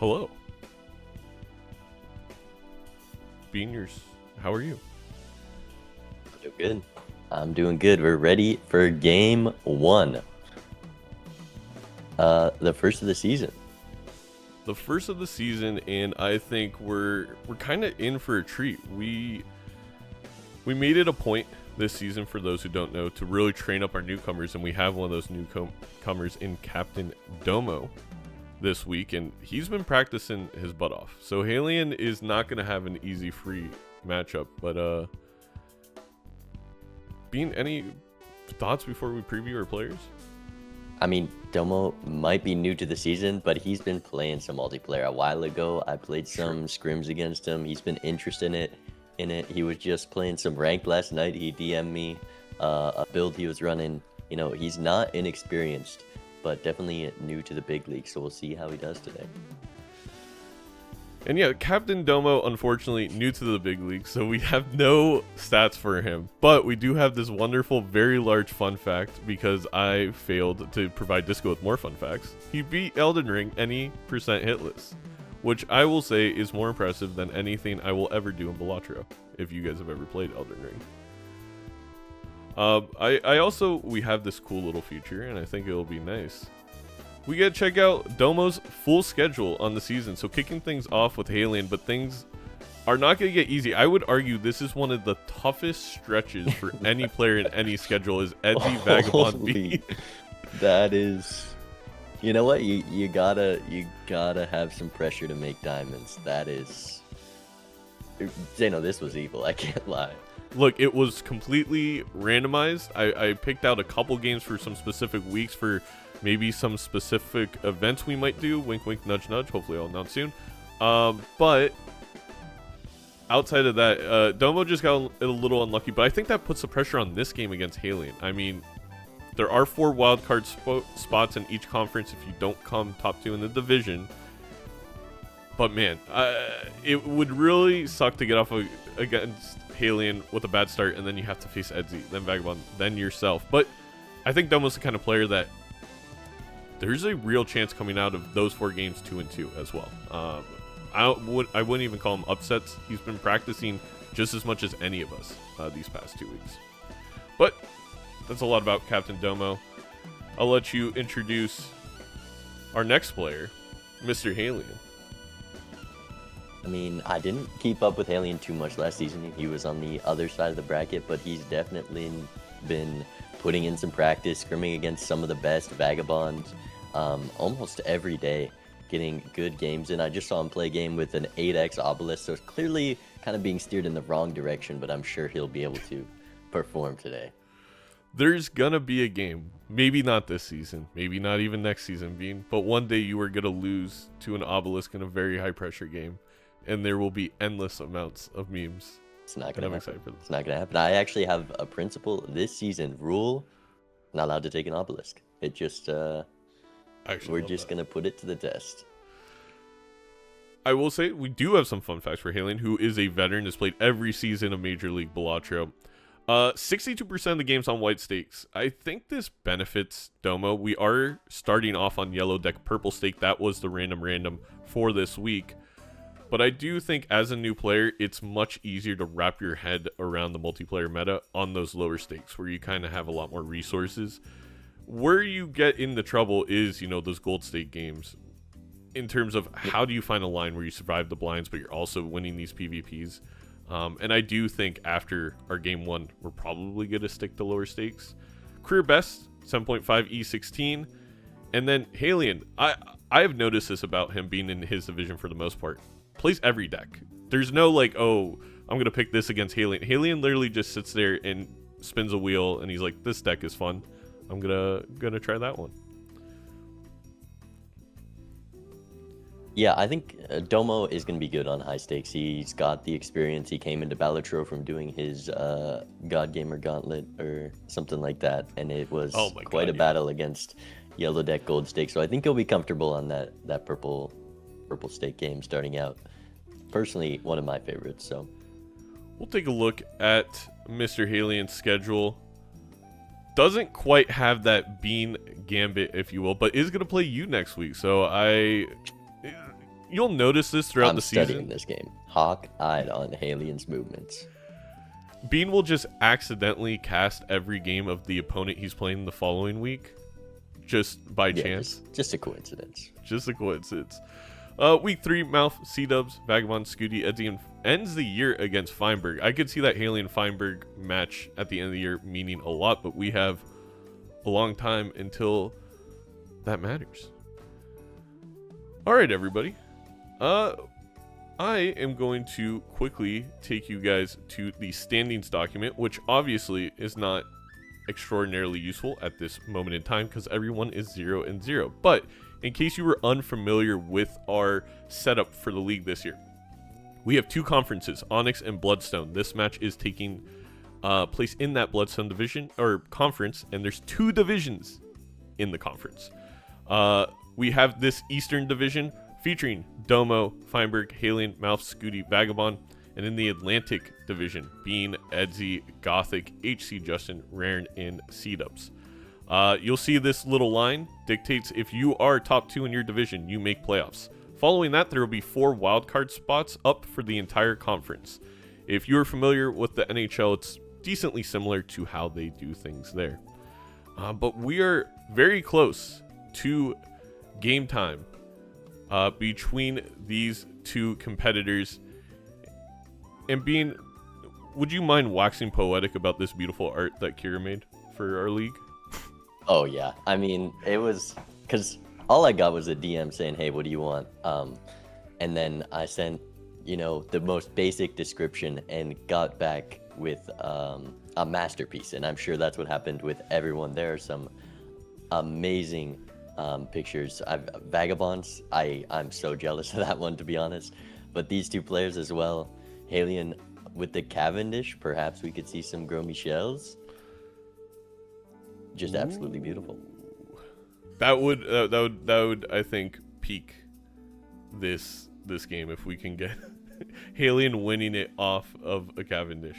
Hello. Beaners, how are you? Doing good. I'm doing good. We're ready for game one. The first of the season. The first of the season, and I think we're kind of in for a treat. We made it a point this season, for those who don't know, to really train up our newcomers, and we have one of those newcomers in Captain Domo this week, and he's been practicing his butt off. So Haelian is not going to have an easy free matchup, but Bean, any thoughts before we preview our players? I mean, Domo might be new to the season, but he's been playing some multiplayer. A while ago, I played some scrims against him. He's been interested in it. He was just playing some ranked last night. He DM'd me a build he was running. You know, he's not inexperienced, but definitely new to the big league. So we'll see how he does today. And yeah, Captain Domo, unfortunately, new to the big league, so we have no stats for him. But we do have this wonderful, very large fun fact, because I failed to provide Disco with more fun facts. He beat Elden Ring any percent hitless, which I will say is more impressive than anything I will ever do in Balatro, if you guys have ever played Elden Ring. We have this cool little feature, and I think it'll be nice. We get to check out Domo's full schedule on the season. So kicking things off with Haelian, but things are not going to get easy. I would argue this is one of the toughest stretches for any player in any schedule is Edzy Vagabond B. That is, you know what? You gotta have some pressure to make diamonds. That is, Zeno, this was evil. I can't lie. Look, it was completely randomized. I picked out a couple games for some specific weeks for maybe some specific events we might do. Wink, wink, nudge, nudge. Hopefully I'll announce soon. But outside of that, Domo just got a little unlucky. But I think that puts the pressure on this game against Haelian. I mean, there are 4 wildcard spots in each conference if you don't come top 2 in the division. But man, it would really suck to get off against Haelian with a bad start, and then you have to face Edzy, then Vagabond, then yourself. But I think Domo's the kind of player that there's a real chance coming out of those 4 games 2-2 as well. I wouldn't even call him upsets. He's been practicing just as much as any of us these past 2 weeks. But that's a lot about Captain Domo. I'll let you introduce our next player, Mr. Haelian. I mean, I didn't keep up with Haelian too much last season. He was on the other side of the bracket, but he's definitely been putting in some practice, scrimming against some of the best Vagabonds almost every day, getting good games in. I just saw him play a game with an 8x obelisk, so it's clearly kind of being steered in the wrong direction, but I'm sure he'll be able to perform today. There's gonna be a game, maybe not this season, maybe not even next season, Bean, but one day you are gonna lose to an obelisk in a very high pressure game, and there will be endless amounts of memes. It's not gonna happen. It's not gonna happen. I actually have a principle this season: rule, not allowed to take an obelisk. It just we're just gonna put it to the test. I will say we do have some fun facts for Haelian, who is a veteran, has played every season of Major League Balatro. 62% of the games on white stakes. I think this benefits Domo. We are starting off on yellow deck purple stake. That was the random for this week. But I do think as a new player, it's much easier to wrap your head around the multiplayer meta on those lower stakes where you kind of have a lot more resources. Where you get into trouble is, you know, those gold stake games in terms of how do you find a line where you survive the blinds, but you're also winning these PvPs. And I do think after our game 1, we're probably going to stick to lower stakes. Career best, 7.5 E16. And then Haelian, I have noticed this about him being in his division for the most part. Plays every deck. There's no like, oh, I'm going to pick this against Haelian. Haelian literally just sits there and spins a wheel, and he's like, this deck is fun. I'm gonna try that one. Yeah, I think Domo is going to be good on high stakes. He's got the experience. He came into Balatro from doing his God Gamer Gauntlet or something like that, and it was quite a battle against yellow deck gold stake. So I think he'll be comfortable on that purple stake game starting out. Personally, one of my favorites. So we'll take a look at Mr. Haelian's schedule. Doesn't quite have that Bean gambit, if you will, but is going to play you next week. So you'll notice this throughout I'm the studying season. this game. Hawk-eyed on Haelian's movements. Bean will just accidentally cast every game of the opponent he's playing the following week, just by chance. Just a coincidence. Just a coincidence. Week 3, Mouth, C-Dubs, Vagabond, Scooty, Edzian ends the year against Feinberg. I could see that Haelian-Feinberg match at the end of the year meaning a lot, but we have a long time until that matters. All right, everybody. I am going to quickly take you guys to the standings document, which obviously is not extraordinarily useful at this moment in time because everyone is 0-0. But in case you were unfamiliar with our setup for the league this year, we have 2 conferences, Onyx and Bloodstone. This match is taking place in that Bloodstone division or conference, and there's 2 divisions in the conference. We have this Eastern division featuring Domo, Feinberg, Haelian, Mouth, Scooty, Vagabond, and in the Atlantic division, Bean, Edzy, Gothic, HC Justin, Raren, and C-Dubs. You'll see this little line dictates if you are top 2 in your division, you make playoffs. Following that, there will be 4 wildcard spots up for the entire conference. If you're familiar with the NHL, it's decently similar to how they do things there. But we are very close to game time between these 2 competitors. And Bean, would you mind waxing poetic about this beautiful art that Kira made for our league? Oh, yeah. I mean, it was... Because all I got was a DM saying, hey, what do you want? And then I sent, the most basic description and got back with a masterpiece. And I'm sure that's what happened with everyone. There are some amazing pictures. Vagabonds, I'm so jealous of that one, to be honest. But these 2 players as well. Haelian with the Cavendish, perhaps we could see some Gros Michels. Just absolutely beautiful. That would I think peak this game if we can get Haelian winning it off of a Cavendish.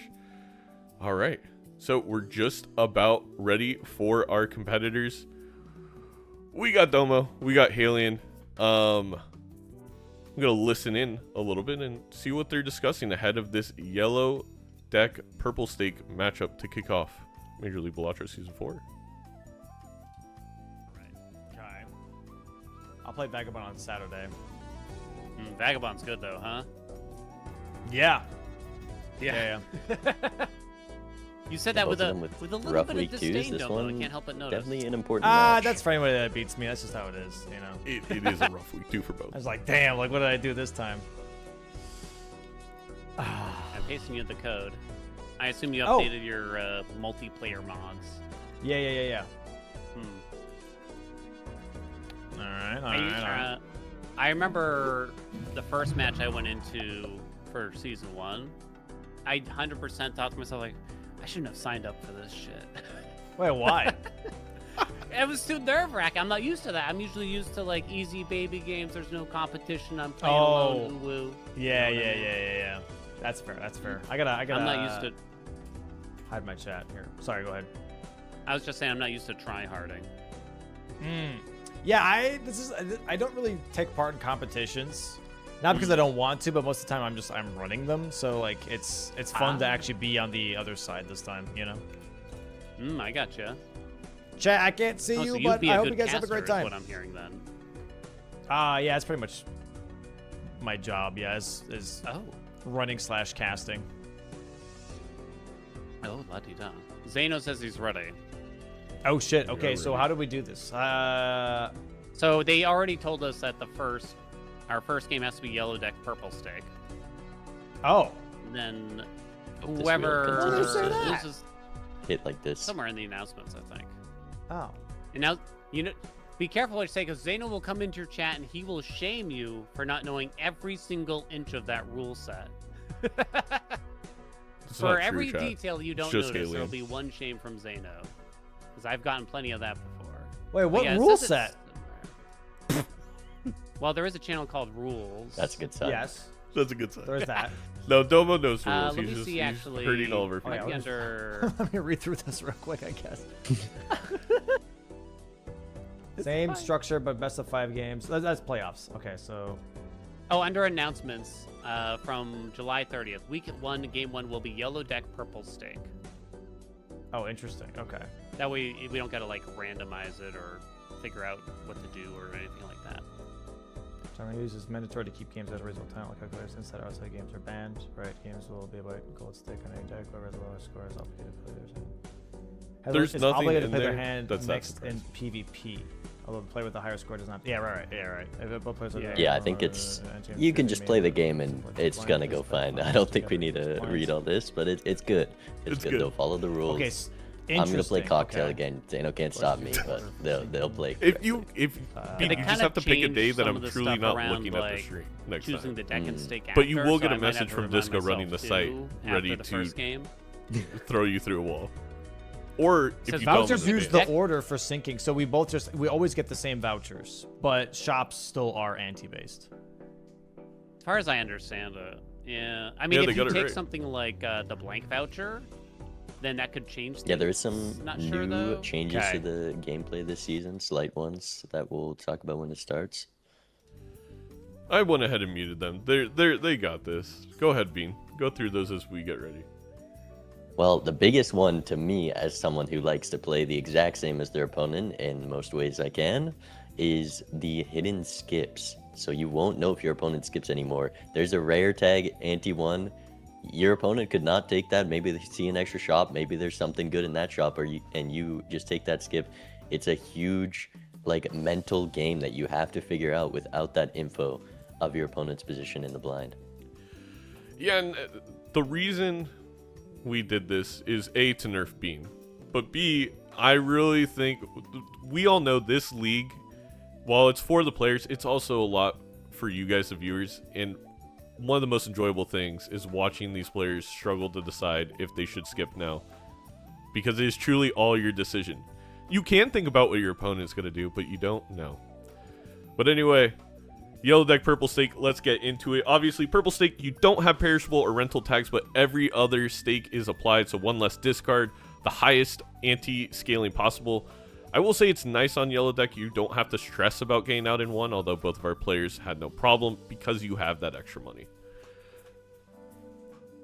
All right, so we're just about ready for our competitors. We got Domo, we got Haelian. I'm gonna listen in a little bit and see what they're discussing ahead of this yellow deck purple stake matchup to kick off Major League Balatro Season 4. Okay. I'll play Vagabond on Saturday. Vagabond's good though, huh? Yeah. Yeah. You said that with a little rough bit of week twos. disdain, This Domo. I one can't help but notice. definitely an important match. That's for anybody that beats me. That's just how it is, It is a rough week too for both. I was like, damn, what did I do this time? I'm pasting you the code. I assume you Oh. updated your multiplayer mods. Yeah. Hmm. All right. I remember the first match I went into for Season 1. I 100% thought to myself, like, I shouldn't have signed up for this shit. Wait, why? It was too nerve-wracking. I'm not used to that. I'm usually used to, like, easy baby games. There's no competition. I'm playing alone. Woo-woo. Yeah. That's fair. I gotta. I'm not used to... hide my chat here. Sorry, go ahead. I was just saying I'm not used to try-harding. Yeah, I don't really take part in competitions. Not because I don't want to, but most of the time I'm running them. So like it's fun to actually be on the other side this time, I gotcha. Chat, I can't see So you, you'd but be I a hope good you guys have a caster great is time. what I'm hearing then. Yeah, it's pretty much my job. Yeah, is running / casting. Oh, la-di-da. Zeno says he's ready. Oh shit. Okay, You're so ready. how do we do this? So they already told us that our first game has to be yellow deck, purple stake. Oh. And then Hope this whoever wheel continues to loses hit like this. somewhere in the announcements, I think. Oh. And now, be careful what you say, because Zeno will come into your chat and he will shame you for not knowing every single inch of that rule set. It's For not true, every chat. detail you don't It's just notice, there'll Haelian. be one shame from Zeno. Because I've gotten plenty of that before. Wait, But what yeah, it rule says set? it's- Well, there is a channel called Rules. That's a good sign. Yes, That's a good sign. there's that. No, Domo knows the rules. Let me He's see, he's actually. hurting all of our Oh, yeah, Might be feelings. under... Let me read through this real quick, I guess. Same structure, but best of 5 games. That's playoffs. Okay, so. Oh, under announcements, from July 30th, week 1, game 1 will be yellow deck, purple stake. Oh, interesting. Okay. That way we don't gotta like randomize it or figure out what to do or anything like that. Time use is mandatory to keep games at original time. Like calculators inside or outside games are banned. Right, games will be about gold stake on a deck. Whoever has the lowest score is obligated to play their hand. There's nothing obligated in to play there their hand that's that next in PvP. Although the player with the higher score does not. Yeah, right. If both players are Yeah, I think it's you can just play the game and it's gonna go fine. I don't think we need to read all this, but it's good. It's good though. Follow the rules. Okay. I'm gonna play cocktail okay. again. Zeno can't stop me, but they'll play. If correctly. you They just kinda have to pick a changed day that some I'm of the truly stuff not around, looking at the like, stream next choosing time. the deck and stake But you after, will so get a I might have message to from remind Disco running the myself site, too ready after the to first game. throw you through a wall. Or if Says you tell them Vouchers in use advance. the order for syncing, so we always get the same vouchers, but shops still are anti-based. As far as I understand it, yeah. I mean, Yeah, they if you got it take right. something like the blank voucher, then that could change things. Yeah, there is some Not sure, new though. changes Okay. to the gameplay this season, slight ones that we'll talk about when it starts. I went ahead and muted them. They got this. Go ahead, Bean. Go through those as we get ready. Well, the biggest one to me, as someone who likes to play the exact same as their opponent in most ways I can, is the hidden skips. So you won't know if your opponent skips anymore. There's a rare tag, anti-1. Your opponent could not take that. Maybe they see an extra shop. Maybe there's something good in that shop, and you just take that skip. It's a huge, like, mental game that you have to figure out without that info of your opponent's position in the blind. Yeah, and the reason we did this is A, to nerf Bean. But B, I really think we all know this league, while it's for the players, it's also a lot for you guys, the viewers. And one of the most enjoyable things is watching these players struggle to decide if they should skip now. Because it is truly all your decision. You can think about what your opponent's going to do, but you don't know. But anyway, yellow deck, purple stake, let's get into it. Obviously, purple stake, you don't have perishable or rental tags, but every other stake is applied, so one less discard, the highest anti-scaling possible. I will say it's nice on yellow deck. You don't have to stress about getting out in one, although both of our players had no problem because you have that extra money.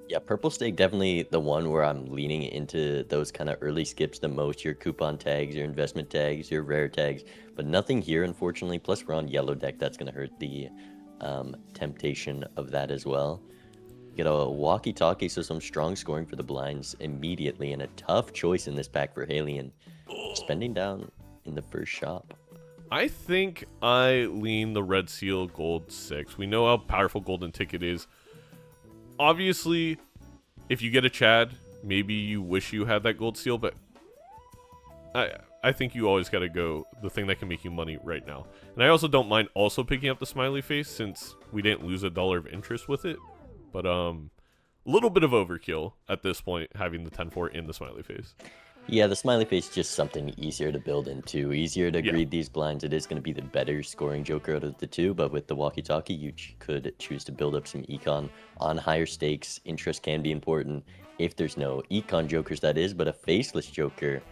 Yeah, purple stake definitely the one where I'm leaning into those kind of early skips the most. Your coupon tags, your investment tags, your rare tags, but nothing here, unfortunately. Plus, we're on yellow deck. That's going to hurt the temptation of that as well. Get a walkie-talkie, so some strong scoring for the blinds immediately, and a tough choice in this pack for Haelian. Spending down in the first shop. I think I lean the red seal gold 6. We know how powerful golden ticket is. Obviously, if you get a Chad, maybe you wish you had that gold seal, but I think you always got to go the thing that can make you money right now. And I also don't mind also picking up the smiley face since we didn't lose $1 of interest with it. But a little bit of overkill at this point, having the 10-4 in the smiley face. Yeah, the smiley face is just something easier to build into, easier to Yeah. read these blinds. It is going to be the better scoring joker out of the two, but with the walkie-talkie, you could choose to build up some econ on higher stakes. Interest can be important if there's no econ jokers, that is, but a faceless joker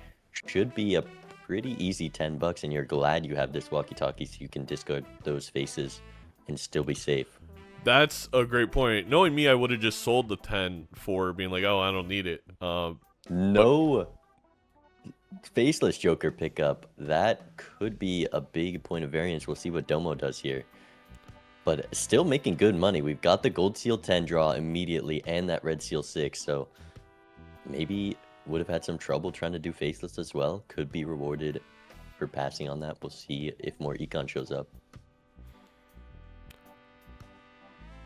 should be a pretty easy $10, and you're glad you have this walkie-talkie so you can discard those faces and still be safe. That's a great point. Knowing me, I would have just sold the 10 for being like, oh, I don't need it. No faceless joker pickup. That could be a big point of variance. We'll see what Domo does here. But still making good money. We've got the gold seal 10 draw immediately and that red seal 6. So maybe would have had some trouble trying to do faceless as well. Could be rewarded for passing on that. We'll see if more econ shows up.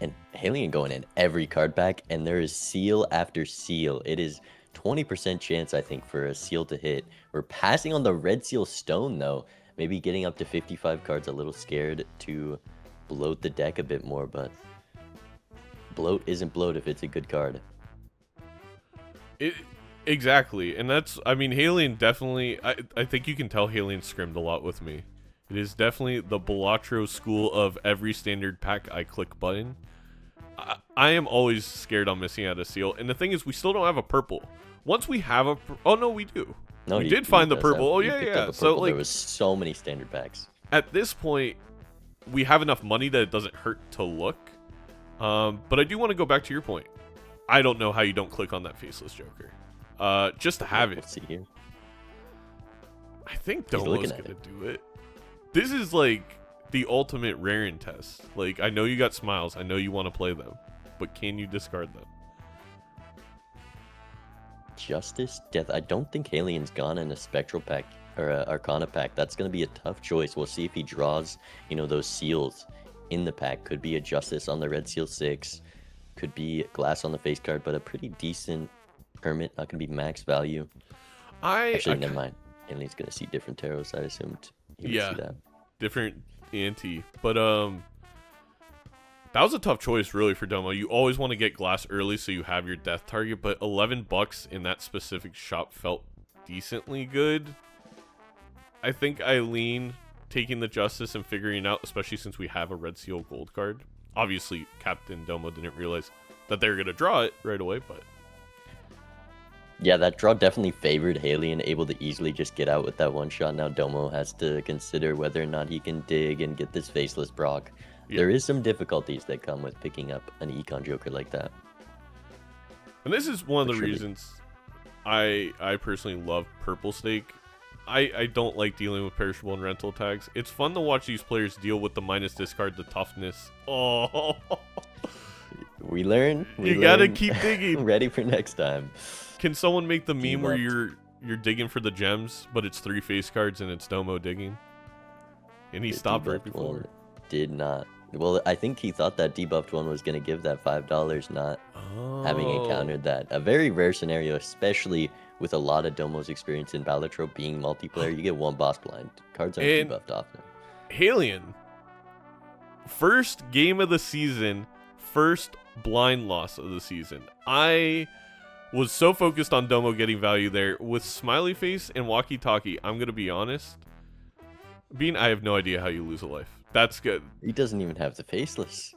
And Haelian going in every card pack, and there is seal after seal. It is 20% chance, I think, for a seal to hit. We're passing on the red seal stone, though. Maybe getting up to 55 cards, a little scared to bloat the deck a bit more, but bloat isn't bloat if it's a good card. Exactly, and that's, I mean, Haelian definitely, I think you can tell Haelian scrimmed a lot with me. It is definitely the Balatro school of every standard pack I click button. I am always scared on missing out a seal, and the thing is, we still don't have a purple. Once we have a, oh no, we do. No, we he did find the does purple. have- Oh he yeah, picked up yeah. a So purple. like, there was so many standard packs. at this point, we have enough money that it doesn't hurt to look. But I do want to go back to your point. I don't know how you don't click on that faceless Joker. Just to have it. Let's see here. I think He's Domo's looking going at to it. do it. This is like the ultimate raring test. Like, I know you got smiles. I know you want to play them. But can you discard them? Justice, Death. I don't think Haelian's gone in a Spectral pack or a Arcana pack. That's going to be a tough choice. We'll see if he draws, those seals in the pack. Could be a Justice on the Red Seal 6. Could be Glass on the face card, but a pretty decent Hermit. Not going to be max value. Actually, never mind. Haelian's going to see different tarots. I assumed he would see that. Different ante. But, that was a tough choice, really, for Domo. You always want to get Glass early so you have your death target, but $11 in that specific shop felt decently good. I think I lean taking the Justice and figuring it out, especially since we have a Red Seal gold card. Obviously, Captain Domo didn't realize that they were going to draw it right away, but... Yeah, that draw definitely favored Haelian, able to easily just get out with that one shot. Now Domo has to consider whether or not he can dig and get this faceless Brock. Yeah. There is some difficulties that come with picking up an Econ Joker like that. And this is one of the reasons I personally love Purple Stake. I don't like dealing with perishable and rental tags. It's fun to watch these players deal with the minus discard, the toughness. Oh, we learn. You gotta keep digging. Ready for next time. Can someone make the meme where you're digging for the gems, but it's 3 face cards and it's Domo digging? And he stopped right before. Did not. Well, I think he thought that debuffed one was going to give that $5, not having encountered that. A very rare scenario, especially with a lot of Domo's experience in Balatro being multiplayer. You get one boss blind. Cards aren't debuffed often. Haelian, first game of the season, first blind loss of the season. I was so focused on Domo getting value there. With Smiley Face and Walkie Talkie, I'm going to be honest. Bean, I have no idea how you lose a life. That's good. He doesn't even have the faceless.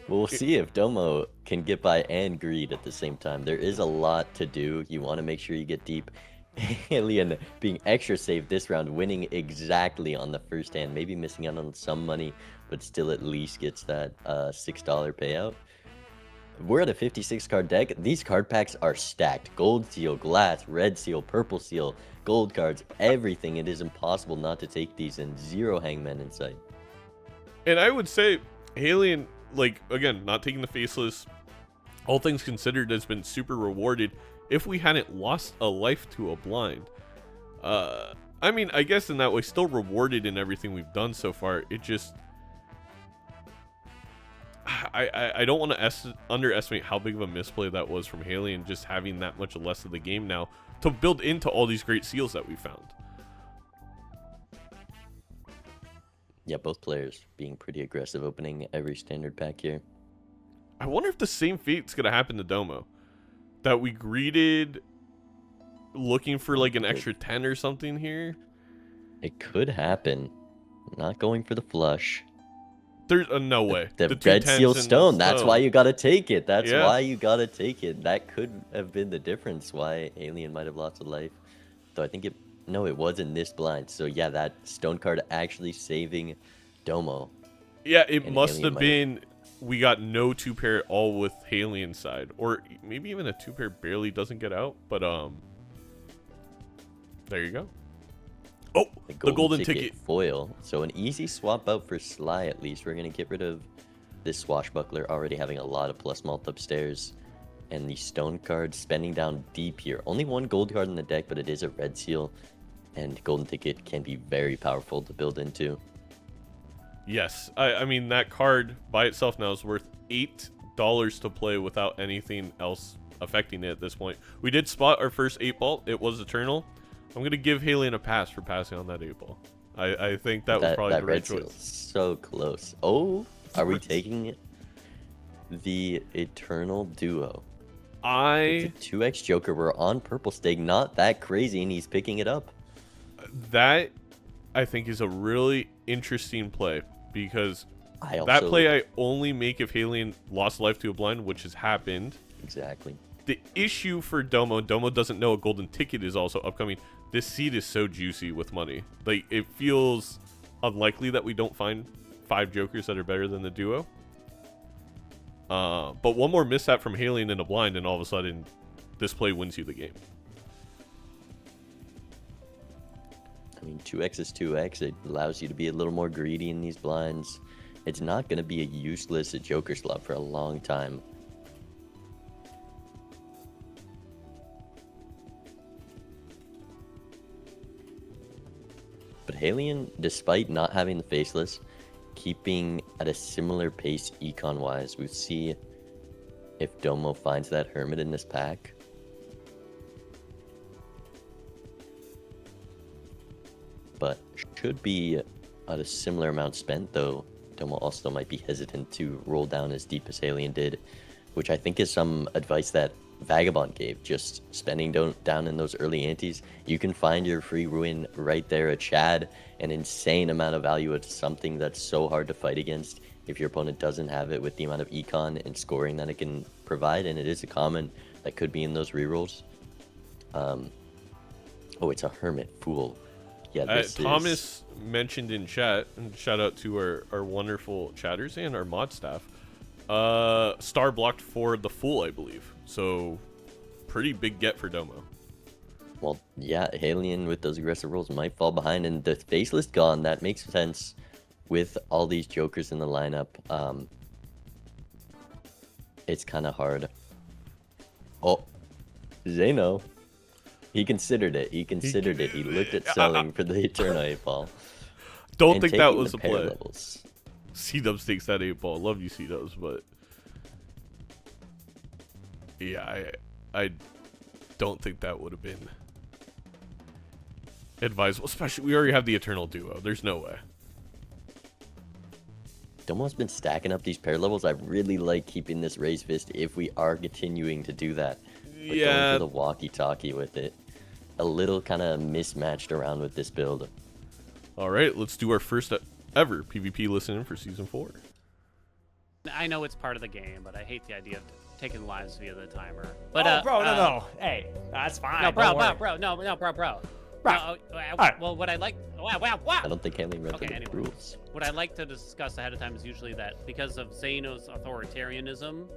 We'll see if Domo can get by and greed at the same time. There is a lot to do. You want to make sure you get deep. Haelian being extra safe this round, winning exactly on the first hand. Maybe missing out on some money, but still at least gets that $6 payout. We're at a 56 card deck. These card packs are stacked. Gold seal, glass, red seal, purple seal, gold cards, everything. It is impossible not to take these, and 0 hangmen in sight. And I would say Haelian, like, again, not taking the faceless, all things considered, has been super rewarded if we hadn't lost a life to a blind. I mean, I guess in that way, still rewarded in everything we've done so far. It just... I don't want to underestimate how big of a misplay that was from Haelian, just having that much less of the game now to build into all these great seals that we found. Yeah, both players being pretty aggressive, opening every standard pack here. I wonder if the same fate's going to happen to Domo. That we greeted looking for like an extra 10 or something here. It could happen. Not going for the flush. There's no way. The red seal stone. That's why you got to take it. That's why you got to take it. That could have been the difference why Haelian might have lost a life. Though I think it... No, it wasn't this blind. So yeah, that stone card actually saving Domo. Yeah, it must have been... We got no 2-pair at all with Haelian's side. Or maybe even a 2-pair barely doesn't get out. But, there you go. Oh, the golden ticket. Foil. So an easy swap out for Sly, at least. We're going to get rid of this Swashbuckler already having a lot of plus mult upstairs. And the stone card spending down deep here. Only one gold card in the deck, but it is a red seal. And golden ticket can be very powerful to build into. Yes. I mean, that card by itself now is worth $8 to play without anything else affecting it at this point. We did spot our first 8-ball. It was Eternal. I'm going to give Haelian a pass for passing on that 8-ball. I think that was probably the right choice. So close. Oh, are we taking it? The Eternal Duo. It's a 2x Joker. We're on Purple Stake. Not that crazy, and he's picking it up. That, I think, is a really interesting play, because that play I only make if Haelian lost life to a blind, which has happened. Exactly. The issue for Domo doesn't know a golden ticket is also upcoming. This seed is so juicy with money. Like, it feels unlikely that we don't find 5 jokers that are better than the duo. But one more mishap from Haelian in a blind, and all of a sudden, this play wins you the game. I mean, 2x is 2x. It allows you to be a little more greedy in these blinds. It's not going to be a useless joker slot for a long time. But Haelian, despite not having the faceless, keeping at a similar pace econ-wise. We'll see if Domo finds that Hermit in this pack. But should be at a similar amount spent, though Domo also might be hesitant to roll down as deep as Haelian did, which I think is some advice that Vagabond gave, just spending down in those early antes. You can find your free ruin right there at Chad, an insane amount of value at something that's so hard to fight against if your opponent doesn't have it with the amount of econ and scoring that it can provide, and it is a common that could be in those rerolls. Oh, it's a Hermit Fool. Yeah, this Thomas mentioned in chat, and shout out to our wonderful chatters and our mod staff, star blocked for the Fool, I believe. So, pretty big get for Domo. Well, yeah, Haelian with those aggressive rolls might fall behind, and the faceless gone, that makes sense with all these jokers in the lineup. It's kind of hard. Oh, Zeno. He considered it. He considered it. He looked at selling for the Eternal 8-ball. Don't think that was a pair play. Levels. C-Dubs takes that 8-ball. Love you, C-Dubs, but... yeah, I don't think that would have been advisable. Especially, we already have the Eternal Duo. There's no way. Domo's been stacking up these pair levels. I really like keeping this raised fist if we are continuing to do that. But yeah. going for the walkie-talkie with it. A little kind of mismatched around with this build. All right, let's do our first ever PvP listen-in for Season 4. I know it's part of the game, but I hate the idea of taking lives via the timer. But no. Hey, that's fine. No, bro. Bro. Well, what I like... Wow. I don't think Haelian read the anyway. rules. What I like to discuss ahead of time is usually that because of Zeno's authoritarianism,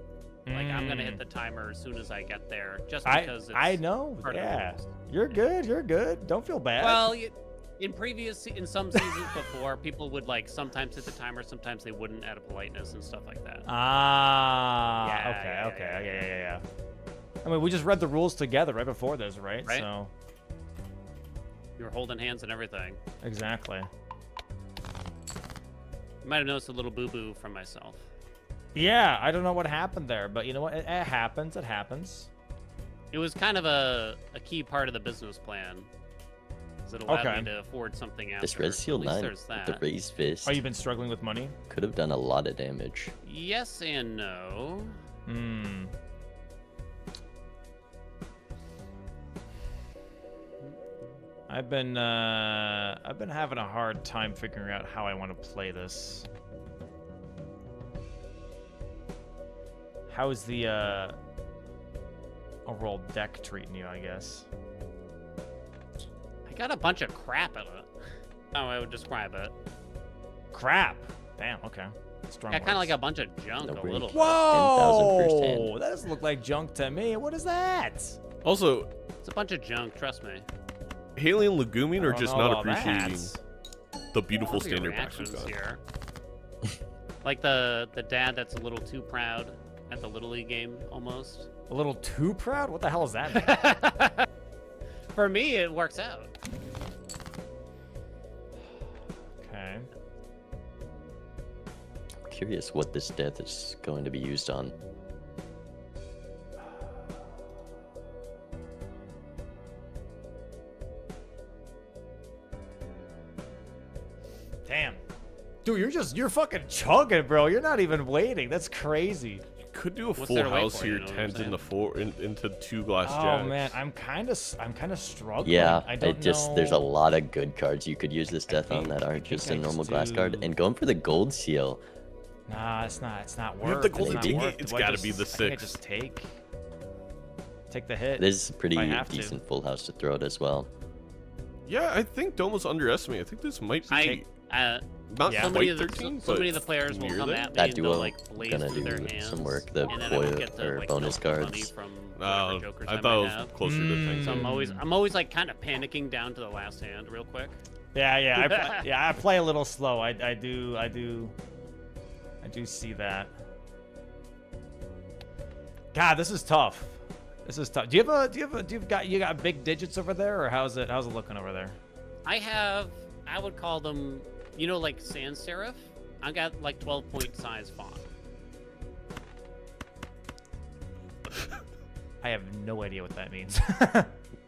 like, I'm going to hit the timer as soon as I get there, just because it's... I know, yeah. You're good. Don't feel bad. Well, in some seasons before, people would, like, sometimes hit the timer, sometimes they wouldn't out of politeness and stuff like that. Okay. I mean, we just read the rules together right before this, right? So... you were holding hands and everything. Exactly. You might have noticed a little boo-boo from myself. Yeah, I don't know what happened there, but you know what? It happens. It happens. It was kind of a key part of the business plan. Because it allowed me to afford something after. This Red Seal 9 with the raised fist. Oh, you've been struggling with money? Could have done a lot of damage. Yes and no. I've been having a hard time figuring out how I want to play this. How's the overall deck treating you, I guess? I got a bunch of crap in it. How I would describe it. Crap. Damn. Okay. Strong. Yeah, kind of like a bunch of junk. No, a little. Whoa! 10,000 first hand. That doesn't look like junk to me. What is that? Also, It's a bunch of junk. Trust me. Haelian Legumin I are don't just know not about appreciating that. the beautiful What are your standard packs we've reactions got. here? Like the dad that's a little too proud at the Little League game, almost. A little too proud? What the hell is that mean? For me, it works out. Okay. Curious what this death is going to be used on. Damn. Dude, you're fucking chugging, bro. You're not even waiting. That's crazy. Could do a What's full there to wait house for, you here, know what I'm 10s saying? in the four into 2 glass Oh jacks. man, I'm kind of struggling. Yeah, I don't know. there's a lot of good cards you could use this death on that aren't just a normal glass card. And going for the gold seal. Nah, it's not worth. You have the It's golden not ticket, worth. it's Do I gotta just- be the I think I 6. just take the hit. This is a pretty I have to. decent full house to throw it as well. Yeah, I think Domo's underestimated. I think this might be... Not Yeah. So many of the 13, so many but of the players will near come there. at me That and they'll duo like blaze gonna through their do hands, some work, the and then I don't foil get the or like bonus no money cards. from Oh, whatever jokers I I thought it might was have. closer to things. So I'm always like kind of panicking down to the last hand real quick. Yeah, I play a little slow. I do see that. God, this is tough. This is tough. Do you got big digits over there, or how's it looking over there? I would call them, like sans serif. I got like 12-point size font. I have no idea what that means.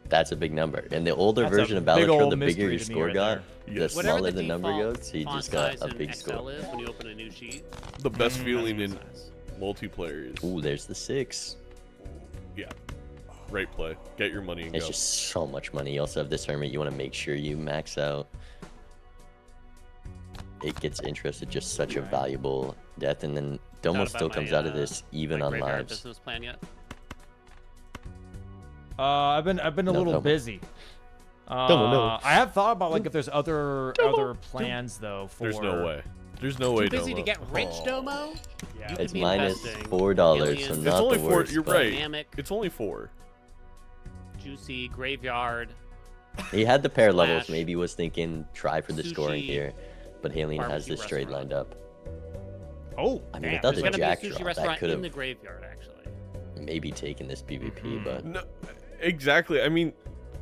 That's a big number. And the older That's a version of big Balatro, old the bigger mystery your to me score right got, there. the Yes. Whatever smaller the the number default goes, so you font just got size a in big Excel score. is when you open a new sheet. The best feeling That's in the size. multiplayer is Ooh, there's the 6. yeah, right play. Get your money and It's go. just so much money. You also have this tournament. You want to make sure you max out. It gets interest at just such a valuable death, and then Domo Thought still about comes my, out of this even on graveyard lives. business plan yet? I've been a No, little Domo. busy. Domo, no. I have thought about like if there's other plans though for. There's no way. There's no way. Too busy Domo. to get rich, Domo? Yeah. You It's could be minus investing. $4, so Haelian. not It's only the 4. worst. You're but right. Dynamic, It's only 4. juicy, graveyard. He had the pair levels. Slash. Maybe was thinking try for the scoring Sushi. here, but Haelian has Barbecue this straight restaurant. lined up. Oh, I mean, damn. without There's the gonna jack be a sushi draw, that restaurant could in the have graveyard, actually. maybe taken this PvP, Mm-hmm. but No, exactly. I mean,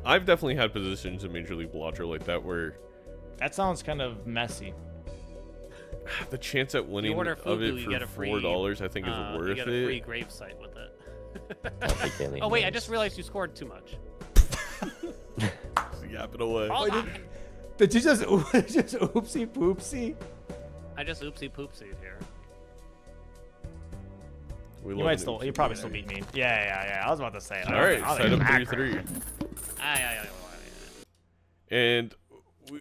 I've definitely had positions in Major League Balatro like that where That sounds kind of messy. the chance at winning order of fugu, it you for get a free, $4, I think, is you worth get a free it. grave site with it. I don't think Haelian Oh wait, I knows. just realized you scored too much. Yap it away. Hold on. Did you just oopsie poopsie? I just oopsie poopsied here. We You love might an still, oopsie you probably poopsie. still beat me. Yeah. I was about to say it. All right, I'll set get up back. 3-3. And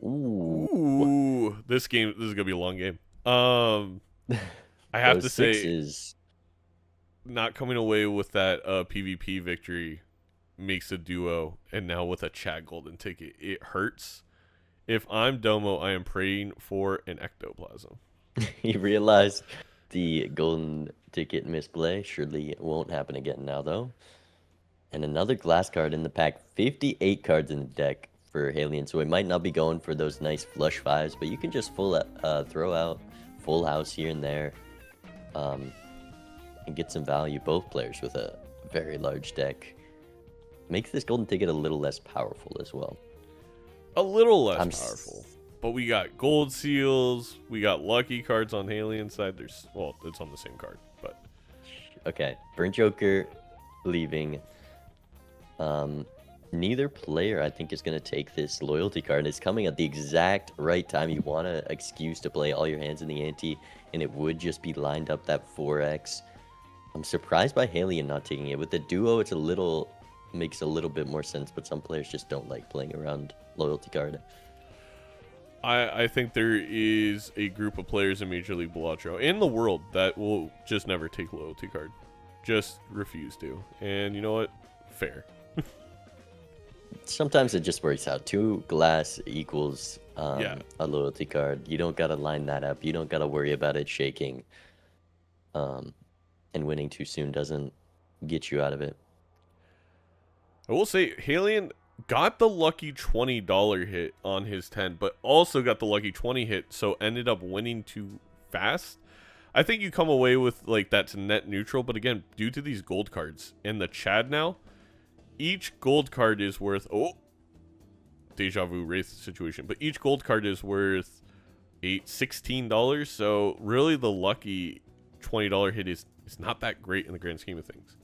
Ooh. ooh, this is gonna be a long game. I have Those to say, sixes, not coming away with that PvP victory makes a duo, and now with a Chad Golden ticket, it hurts. If I'm Domo, I am praying for an ectoplasm. he realized the golden ticket misplay. Surely it won't happen again now, though. And another glass card in the pack. 58 cards in the deck for Haelian, so it might not be going for those nice flush fives, but you can just throw out full house here and there, and get some value. Both players with a very large deck. Makes this golden ticket a little less powerful as well. A little less I'm powerful. But we got gold seals. We got lucky cards on Haelian's side. Well, it's on the same card, but Okay, Burnt Joker leaving. Neither player, I think, is going to take this loyalty card. It's coming at the exact right time. You want an excuse to play all your hands in the ante, and it would just be lined up that 4x. I'm surprised by Haelian not taking it. With the duo, it's makes a little bit more sense, but some players just don't like playing around loyalty card. I think there is a group of players in Major League Balatro in the world that will just never take loyalty card. Just refuse to. And you know what? Fair. Sometimes it just works out. 2 glass equals Yeah. a loyalty card. You don't got to line that up. You don't got to worry about it shaking. And winning too soon doesn't get you out of it. I will say, Haelian got the lucky $20 hit on his 10, but also got the lucky 20 hit, so ended up winning too fast. I think you come away with, like, that's net neutral, but again, due to these gold cards and the Chad now, each gold card is worth, deja vu Wraith situation, but each gold card is worth $16, so really the lucky $20 hit is not that great in the grand scheme of things.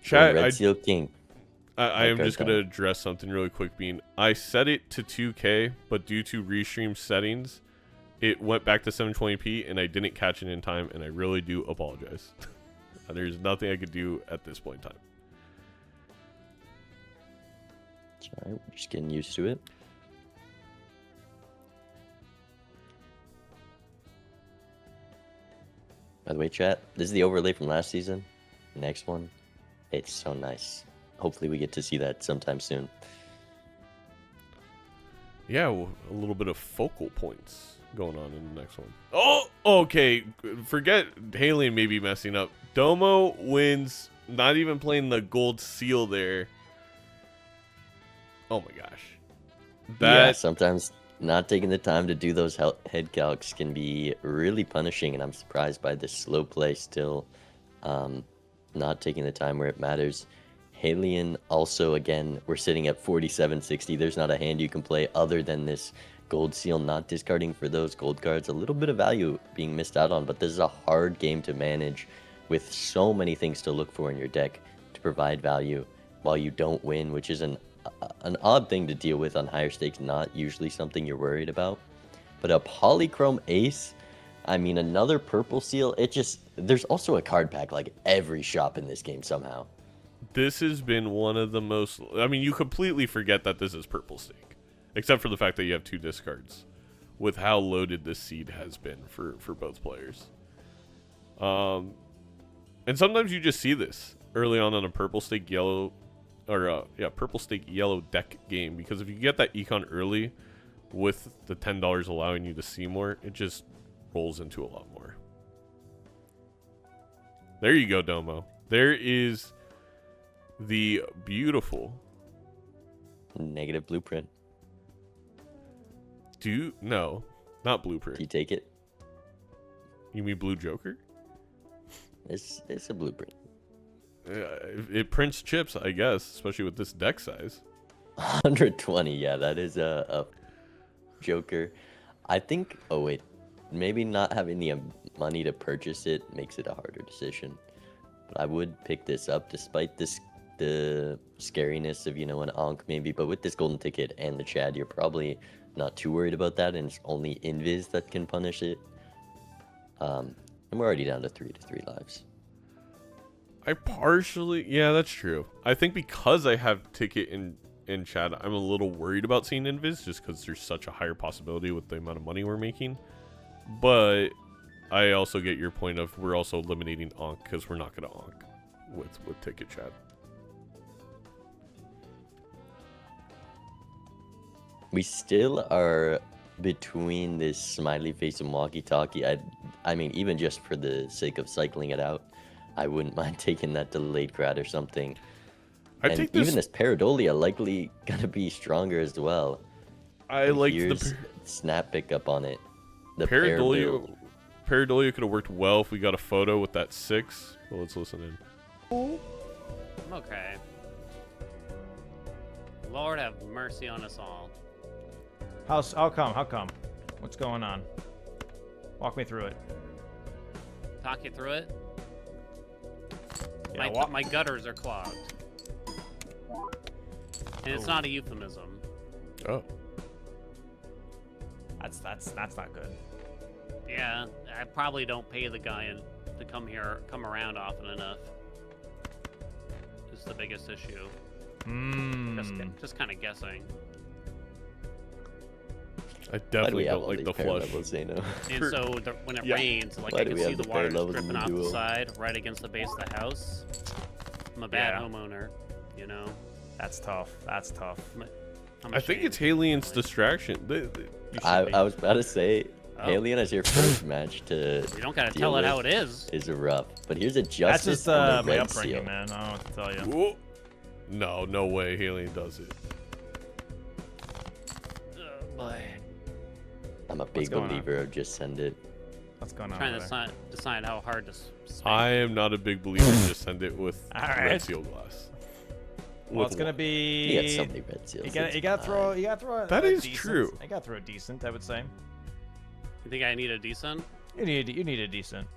Chat, Red Seal King. I am Okay, just going to address something really quick, Bean. I set it to 2K, but due to restream settings, it went back to 720p, and I didn't catch it in time, and I really do apologize. There's nothing I could do at this point in time. It's all right, we're just getting used to it. By the way, chat, this is the overlay from last season. Next one, it's so nice. Hopefully we get to see that sometime soon. Yeah, a little bit of focal points going on in the next one. Oh, okay. Forget Haelian maybe messing up. Domo wins, not even playing the gold seal there. Oh my gosh. Yeah, sometimes not taking the time to do those head calcs can be really punishing, and I'm surprised by the slow play still. Not taking the time where it matters. Haelian also, again, we're sitting at 47-60. There's not a hand you can play other than this gold seal, not discarding for those gold cards. A little bit of value being missed out on, but this is a hard game to manage with so many things to look for in your deck to provide value while you don't win, which is an odd thing to deal with on higher stakes, not usually something you're worried about. But a polychrome ace, I mean, another purple seal, there's also a card pack like every shop in this game somehow. This has been one of the most, I mean, you completely forget that this is purple stake, except for the fact that you have 2 discards, with how loaded this seed has been for both players. And sometimes you just see this early on in a purple stake yellow, or purple stake yellow deck game, because if you get that econ early with the $10 allowing you to see more, it just rolls into a lot more. There you go, Domo. There is the beautiful negative blueprint. No, not blueprint. Do you take it? You mean blue Joker? It's a blueprint. It prints chips, I guess, especially with this deck size. 120, yeah, that is a Joker. I think, oh wait, maybe not having the money to purchase it makes it a harder decision. But I would pick this up despite the scariness of, an Ankh maybe. But with this golden ticket and the Chad, you're probably not too worried about that, and it's only Invis that can punish it. And we're already down to 3 lives. Yeah, that's true. I think because I have ticket in Chad, I'm a little worried about seeing Invis just because there's such a higher possibility with the amount of money we're making. But I also get your point of we're also eliminating Ankh because we're not going to Ankh with ticket Chad. We still are between this smiley face and walkie-talkie. I mean, even just for the sake of cycling it out, I wouldn't mind taking that delayed crowd or something. Even this Paradolia likely gonna be stronger as well. I like the snap pickup on it. The Paradolia could have worked well if we got a photo with that 6. Well, let's listen in. Okay. Lord have mercy on us all. How come? What's going on? Walk me through it. Talk you through it? Yeah, my gutters are clogged. And it's not a euphemism. Oh. That's not good. Yeah, I probably don't pay the guy to come around often enough. Is the biggest issue. Just kind of guessing. I definitely don't like the flush. And so when it rains, like I can see the water just dripping off the side right against the base of the house. I'm a bad homeowner, That's tough. I think it's Haelian's distraction. I was about to say, Haelian as your first match to you don't gotta tell it how it is. Is rough, but here's a justice. That's just my upbringing, man. I don't know what to tell you. Whoa. No way Haelian does it. Boy. I'm a big believer of just send it. What's going on? Trying to decide how hard to. I am not a big believer of just send it with red seal glass. Well, it's gonna be. You got so many red seals. You gotta throw. That is decent. true. You gotta throw a decent, I would say. You think I need a decent? You need a decent.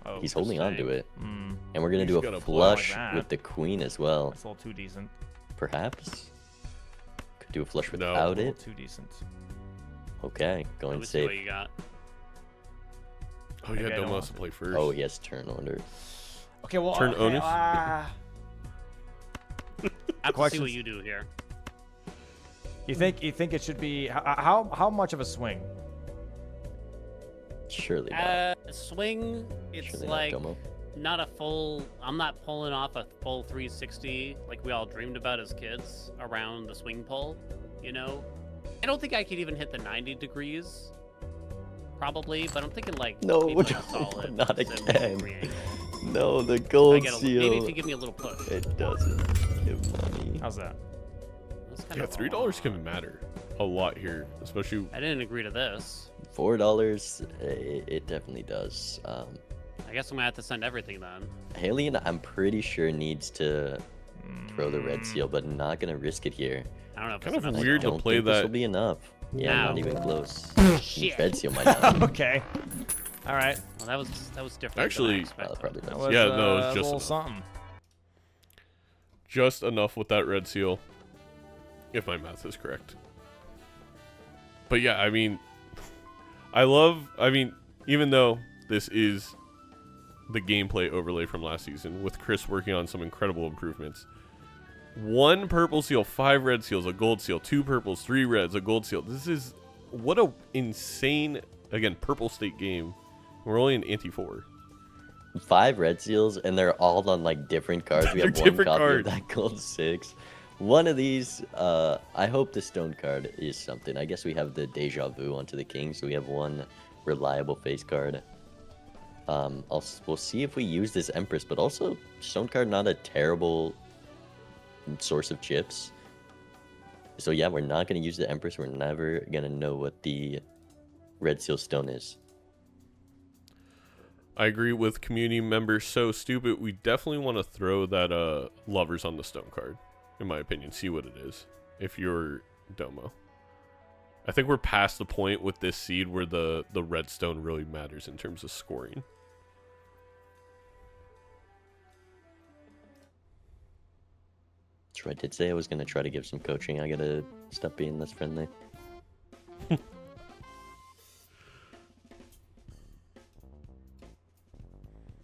Oh, he's holding on to it, and we're gonna do a flush with the queen as well. That's a little too decent. Perhaps. Could do a flush without it. Too decent. Okay, going safe. safe. What you got? Oh yeah, Domo has to play first. Oh yes, turn order. Okay, well, turn onus. I have to see what you do here. You think it should be how much of a swing? Surely not. Swing. It's Surely like not, Domo. not a full. I'm not pulling off a full 360 like we all dreamed about as kids around the swing pole. You know, I don't think I could even hit the 90 degrees. Probably, but I'm thinking like No, maybe like a solid not 70 again. degree angle. No, the I gold get seal. maybe if you give me a little push. It doesn't give money. How's that? That's kind Yeah, of $3 can matter a lot here, especially. I didn't agree to this. $4, it definitely does. I guess I'm gonna have to send everything then. Haelian, I'm pretty sure needs to throw the red seal, but not gonna risk it here. I don't know if Kind it's of enough. weird to Don't play think this that. will be enough. Yeah, Ow. not even close. Shit. Red seal might not. Okay. All right. Well, that was different. Actually- than I expected. Probably That not. was, Yeah, no, it's a just little enough. something. Just enough with that red seal, if my math is correct. But yeah, I mean, even though this is the gameplay overlay from last season, with Chris working on some incredible improvements, 1 purple seal, 5 red seals, a gold seal, 2 purples, 3 reds, a gold seal. This is, what a insane, again, purple state game. We're only in Ante 4. 5 red seals, and they're all on like different cards. We They're have one different copy cards. of that gold 6. One of these, I hope the stone card is something. I guess we have the deja vu onto the king, so we have one reliable face card. We'll see if we use this Empress, but also stone card not a terrible source of chips. So yeah, we're not gonna use the Empress. We're never gonna know what the red seal stone is. I agree with community member So Stupid. We definitely want to throw that lovers on the stone card, in my opinion. See what it is if you're Domo. I think we're past the point with this seed where the redstone really matters in terms of scoring. True, I did say I was gonna try to give some coaching. I gotta stop being less friendly.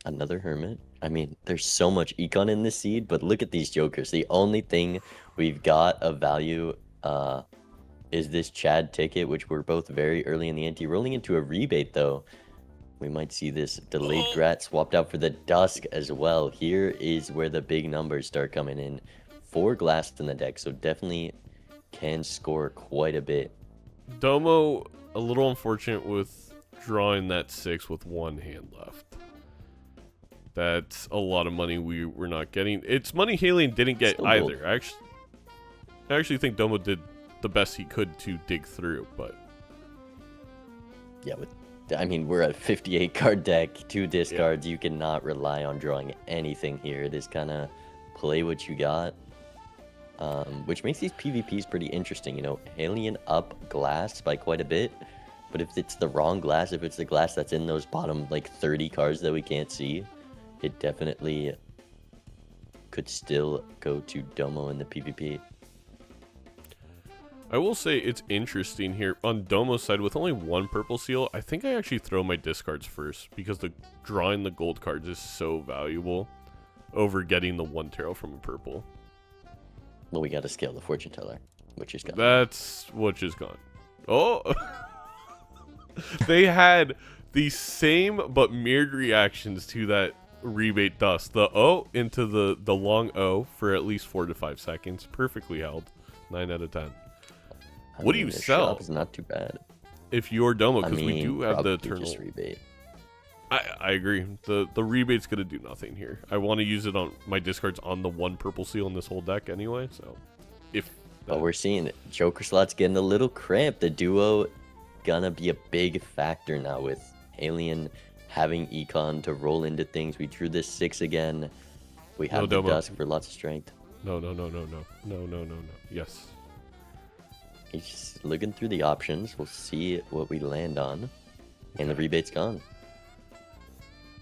Another hermit. I mean, there's so much econ in this seed, but look at these jokers. The only thing we've got of value is this Chad ticket, which we're both very early in the ante. Rolling into a rebate, though. We might see this delayed grat swapped out for the dusk as well. Here is where the big numbers start coming in. 4 glass in the deck, so definitely can score quite a bit. Domo, a little unfortunate with drawing that 6 with 1 hand left. That's a lot of money we're not getting. It's money Haelian didn't get Still either. gold. I actually think Domo did the best he could to dig through, but Yeah, we're at 58 card deck, 2 discards. You cannot rely on drawing anything here. It is kind of play what you got, which makes these PvPs pretty interesting. You know, Haelian up glass by quite a bit, but if it's the wrong glass, if it's the glass that's in those bottom like 30 cards that we can't see, it definitely could still go to Domo in the PvP. I will say it's interesting here on Domo's side with only 1 purple seal. I think I actually throw my discards first because drawing the gold cards is so valuable over getting the 1 tarot from a purple. Well, we got to scale the fortune teller, which is gone. That's what is gone. Oh, they had the same but mirrored reactions to that rebate dust. The O into the long O for at least 4 to 5 seconds. Perfectly held. 9 out of 10. What do you the sell? shop is not too bad. If you're Domo, I because we mean, do have the probably just eternal. rebate. I agree. The rebate's gonna do nothing here. I want to use it on my discards on the 1 purple seal in this whole deck anyway. So, if But we're seeing it. Joker slot's getting a little cramped. The duo gonna be a big factor now with Haelian having econ to roll into things. We drew this 6 again. We have the Domo. dusk for lots of strength. no. Yes. He's just looking through the options. We'll see what we land on. And the rebate's gone.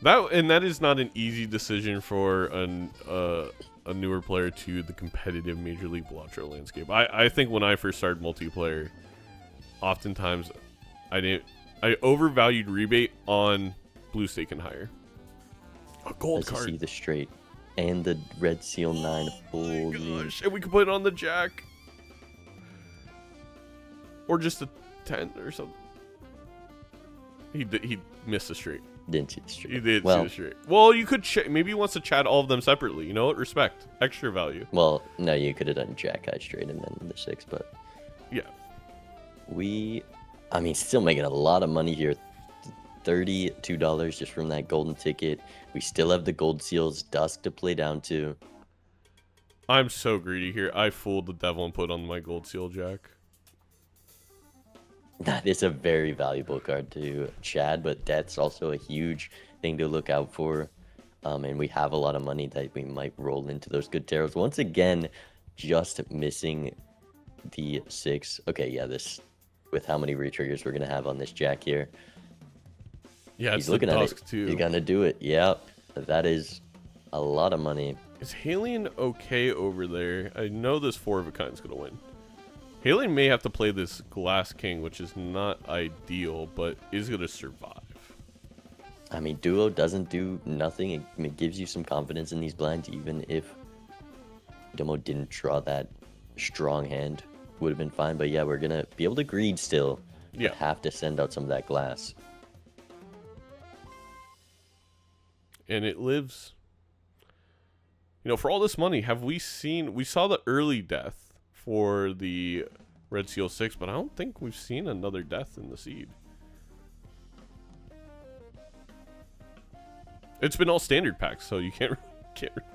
That is not an easy decision for a newer player to the competitive Major League Balatro landscape. I think when I first started multiplayer, oftentimes I overvalued rebate on blue stake and higher. A gold As you card. see the straight and the red seal 9. Oh Holy. my gosh. And we could put it on the jack. Or just a 10 or something. He missed a straight. Didn't see the stream. You did Well, see the stream. Well, you could maybe he wants to chat all of them separately. You know what? Respect. Extra value. well, no, you could have done Jack High straight and then the 6, but Yeah. I mean, still making a lot of money here. $32 just from that golden ticket. We still have the gold seals, Dusk to play down to. I'm so greedy here. I fooled the devil and put on my gold seal jack. That is a very valuable card to Chad, but that's also a huge thing to look out for. And we have a lot of money that we might roll into those good tarots. Once again, just missing the 6. Okay, yeah, this with how many retriggers we're gonna have on this jack here. Yeah, He's it's looking the at dusk it. too. He's gonna do it. Yep, that is a lot of money. Is Haelian okay over there? I know this 4 of a kind is gonna win. Haelian may have to play this Glass King, which is not ideal, but is gonna survive. I mean, duo doesn't do nothing. It gives you some confidence in these blinds, even if Domo didn't draw that strong hand. Would have been fine, but yeah, we're gonna be able to greed still. But Yeah. have to send out some of that glass. And it lives. You know, for all this money, we saw the early death for the Red Seal 6, but I don't think we've seen another death in the seed. It's been all standard packs, so you can't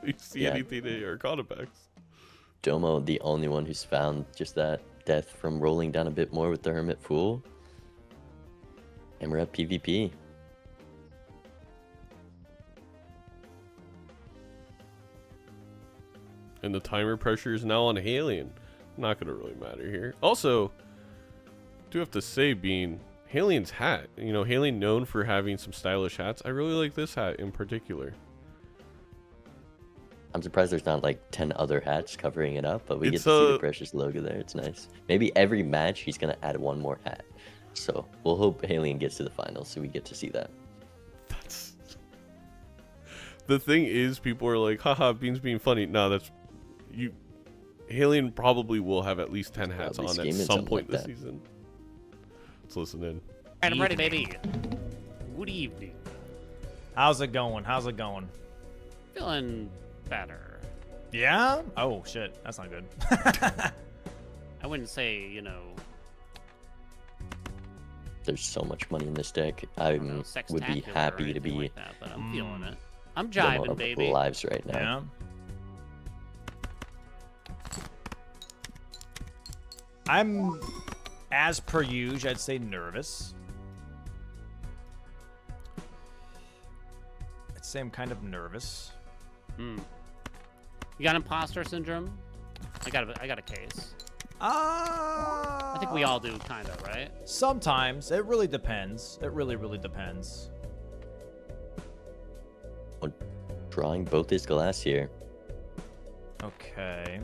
really see Yeah. anything in Arcana packs. Domo, the only one who's found just that death from rolling down a bit more with the Hermit Fool. And we're at PvP. And the timer pressure is now on Haelian. Not going to really matter here. Also, do have to say, Bean, Haelian's hat. You know, Haelian known for having some stylish hats. I really like this hat in particular. I'm surprised there's not like 10 other hats covering it up, but we get It's, to see the Precious logo there. It's nice. Maybe every match he's going to add one more hat. So we'll hope Haelian gets to the finals so we get to see that. That's... The thing is, people are like, haha, Bean's being funny. No, that's... you. Haelian probably will have at least 10 hats Probably on at scheming some something point like this that. season. Let's listen in. Alright, I'm ready, baby. Good evening. How's it going? How's it going? Feeling better. Yeah? Oh, shit. That's not good. I wouldn't say, you know, There's so much money in this deck. I would be sextacular or happy to anything be like that, but I'm feeling it. I'm Domo jiving, of baby. lives right now. Yeah. I'm, as per usual, I'd say nervous. I'd say I'm kind of nervous. Hmm. You got imposter syndrome? I got a case. I think we all do, kind of, right? Sometimes. It really depends. It really, really depends. Drawing both his glass here. Okay.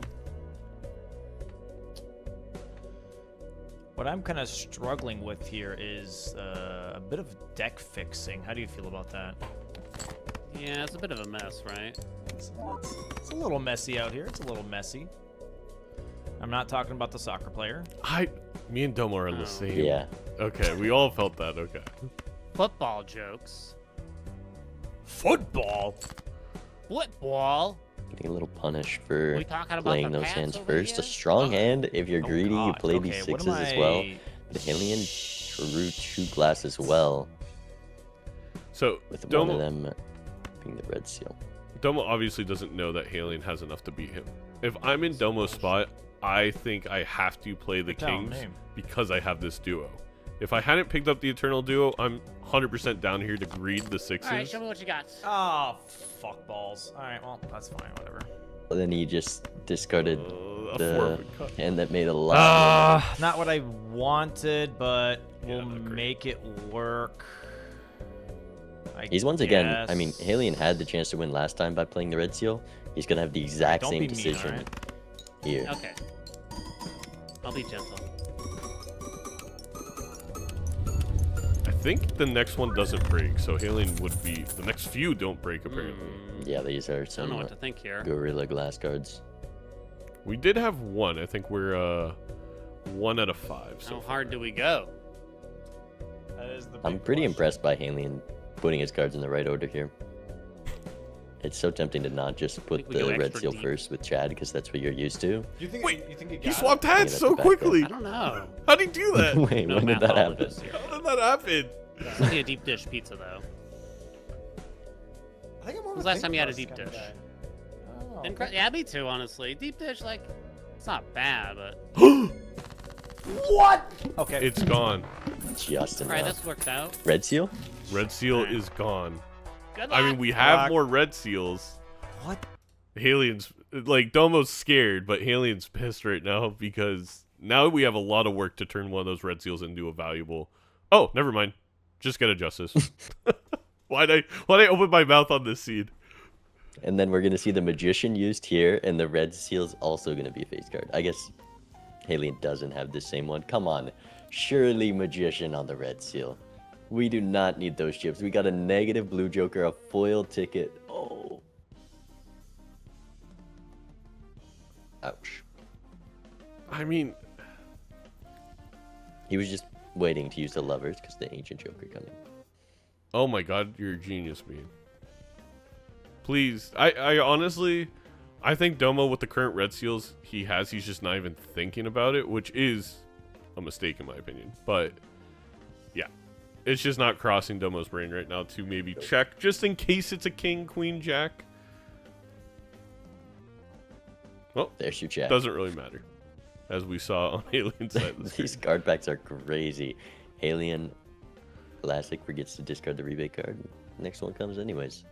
What I'm kind of struggling with here is a bit of deck fixing. How do you feel about that? Yeah, it's a bit of a mess, right? It's a little messy out here. It's a little messy. I'm not talking about the soccer player. Me and Domo are Oh. the same. Yeah. Okay, we all felt that. Okay. Football jokes. Football? Football? Getting a little punish for We talking about playing the those pats hands over first. here? A strong hand. If you're Oh, greedy, you God. play Okay, these what sixes am as well. I- The Haelian drew 2 glass as well, So, with one Domo, of them being the red seal. Domo obviously doesn't know that Haelian has enough to beat him. If I'm in Domo's spot, I think I have to play the Tell Kings me. because I have this duo. If I hadn't picked up the Eternal Duo, I'm 100% down here to greed the sixes. Alright, show me what you got. Oh, fuck balls. All right, well, that's fine. Whatever. But then he just discarded A the forfeit cut. hand that made a lot. Not what I wanted, but Yeah, we'll not great. make it work. He's once again, I guess. mean, Haelian had the chance to win last time by playing the red seal. He's going to have the exact Don't same be mean, decision alright? here. Okay. I'll be gentle. I think the next one doesn't break, so Haelian would be... The next few don't break, apparently. Yeah, these are I don't some know what to think here. Gorilla Glass cards. We did have one. I think we're 1 out of 5. How So hard do we go? That is the I'm big pretty question. impressed by Haelian putting his cards in the right order here. It's so tempting to not just put we go the red extra seal deep. first with Chad because that's what you're used to. Do you think? Wait, you think he He got swapped it? hats Yeah, so that's the back quickly. I don't know. How'd he do that? Wait, No when did math that all of happen? this here. How did that happen? It's only a deep dish pizza though. I think I'm more of When's a last thin time you had a crust deep kinda dish? guy. Oh, And okay. yeah, me too, honestly. Deep dish, like, it's not bad, but What? Okay. It's gone. Just all right, enough. this worked out. Red seal? Red seal Alright. is gone. Good I mean, luck. we have Rock. more red seals. What? Haelian's like Domo's scared, but Haelian's pissed right now because now we have a lot of work to turn one of those red seals into a valuable. Oh, never mind. Just get a justice. Why'd I open my mouth on this seed? And then we're going to see the magician used here, and the red seal's also going to be a face card. I guess Haelian doesn't have the same one. Come on. Surely magician on the red seal. We do not need those chips. We got a negative blue joker, a foil ticket. Oh. Ouch. I mean, He was just waiting to use the lovers because the ancient joker coming. oh my god, you're a genius, man. Please, I honestly, I think Domo with the current red seals he's just not even thinking about it, which is a mistake in my opinion. But yeah, it's just not crossing Domo's brain right now to maybe check just in case it's a king, queen, jack. Well, There's your chat. doesn't really matter, as we saw on Alien's side of the screen. These card packs are crazy. Alien Classic forgets to discard the rebate card. Next one comes anyways.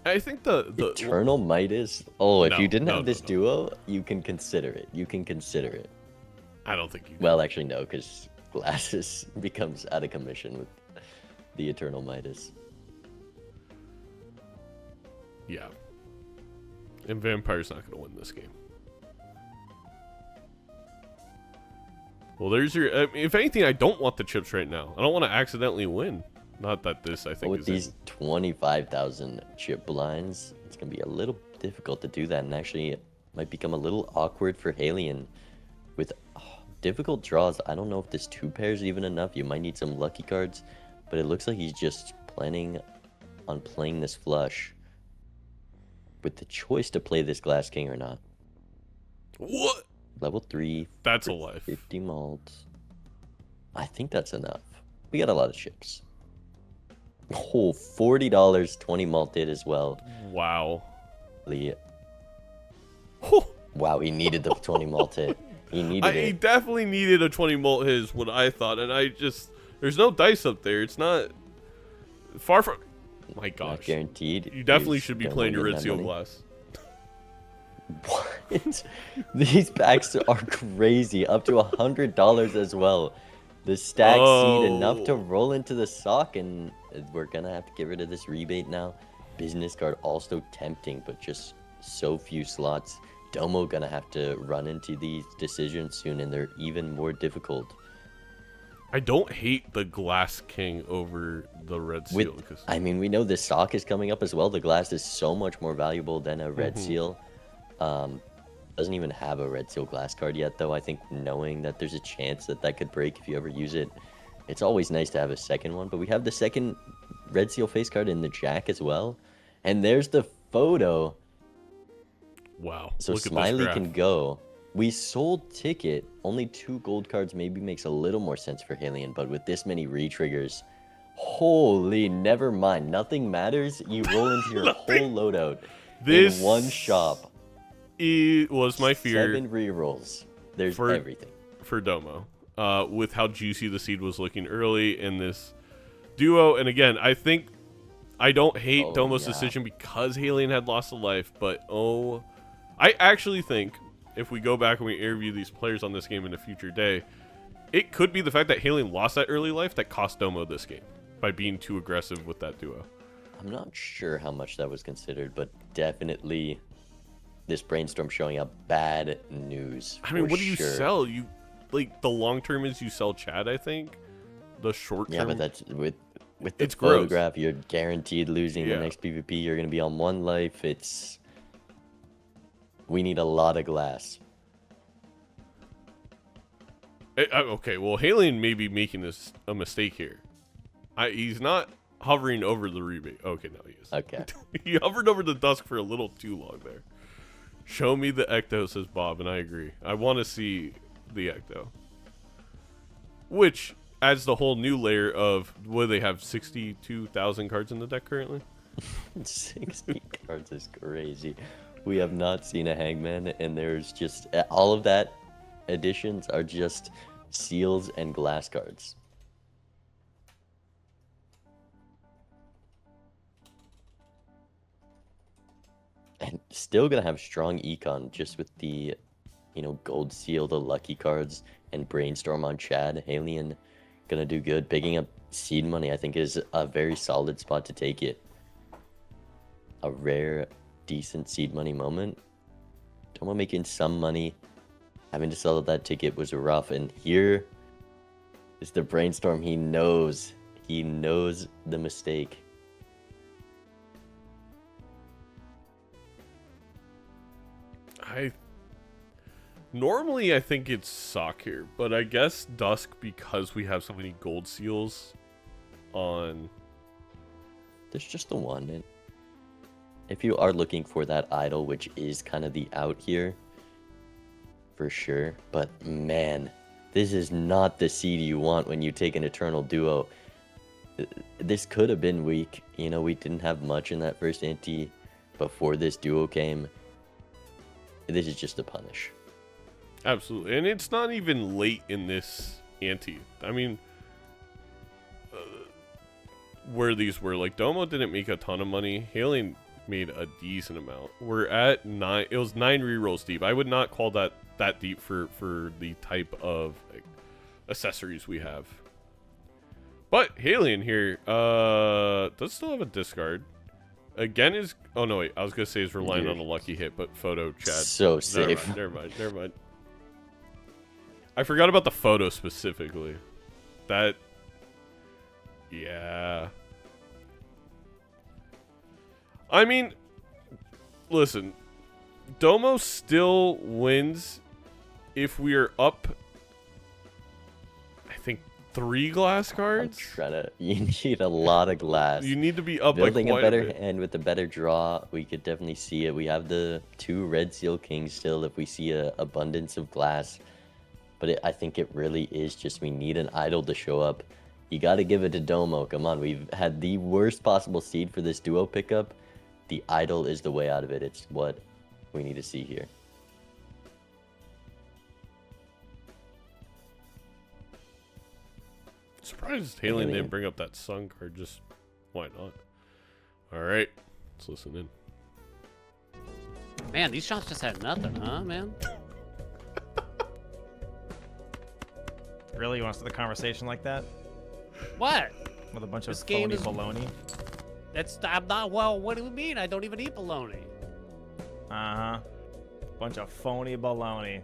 I think the Eternal Midas. Oh, if No, you didn't no, have no, this no. duo, you can consider it. You can consider it. I don't think you. Well, actually, no, because Glasses becomes out of commission with the Eternal Midas. Yeah. And Vampire's not going to win this game. Well, there's your. If anything, I don't want the chips right now. I don't want to accidentally win. Not that this, I But think, with is these 25,000 chip blinds, it's going to be a little difficult to do that. And actually, it might become a little awkward for Haelian. With difficult draws, I don't know if this 2 pairs even enough. You might need some lucky cards. But it looks like he's just planning on playing this flush. With the choice to play this Glass King or not. What? Level 3. That's a life. 50 malts. I think that's enough. We got a lot of chips. Oh, $40, 20 malted as well. Wow. Lee. Oh, Wow, he needed the 20 malted. He needed he it. definitely needed a 20 mult his, what I thought. And I just. There's no dice up there. It's not. Far from. My Not gosh. guaranteed. You definitely He's should be gonna playing your win red that seal money. glass. What? These packs are crazy. Up to $100 as well. The stack seed enough to Oh. roll into the sock, and we're gonna have to get rid of this rebate now. Business card also tempting, but just so few slots. Domo gonna have to run into these decisions soon, and they're even more difficult. I don't hate the Glass King over the red seal. With, 'Cause I mean, we know this sock is coming up as well. The glass is so much more valuable than a red seal. Doesn't even have a red seal glass card yet, though. I think knowing that there's a chance that that could break if you ever use it, it's always nice to have a second one. But we have the second red seal face card in the jack as well. And there's the photo. wow. So Look at this Smiley graph. can go. We sold Ticket. Only 2 gold cards maybe makes a little more sense for Haelian. But with this many re-triggers, holy, never mind. Nothing matters. You roll into your whole loadout This in one shop. It was my fear 7 re-rolls. There's For- everything. for Domo, with how juicy the seed was looking early in this duo. And again, I don't hate Oh, Domo's yeah. decision because Haelian had lost a life, but I actually think if we go back and we interview these players on this game in a future day, it could be the fact that Haelian lost that early life that cost Domo this game by being too aggressive with that duo. I'm not sure how much that was considered, but definitely this brainstorm showing up bad news. I mean, for what do you sure. sell? You like the long term is you sell Chad, I think. The short term, Yeah, but that's with the It's gross. photograph, you're guaranteed losing Yeah. the next PvP. You're gonna be on 1 life. We need a lot of glass. Okay, well, Haelian may be making this a mistake here. He's not hovering over the rebate. Okay, no, he is. Okay. He hovered over the Dusk for a little too long there. Show me the Ecto, says Bob, and I agree. I want to see the Ecto. Which adds the whole new layer of, what do they have, 62,000 cards in the deck currently? 60 cards is crazy. We have not seen a Hangman, and there's just all of that additions are just seals and glass cards. And still gonna have strong econ just with the, gold seal, the lucky cards, and brainstorm on Chad. Haelian gonna do good. Picking up seed money, I think, is a very solid spot to take it. A rare, decent seed money moment. Domo making some money. Having to sell that ticket was rough, and here is the brainstorm. He knows the mistake. Normally I think it's Sock here, but I guess Dusk, because we have so many gold seals on. There's just the one. And if you are looking for that idol, which is kind of the out here, for sure. But man, this is not the seed you want when you take an Eternal Duo. This could have been weak. We didn't have much in that first ante before this duo came. This is just a punish. Absolutely. And it's not even late in this ante. I mean, where these were, like, Domo didn't make a ton of money. Haelian made a decent amount. We're at 9. It was 9 rerolls deep. I would not call that deep for the type of, like, accessories we have. But Haelian here does still have a discard. Again is... Oh, no, wait. I was going to say he's relying on a lucky hit, but photo Chad. So safe. Never mind. I forgot about the photo specifically. That... Yeah. I mean, listen. Domo still wins if we are up, I think, 3 glass cards. You need a lot of glass. You need to be up building like a better hand with a better draw. We could definitely see it. We have the 2 red seal kings still if we see a abundance of glass. But I think it really is just we need an idol to show up. You got to give it to Domo. Come on, we've had the worst possible seed for this duo pickup. The idol is the way out of it. It's what we need to see here. Surprised Haelian didn't bring up that sun card. Just why not? All right, let's listen in. Man, these shots just had nothing, huh, man? Really? You want to start the conversation like that? What? With a bunch of This game phony is- baloney? I'm not, well, what do you mean? I don't even eat bologna. Uh-huh. Bunch of phony baloney.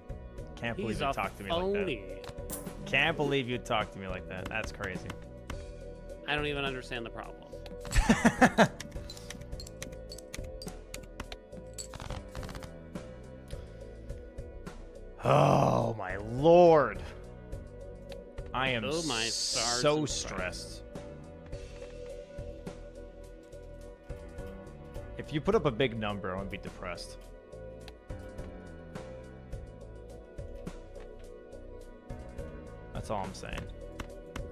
Can't believe He's you a talked to me like phony. that. Can't believe you talked to me like that. That's crazy. I don't even understand the problem. Oh my lord. I am Oh, my stars so and stressed. If you put up a big number, I'm gonna be depressed. That's all I'm saying.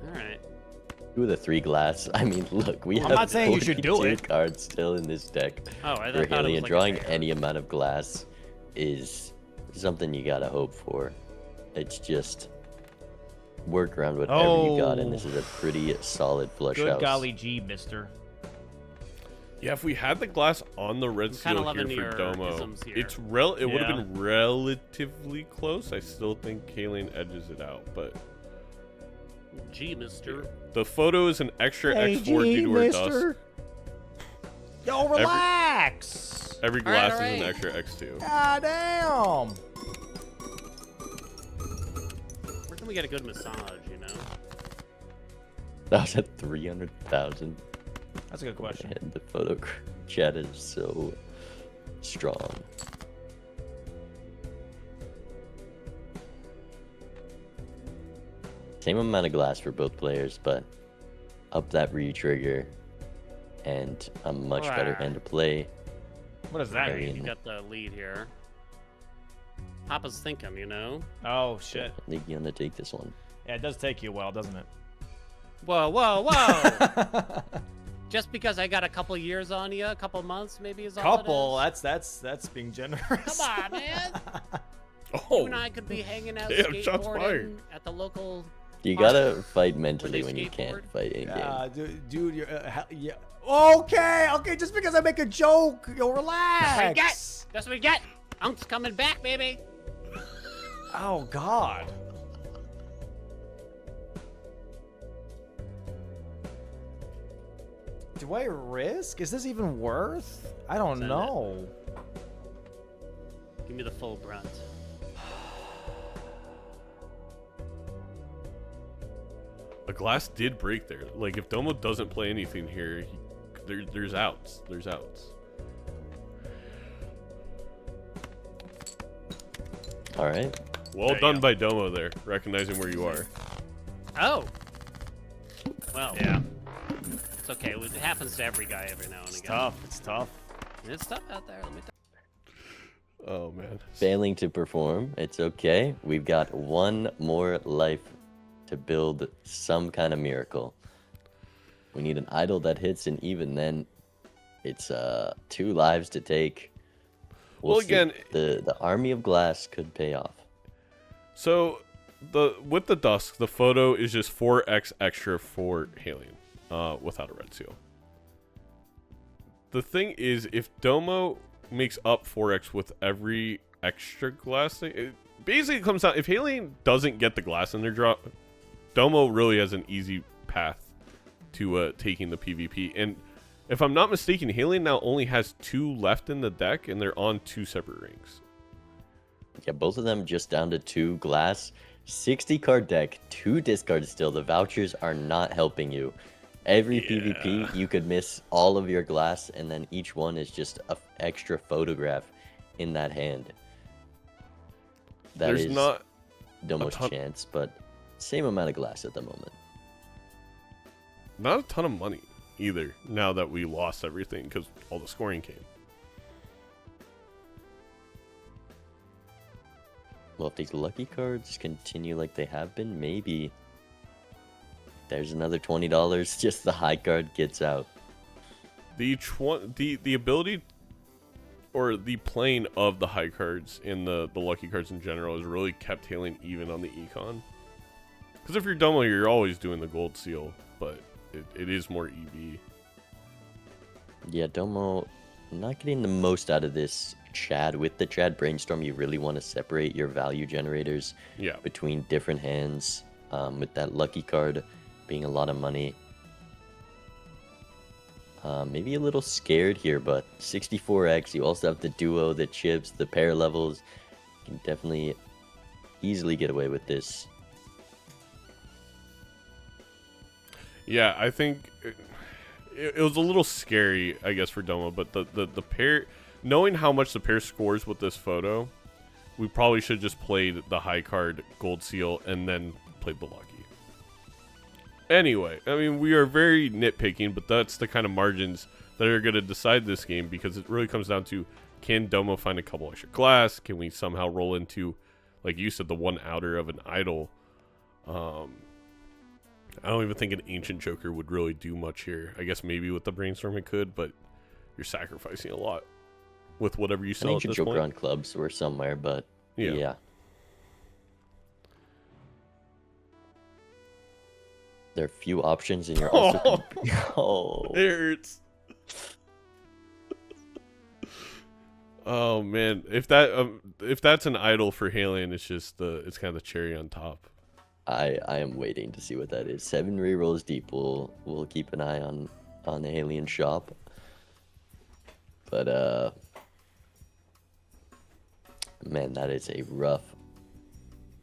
All right. Do the 3 glass. I mean, look, we I'm have not saying you should do 42 it. cards still in this deck. Oh, I For thought it was Haelian, like drawing a any amount of glass is something you gotta hope for. It's just work around whatever you got, and this is a pretty solid flush Good house. golly gee, mister. Yeah, if we had the glass on the red kinda seal here loving for your Domo, isms here. it would have Yeah. been relatively close. I still think Haelian edges it out, but Gee, mister. the photo is an extra X4 due to her dust. Yo, relax! Every All right, glass all is an right. extra X2. God damn! Where can we get a good massage, you know? That was at 300,000. That's a good question. And the photo chat is so strong. Same amount of glass for both players, but up that re-trigger and a much better hand to play. What does that Very mean? You got the lead here. Papa's thinking, you know? Oh, shit. I think you're gonna take this one. Yeah, it does take you a while, doesn't it? Whoa, whoa, whoa! Just because I got a couple years on you, a couple months maybe is all Couple? it is. That's being generous. Come on, man. You Oh, and I could be hanging out damn, shots fired. skateboarding at the local. You gotta fight mentally they when you can't skateboard? fight in game. Yeah, dude, you're yeah. Okay, just because I make a joke, you'll relax. That's what we get. Unk's coming back, baby. Oh God. Do I risk? Is this even worth? I don't Send it. know. Give me the full brunt. a glass did break there. Like, if Domo doesn't play anything here, there's outs. There's outs. All right. Well There you done go. by Domo there, recognizing where you are. Oh. Well. Yeah. It's okay. It happens to every guy every now and It's again. tough. It's tough. It's tough out there. Let me Oh, man. Failing to perform. It's okay. We've got one more life to build some kind of miracle. We need an idol that hits, and even then, it's 2 lives to take. Well, see. again, the army of glass could pay off. So, with the dusk, the photo is just 4x extra for Haelian, without a red seal. The thing is, if Domo makes up 4x with every extra glass thing, it basically comes out, if Haelian doesn't get the glass in their drop, Domo really has an easy path to taking the PvP. And if I'm not mistaken, Haelian now only has 2 left in the deck, and they're on 2 separate rings. Yeah, both of them just down to 2 glass. 60 card deck, 2 discards still. The vouchers are not helping you. Every PvP, you could miss all of your glass, and then each one is just an extra photograph in that hand. There's not Domo's chance, but same amount of glass at the moment. not a ton of money either, now that we lost everything because all the scoring came. Well, if these lucky cards continue like they have been, maybe there's another $20. Just the high card gets out. The ability or the playing of the high cards and the lucky cards in general has really kept Haelian even on the econ. Because if you're Domo, you're always doing the gold seal, but it is more EV. Yeah, Domo not getting the most out of this Chad. With the Chad Brainstorm, you really want to separate your value generators Yeah. between different hands. With that lucky card being a lot of money. Maybe a little scared here, but 64x, you also have the duo, the chips, the pair levels. You can definitely easily get away with this. Yeah, I think it was a little scary, I guess, for Domo, but the pair, knowing how much the pair scores with this photo, we probably should have just played the high card gold seal and then played the lucky. Anyway, I mean, we are very nitpicking, but that's the kind of margins that are going to decide this game, because it really comes down to, can Domo find a couple extra glass? Can we somehow roll into, like you said, the one outer of an idol? I don't even think an Ancient Joker would really do much here. I guess maybe with the Brainstorm it could, but you're sacrificing a lot with whatever you An sell at Ancient this Joker point. on clubs or somewhere, but yeah. There are few options, and you're also... Oh. It hurts. Oh man, if that's an idol for Haelian, it's just it's kind of the cherry on top. I am waiting to see what that is. 7 rerolls deep. We'll keep an eye on the Haelian shop. But man, that is a rough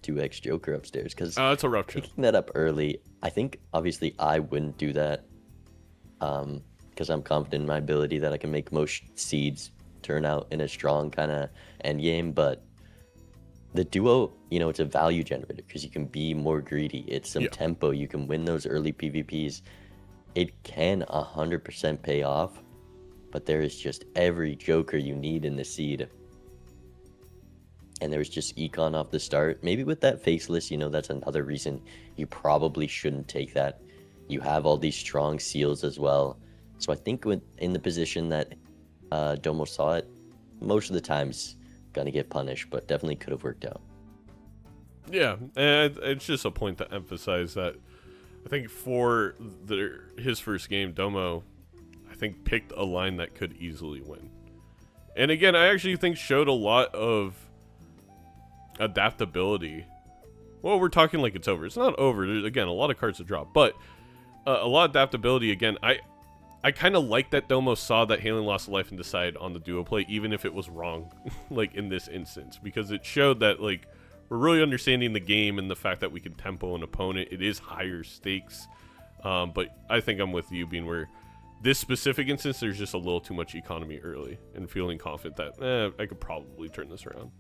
2x Joker upstairs, because It's a rough chip. picking that up early, I think obviously I wouldn't do that, because I'm confident in my ability that I can make most seeds turn out in a strong kind of end game. But the duo, it's a value generator because you can be more greedy. It's some tempo. You can win those early PvPs. it can 100% pay off, but there is just every joker you need in the seed. And there was just econ off the start. Maybe with that faceless, that's another reason you probably shouldn't take that. You have all these strong seals as well. So I think in the position that Domo saw it, most of the times gonna get punished, but definitely could have worked out. Yeah, and it's just a point to emphasize that I think for his first game, Domo, I think, picked a line that could easily win. And again, I actually think showed a lot of adaptability. Well, we're talking like it's over. It's not over. There's, again, a lot of cards to drop, but a lot of adaptability. Again, I kind of like that Domo saw that Haelian lost a life and decided on the duo play, even if it was wrong, like in this instance, because it showed that like we're really understanding the game and the fact that we can tempo an opponent. It is higher stakes, but I think I'm with you, being where this specific instance, there's just a little too much economy early and feeling confident that I could probably turn this around.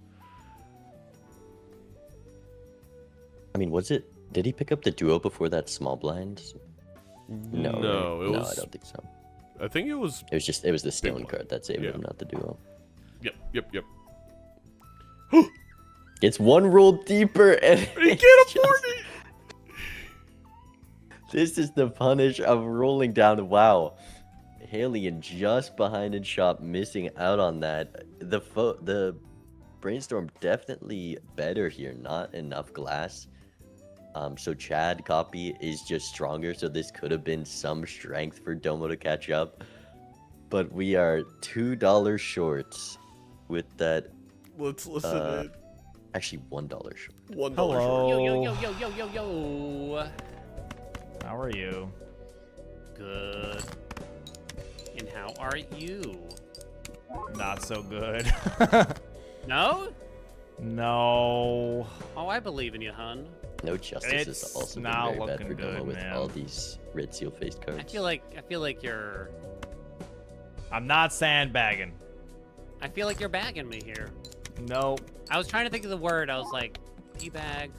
I mean, did he pick up the duo before that small blind? No, No, right? it No, was. I don't think so. I think it was. It was the stone one. card that saved him, not the duo. Yep. It's one roll deeper, and He can't afford it. this is the punish of rolling down. Wow, Haelian just behind in shop, missing out on that. The brainstorm definitely better here. Not enough glass. So Chad copy is just stronger, so this could have been some strength for Domo to catch up. But we are $2 short with that. Let's listen in. Actually, $1 short. $1 Hello. Yo. How are you? Good. And how are you? Not so good. No? No. Oh, I believe in you, hun. No justice It's has also been not very bad looking for Domo good, with man. all these red seal faced cards. I feel like you're I'm not sandbagging. bagging me here. Nope. I was trying to think of the word. I was like, teabag.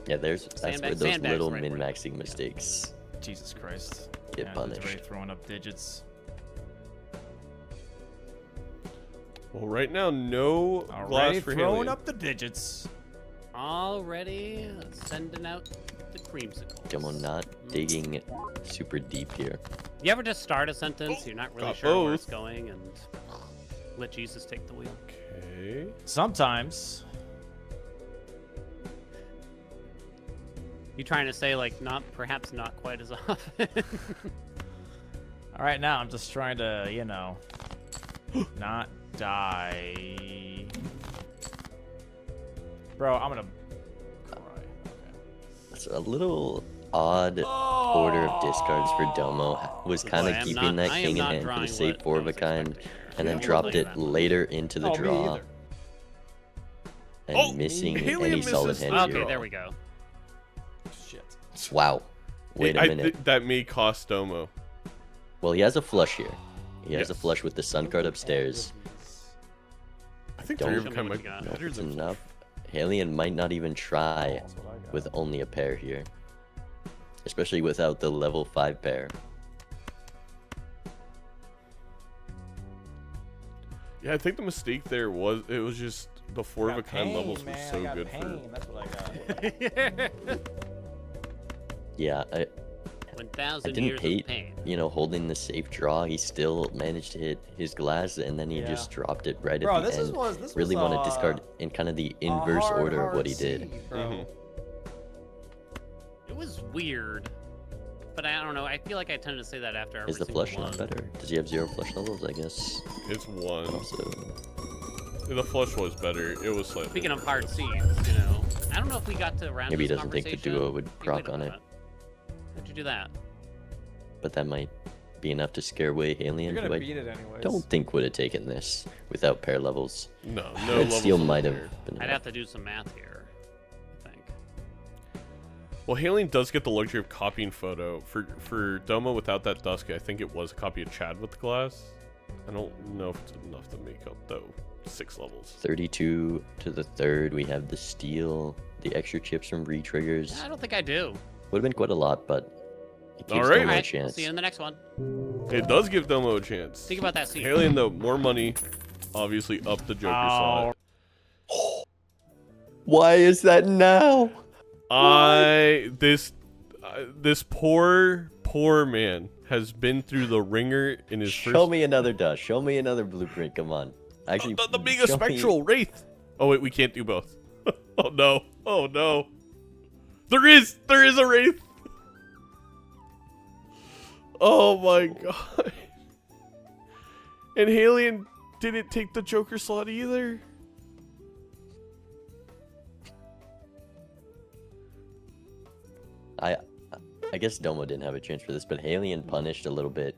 Yeah, that's where those Sandbag's little the right word. min-maxing mistakes. Jesus Christ. Get Yeah, punished. dude's already throwing up digits. Well, right now, no glass Already for throwing Haelian. up the digits. Already sending out the creamsicles. Domo not digging super deep here. You ever just start a sentence, you're not really got sure where it's both. going, and let Jesus take the wheel? Okay. Sometimes. You trying to say like perhaps not quite as often? All right, now I'm just trying to, not die. Bro, I'm gonna cry. Okay. It's a little odd order of discards for Domo. Was kind Boy, of I am keeping not- that I am king in not hand for drawing the save what 4 I of a was kind, expecting here. and then Yeah, dropped we'll it look at that. later into the Oh, me draw, either. and Oh, missing Haelian any misses solid the hand Okay, here. draw. there we go. Shit. Wow. Wait a minute. That may cost Domo. Well, he has a flush here. He has a Yes. flush with the sun card upstairs. I think Don't- three of Show a me kind what might you got. be No, better it's than enough. Haelian might not even try That's what I got. with only a pair here. Especially without the level 5 pair. Yeah, I think the mistake there was just the 4 of a kind levels was so good for. That's what I got. Yeah, I 1,000 didn't years hate, of pain. holding the safe draw. He still managed to hit his glass, and then he Yeah. just dropped it right Bro, at the this end. was Really want to discard in kind of the inverse order of what he did. Mhm. It was weird, but I don't know. I feel like I tended to say that after every Is the single flush one. not better? Does he have 0 flush levels? I guess. It's But 1. also, The flush was better. It was slightly. Speaking of better. hard seeds, I don't know if we got to round maybe he this doesn't think the conversation. duo would Hey, proc wait a on it, minute. How'd you do that? but that might be enough to scare away Haelian, You're who gonna I beat it anyways. don't think would have taken this without pair levels. No Red levels Steel were might have there. been I'd enough. have to do some math here, I think. Well, Haelian does get the luxury of copying photo. For Domo without that Dusky, I think it was a copy of Chad with the glass. I don't know if it's enough to make up, though. 6 levels. 32 to the third. We have the steel, the extra chips from re-triggers. I don't think I do. Would have been quite a lot, but It gives All right. Domo a Alright, chance. see you in the next one. It does give Domo a chance. Think about that seat. Haelian, though, more money. Obviously, up the Joker slot. Why is that now? This poor man has been through the ringer in his Show first. me another dust. Show me another blueprint. Come on. Actually, The Mega show me- Spectral Wraith. Oh wait, we can't do both. Oh no! Oh no! There is a Wraith. Oh my god! And Haelian didn't take the Joker slot either. I guess Domo didn't have a chance for this, but Haelian punished a little bit.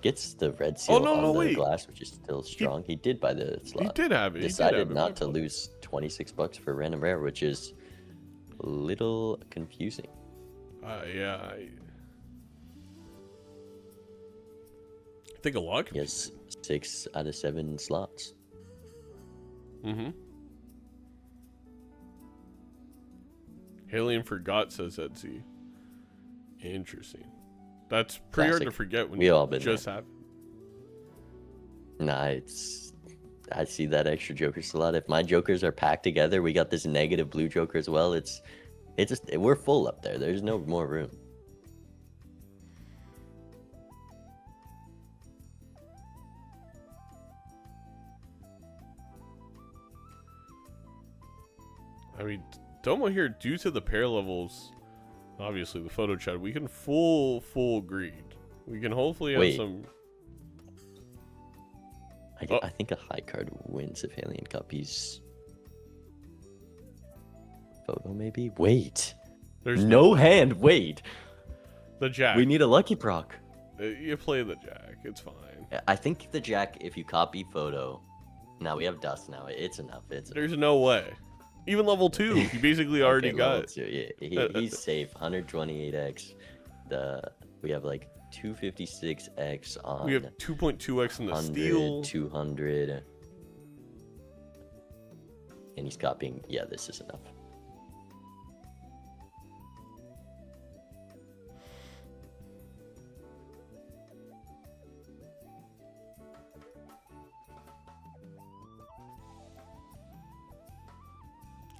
Gets the red seal no, on no, the wait. glass, which is still strong. He did buy the slot. He did have it. He did Decided have it. not to lose $26 for random rare, which is a little confusing. Yeah. I think a lot. He has 6 out of 7 slots. Mm-hmm. Haelian forgot, says Etsy. Interesting. That's pretty hard to Classic. forget when We you all been just there. have. Nah, I see that extra Joker slot. If my Jokers are packed together, we got this negative blue Joker as well. We're full up there. There's no more room. I mean, Domo here, due to the pair levels, obviously the photo chat, we can full greed. We can hopefully have Wait. some. I think a high card wins if Haelian copies photo, maybe. Wait, There's no hand. Wait, the jack. we need a lucky proc. You play the jack. It's fine. I think the jack, if you copy photo, now we have dust. Now it's enough. It's enough. There's no way. Even level 2, you basically already Okay, got level it. 2, yeah, he's safe. 128x. We have like 256x on. We have 2.2x in the 100, steel. 200. And he's copying. Yeah, this is enough.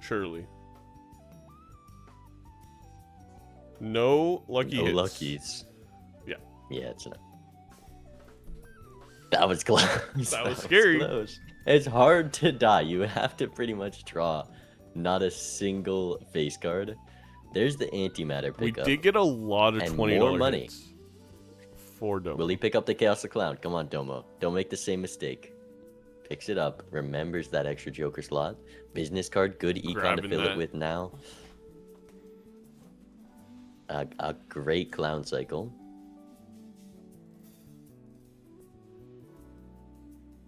Surely. No lucky No hits. luckies. Yeah. Yeah, it's enough. That was close. That was scary. Close. It's hard to die. You have to pretty much draw not a single face card. There's the antimatter We pickup. did get a lot of And $20 more money. hits for Domo. Will he pick up the Chaos the Clown? Come on, Domo. Don't make the same mistake. Picks it up. Remembers that extra Joker slot. Business card. Good econ to Grabbing fill that. it with now. A great clown cycle.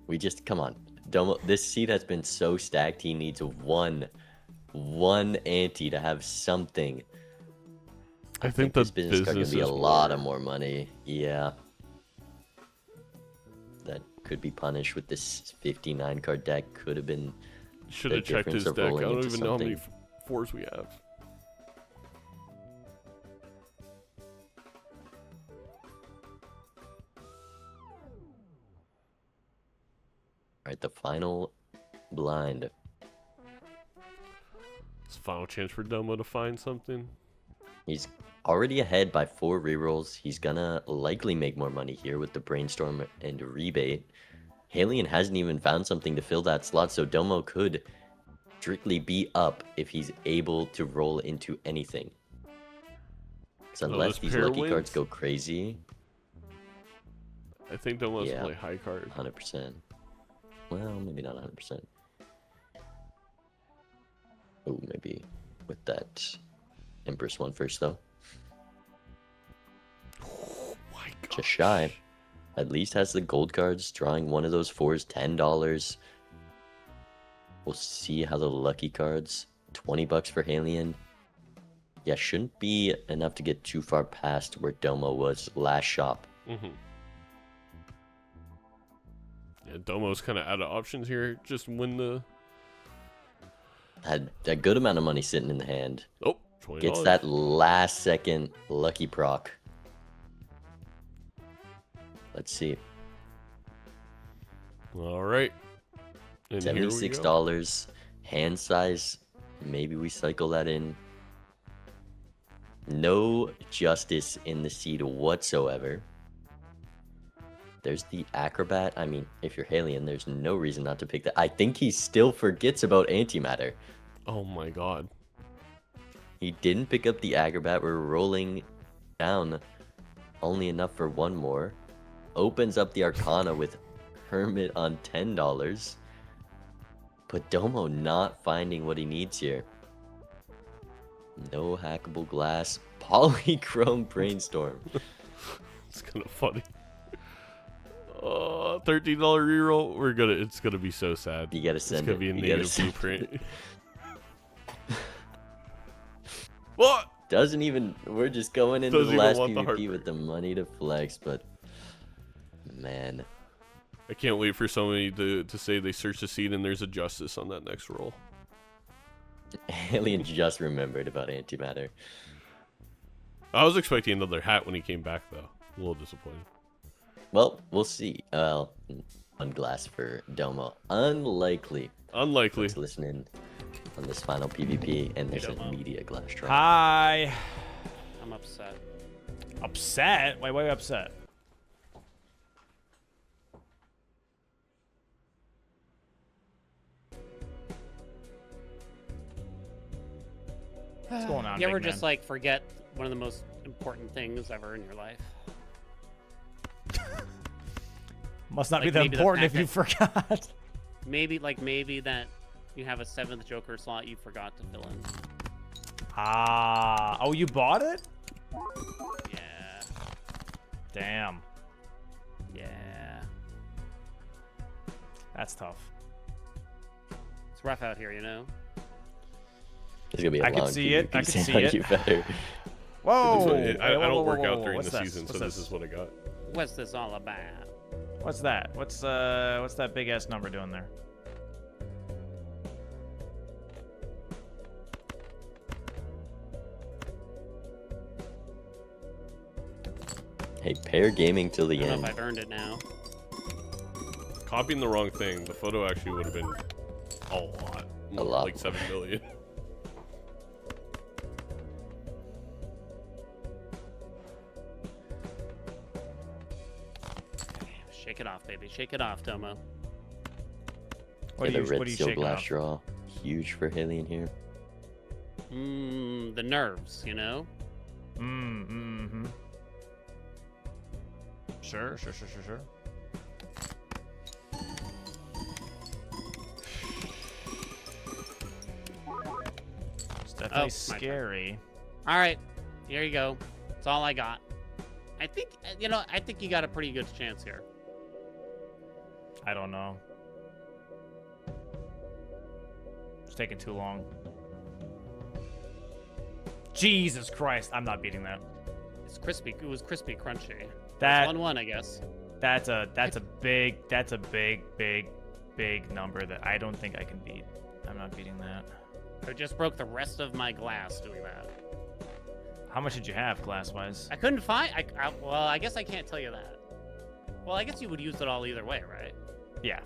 We just, come on. Domo, this seat has been so stacked, he needs one ante to have something. I think the this business card business can be a is lot more. of more money. Yeah. That could be punished with this 59 card deck. Could have been. Should the have checked difference his of deck. I rolling don't into even know how many something. fours we have. Alright, the final blind. It's a final chance for Domo to find something. He's already ahead by 4 rerolls. He's gonna likely make more money here with the brainstorm and rebate. Haelian hasn't even found something to fill that slot, so Domo could strictly be up if he's able to roll into anything. So unless this these pair lucky cards wins? go crazy, I think Domo has Yeah. to play high card. 100%. Well, maybe not 100%. Oh, maybe with that Empress one first, though. Oh my god. Just shy. At least has the gold cards. Drawing one of those 4s, $10. We'll see how the lucky cards. $20 for Haelian. Yeah, shouldn't be enough to get too far past where Domo was last shop. Mm-hmm. Yeah, Domo's kind of out of options here. Just win the. Had a good amount of money sitting in the hand. Oh, $20. Gets that last second lucky proc. Let's see. All right. And here we go. $76. Hand size. Maybe we cycle that in. No justice in the seed whatsoever. There's the Acrobat. I mean, if you're Haelian, there's no reason not to pick that. I think he still forgets about Antimatter. Oh my god. He didn't pick up the Acrobat. We're rolling down only enough for one more. Opens up the Arcana with Hermit on $10. But Domo not finding what he needs here. No hackable glass. Polychrome Brainstorm. It's kind of funny. $13 reroll. It's gonna be so sad. You gotta send it's gonna it. be a You native gotta send blueprint. What? Doesn't even. We're just going into Doesn't the even last want the PvP heartbreak. with the money to flex, but man, I can't wait for somebody to say they search the seed and there's a justice on that next roll. Alien just remembered about Antimatter. I was expecting another hat when he came back though. A little disappointed. Well, we'll see. Well, one glass for Domo. Unlikely. Unlikely. Let's listen in on this final PvP, and there's Domo. a media glass drop. Hi. I'm upset. Upset? Wait, why are you upset? What's going on, You ever big just man? like forget one of the most important things ever in your life? Must not be like that maybe the important if fact you forgot. Maybe that you have a 7th Joker slot you forgot to fill in. Ah. Oh, you bought it? Yeah. Damn. Yeah. That's tough. It's rough out here, you know? It's gonna be a I long can see it. PvP, I can so see it. You better. Whoa. I don't work out during What's the this? season, What's so this is what I got. What's this all about? What's that? What's that big ass number doing there? Hey, pair gaming till the I don't know end. if I've earned it now. Copying the wrong thing. The photo actually would have been a lot. A lot Like 7 million. Shake it off, baby. Shake it off, Domo. What Yeah, are the you, red what are you seal shaking glass off? draw. Huge for Haelian here. The nerves, you know? Mm-hmm. Sure. It's definitely my turn. scary. All right, here you go. That's all I got. I think, I think you got a pretty good chance here. I don't know. It's taking too long. Jesus Christ, I'm not beating that. It's crispy. It was crispy, crunchy. That 1-1, I guess. that's a big number that I don't think I can beat. I'm not beating that. I just broke the rest of my glass doing that. How much did you have glass wise? I couldn't find. Well, I guess I can't tell you that. Well, I guess you would use it all either way, right? Yeah,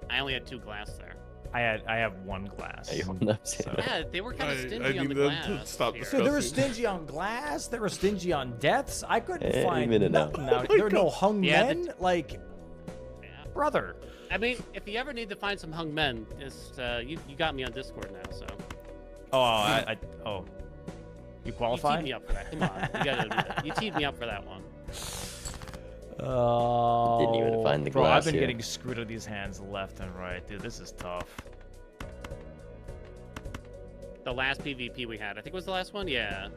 I only had 2 glass there. I have one glass. Hey, hold up, So- Yeah, they were kind of I stingy on need the them to glass. stop here. discussing. Dude, they were stingy on glass. They were stingy on deaths. I couldn't Any find minute now. nothing out. There were no hung Yeah, men. Like, Yeah. brother. I mean, if you ever need to find some hung men, just you got me on Discord now, so Oh, you you qualify? teed me up for that. Come on, you gotta admit it. You teed me up for that one. Oh, Didn't even find the bro, I've glass been here. getting screwed with these hands left and right, dude. This is tough. The last PvP we had, I think it was the last one. Yeah,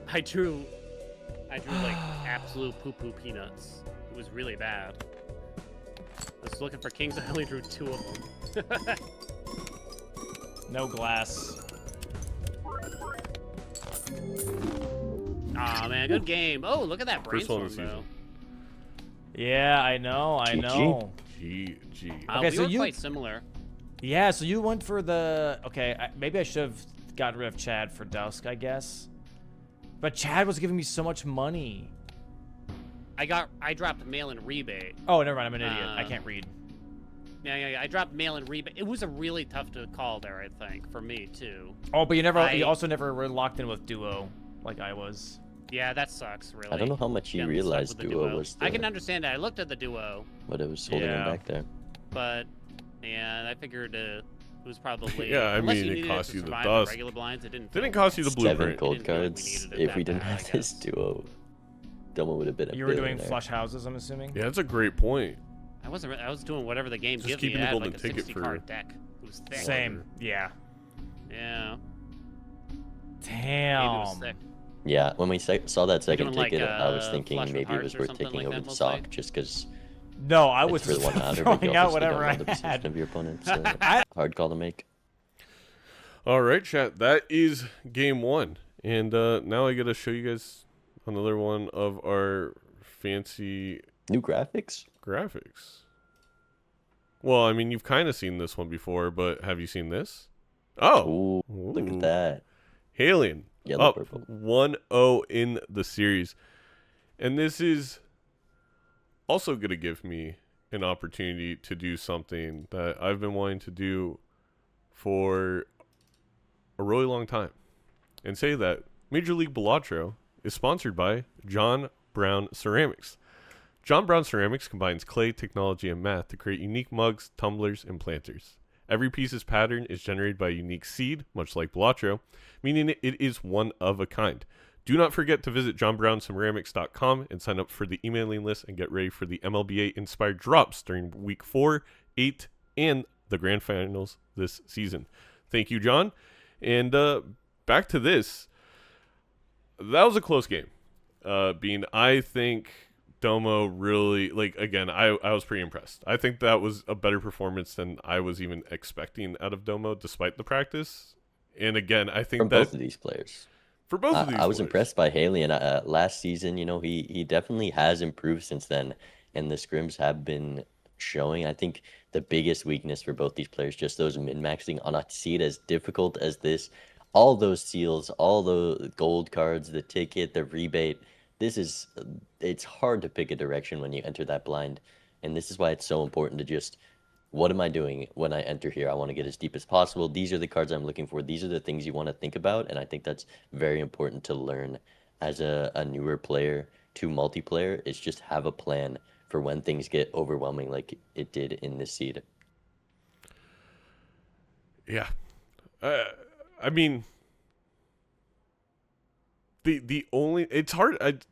I drew like absolute poo-poo peanuts. It was really bad. I was looking for kings. I only drew 2 of them. No glass. Aw, man, good game. Oh, look at that First one brainstorm, of the season. though. Yeah, I know. GG. GG. Okay, We so were you- quite similar. Yeah, so you went for the... Okay, maybe I should have gotten rid of Chad for Dusk, I guess. But Chad was giving me so much money. I dropped mail-in rebate. Oh, never mind. I'm an idiot. I can't read. Yeah. I dropped mail-in rebate. It was a really tough to call there, I think, for me too. Oh, but you also never were locked in with duo like I was. Yeah, that sucks, really. I don't know how much he Getting realized stuck with the duo was I can understand that. I looked at the duo, what it was holding him back there. but I figured it was probably Yeah, I unless mean, you it needed cost to you the survive dust. on regular blinds. It didn't. Didn't feel- cost you the 7 blueprint. gold Didn't feel like we cards. needed it If that we didn't bad, I have this guess. duo, Domo would have been a You were doing billionaire. flush houses, I'm assuming. Yeah, that's a great point. I wasn't. I was doing whatever the game Just gave me. keeping I the had golden like a ticket 60 for- card deck. It was thick. Same. Yeah. Yeah. Damn. Maybe it was thick. Yeah, when we saw that second doing, like, ticket, I was thinking flush with maybe it was hearts or worth something taking like over that, the mostly? sock just because No, I was it's for the just 100. throwing out You whatever don't I know the position had. of your opponent, so hard call to make. All right, chat. That is game 1. And now I got to show you guys another one of our fancy New graphics? graphics. Well, I mean, you've kind of seen this one before, but have you seen this? Oh, Ooh, look Ooh. at that. Haelian Yellow up purple. 1-0 in the series. And this is also going to give me an opportunity to do something that I've been wanting to do for a really long time. And say that Major League Balatro is sponsored by John Brown Ceramics. John Brown Ceramics combines clay, technology, and math to create unique mugs, tumblers, and planters. Every piece's pattern is generated by a unique seed, much like Balatro, meaning it is one of a kind. Do not forget to visit johnbrownceramics.com and sign up for the emailing list and get ready for the MLBA inspired drops during week 4, 8, and the grand finals this season. Thank you, John. And back to this. That was a close game. I think Domo really, again, I was pretty impressed. I think that was a better performance than I was even expecting out of Domo, despite the practice. And again, I think From that both of these players. for both of these I was players. impressed by Haelian. Last season, he definitely has improved since then, and the scrims have been showing. I think the biggest weakness for both these players, just those min-maxing on a seed as difficult as this, all those seals, all the gold cards, the ticket, the rebate. It's hard to pick a direction when you enter that blind, and this is why it's so important to just, what am I doing when I enter here? I want to get as deep as possible. These are the cards I'm looking for. These are the things you want to think about, and I think that's very important to learn as a newer player to multiplayer, is just have a plan for when things get overwhelming like it did in this seed. Yeah. I mean, the only, it's hard.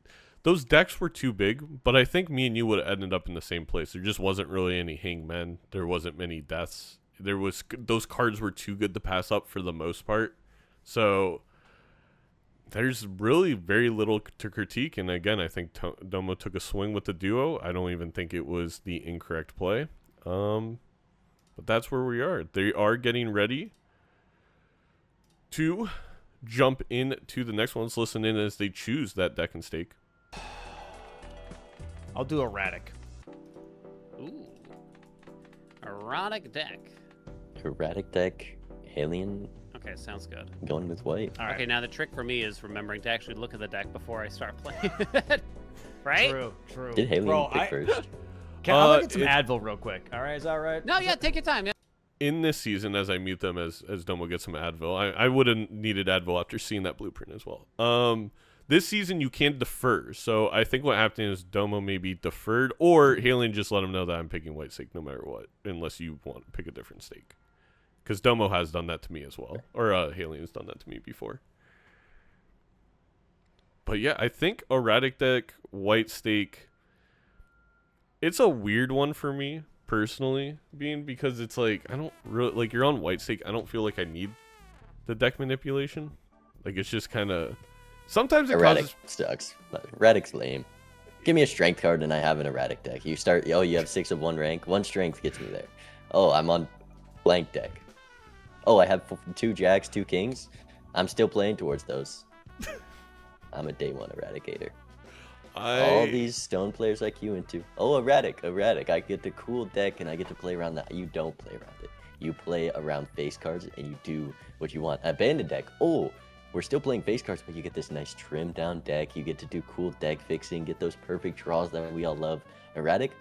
Those decks were too big, but I think me and you would have ended up in the same place. There just wasn't really any hangmen. There wasn't many deaths. Those cards were too good to pass up for the most part. So there's really very little to critique. And again, I think Domo took a swing with the duo. I don't even think it was the incorrect play. But that's where we are. They are getting ready to jump into the next one. Let's listen in as they choose that deck and stake. I'll do erratic. Ooh. Erotic deck. Erratic deck, Haelian Okay, sounds good. going with white. All right. Okay, now the trick for me is remembering to actually look at the deck before I start playing it. Right? True. Did Haelian Bro, pick first? I'll look at some Advil real quick. All right, is that right? No, yeah, take your time. Yeah. In this season, as I mute them, as Domo gets some Advil, I would have needed Advil after seeing that blueprint as well. This season, you can't defer. So I think what happened is Domo maybe deferred, or Haelian just let him know that I'm picking white stake no matter what, unless you want to pick a different stake. Because Domo has done that to me as well. Or Haelian has done that to me before. But yeah, I think erratic deck, white stake, it's a weird one for me, personally, because it's like, I don't really, like, you're on white stake, I don't feel like I need the deck manipulation. Like, it's just kind of, sometimes it Erratic causes, sucks. Erratic's lame. Give me a strength card and I have an erratic deck. You start, you have 6 of 1 rank. 1 strength gets me there. Oh, I'm on blank deck. Oh, I have 2 jacks, 2 kings. I'm still playing towards those. I'm a day 1 eradicator. All these stone players like you into. Oh, erratic. I get the cool deck and I get to play around that. You don't play around it. You play around face cards and you do what you want. Abandoned deck. Oh, we're still playing face cards, but you get this nice trimmed down deck. You get to do cool deck fixing, get those perfect draws that we all love. Erratic,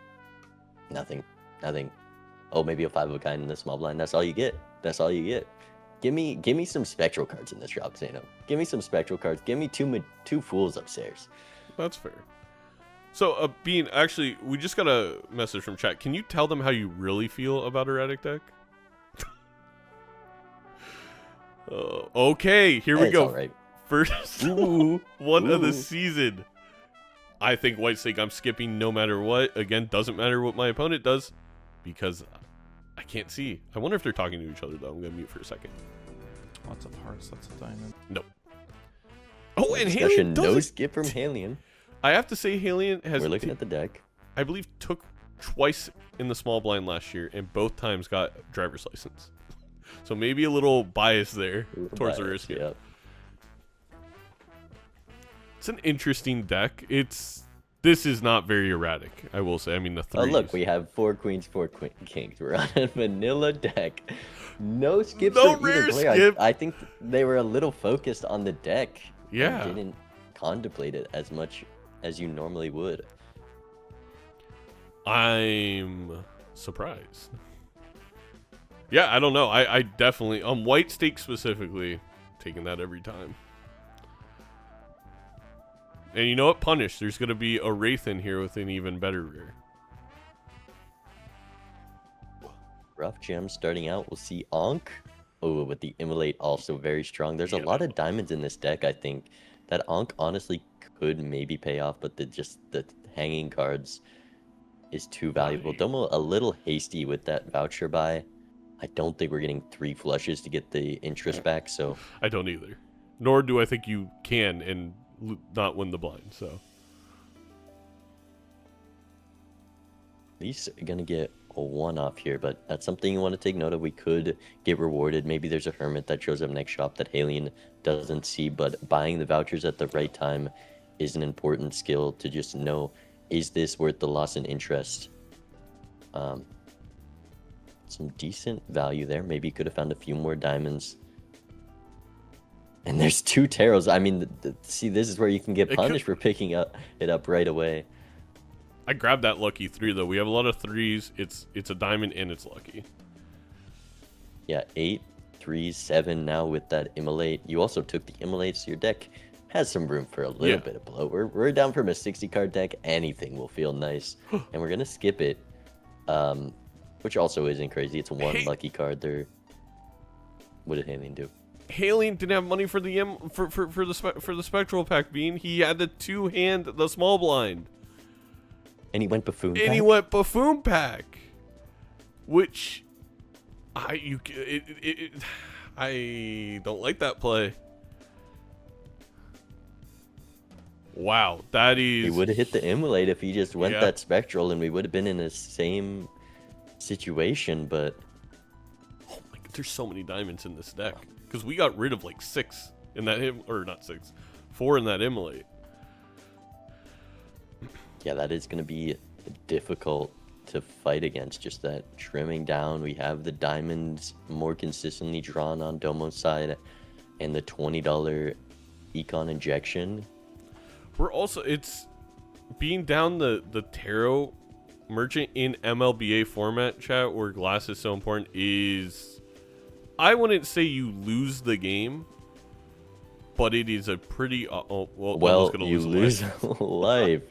nothing. Oh, maybe a 5 of a kind in the small blind. That's all you get. Give me some spectral cards in this shop, Zeno. Give me some spectral cards. Give me two fools upstairs. That's fair. So, Bean, actually, we just got a message from chat. Can you tell them how you really feel about Erratic deck? Okay, here we go. All right. First one of the season. I think White Stake I'm skipping no matter what. Again, doesn't matter what my opponent does because I can't see. I wonder if they're talking to each other, though. I'm going to mute for a second. Lots of hearts, lots of diamonds. Nope. Oh, and Discussion, Haelian no skip from Haelian. I have to say, Haelian has... We're looking at the deck. I believe took twice in the small blind last year, and both times got driver's license. So maybe a little bias there towards the risk. Yeah. It's an interesting deck. This is not very erratic, I will say. I mean, the three. Oh, look, we have 4 queens, 4 kings. We're on a vanilla deck. No skips No from either rare player. skip. I think they were a little focused on the deck. Yeah. And didn't contemplate it as much as you normally would. I'm surprised. Yeah, I don't know. I definitely, on White Stake specifically, taking that every time. And you know what? Punish. There's going to be a Wraith in here with an even better rare. Rough gem starting out. We'll see Ankh. Oh, but the Immolate also very strong. There's a lot of diamonds in this deck, I think. That Ankh honestly could maybe pay off, but the hanging cards is too valuable. Domo a little hasty with that voucher buy. I don't think we're getting 3 flushes to get the interest back, so... I don't either. Nor do I think you can and not win the blind, so... At least going to get a 1-off here, but that's something you want to take note of. We could get rewarded. Maybe there's a Hermit that shows up next shop that Haelian doesn't see, but buying the vouchers at the right time is an important skill to just know, is this worth the loss in interest? Some decent value there. Maybe you could have found a few more diamonds. And there's 2 tarots. I mean, see, this is where you can get punished for picking it up right away. I grabbed that lucky 3, though. We have a lot of 3s. It's a diamond and it's lucky. Yeah, 8, 3, 7 now with that Immolate. You also took the Immolate, so your deck has some room for a little bit of blow. We're down from a 60-card deck. Anything will feel nice. And we're going to skip it. Which also isn't crazy. It's 1 lucky card there. What did Haelian do? Haelian didn't have money for the for the spectral pack, Bean. He had the 2-hand, the small blind. And he went buffoon pack? And he went buffoon pack. Which I don't like that play. Wow, that is... He would have hit the Immolate if he just went that spectral, and we would have been in the same situation, but... Oh my God, there's so many diamonds in this deck. Because we got rid of like 6 in that... Or not 6. 4 in that Immolate. Yeah, that is going to be difficult to fight against. Just that trimming down. We have the diamonds more consistently drawn on Domo's side. And the $20 econ injection. We're also... It's... Being down the tarot merchant in MLBA format, chat, where glass is so important, is... I wouldn't say you lose the game, but it is a pretty... well, you lose life.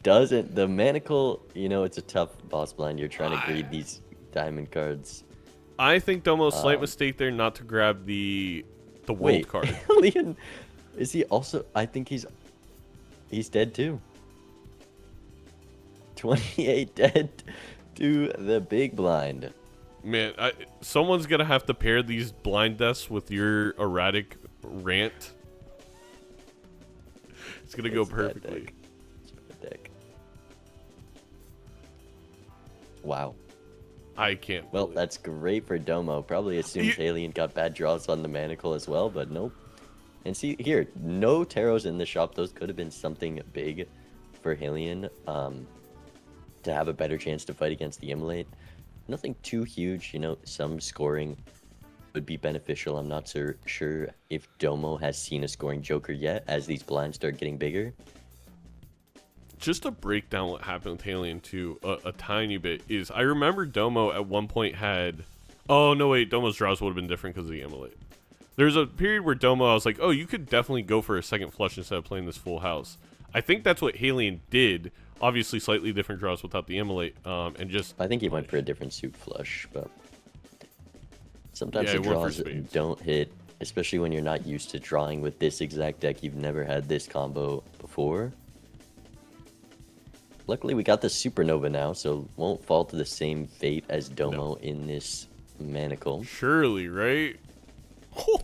Doesn't the manacle, you know, it's a tough boss blind. You're trying to greed these diamond cards. I think Domo's slight mistake there not to grab the world card. Leon, is he also... I think he's dead too. 28 dead to the big blind. Man, someone's gonna have to pair these blind deaths with your erratic rant. It's gonna go perfectly. Deck. Wow. I can't. Well, that's great for Domo. Probably assumes Haelian got bad draws on the manacle as well, but nope. And see here, no tarots in the shop. Those could have been something big for Haelian to have a better chance to fight against the Immolate. Nothing too huge, you know, some scoring. could be beneficial. I'm not so sure if Domo has seen a scoring joker yet as these blinds start getting bigger. Just to break down what happened with Haelian too, a tiny bit, is I remember Domo at one point had... Oh, no, wait, Domo's draws would have been different because of the emulate. There's a period where Domo, I was like, oh, you could definitely go for a second flush instead of playing this full house. I think that's what Haelian did. Obviously, slightly different draws without the emulate, and just... I think he went for a different suit flush, but sometimes Yeah, the he went for draws spades. don't hit, especially when you're not used to drawing with this exact deck. You've never had this combo before. Luckily, we got the Supernova now, so won't fall to the same fate as Domo in this manacle. Surely, right?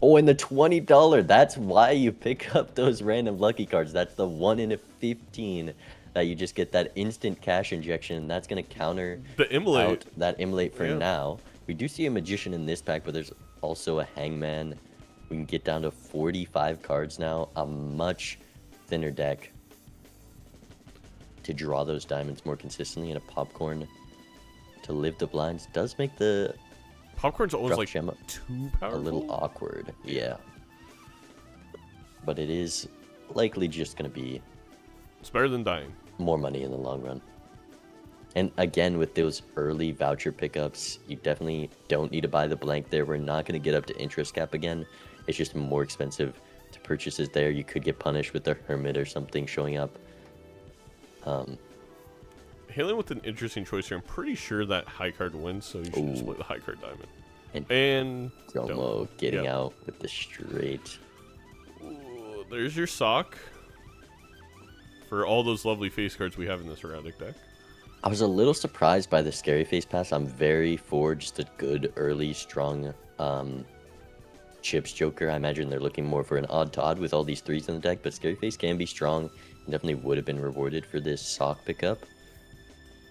Oh, and the $20. That's why you pick up those random lucky cards. That's the 1 in a 15 that you just get that instant cash injection. That's going to counter The emulate. out that emulate for Yeah. now. We do see a Magician in this pack, but there's also a Hangman. We can get down to 45 cards now. A much thinner deck to draw those diamonds more consistently, and a Popcorn to live the blinds does make the Popcorn's always drop like gem too a powerful. little awkward. Yeah. But it is likely just going to be It's better than dying. more money in the long run. And again, with those early voucher pickups, you definitely don't need to buy the blank there. We're not going to get up to interest cap again. It's just more expensive to purchase it there. You could get punished with the Hermit or something showing up. Haelian with an interesting choice here. I'm pretty sure that high card wins, so you should just play the high card diamond. And And Domo getting Yep. out with the straight. Ooh, there's your sock for all those lovely face cards we have in this erratic deck. I was a little surprised by the Scary Face pass. I'm very for just a good, early, strong Chips Joker. I imagine they're looking more for an odd Todd with all these threes in the deck, but Scary Face can be strong. Definitely would have been rewarded for this sock pickup.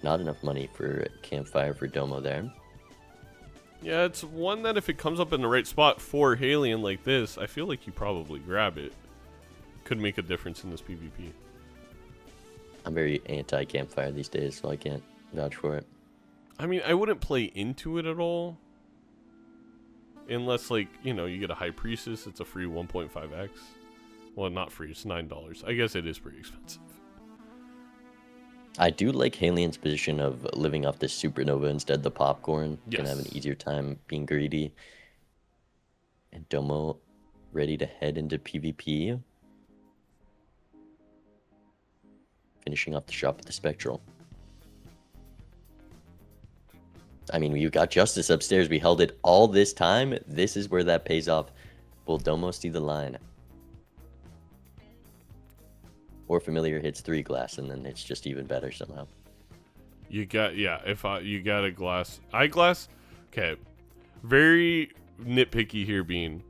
Not enough money for Campfire for Domo there. Yeah, it's one that if it comes up in the right spot for Haelian like this, I feel like you probably grab it. Could make a difference in this PvP. I'm very anti-Campfire these days, so I can't vouch for it. I mean, I wouldn't play into it at all. Unless, like, you know, you get a High Priestess, it's a free 1.5x. Well, not free, it's $9. I guess it is pretty expensive. I do like Haelian's position of living off this Supernova instead of the Popcorn. Gonna have an Yes. easier time being greedy. And Domo ready to head into PvP. Finishing off the shop with the Spectral. I mean, we've got Justice upstairs. We held it all this time. This is where that pays off. Will Domo see the line? Or Familiar hits 3 glass, and then it's just even better somehow. You got, yeah, you got a glass. Eyeglass? Okay. Very nitpicky here, Bean.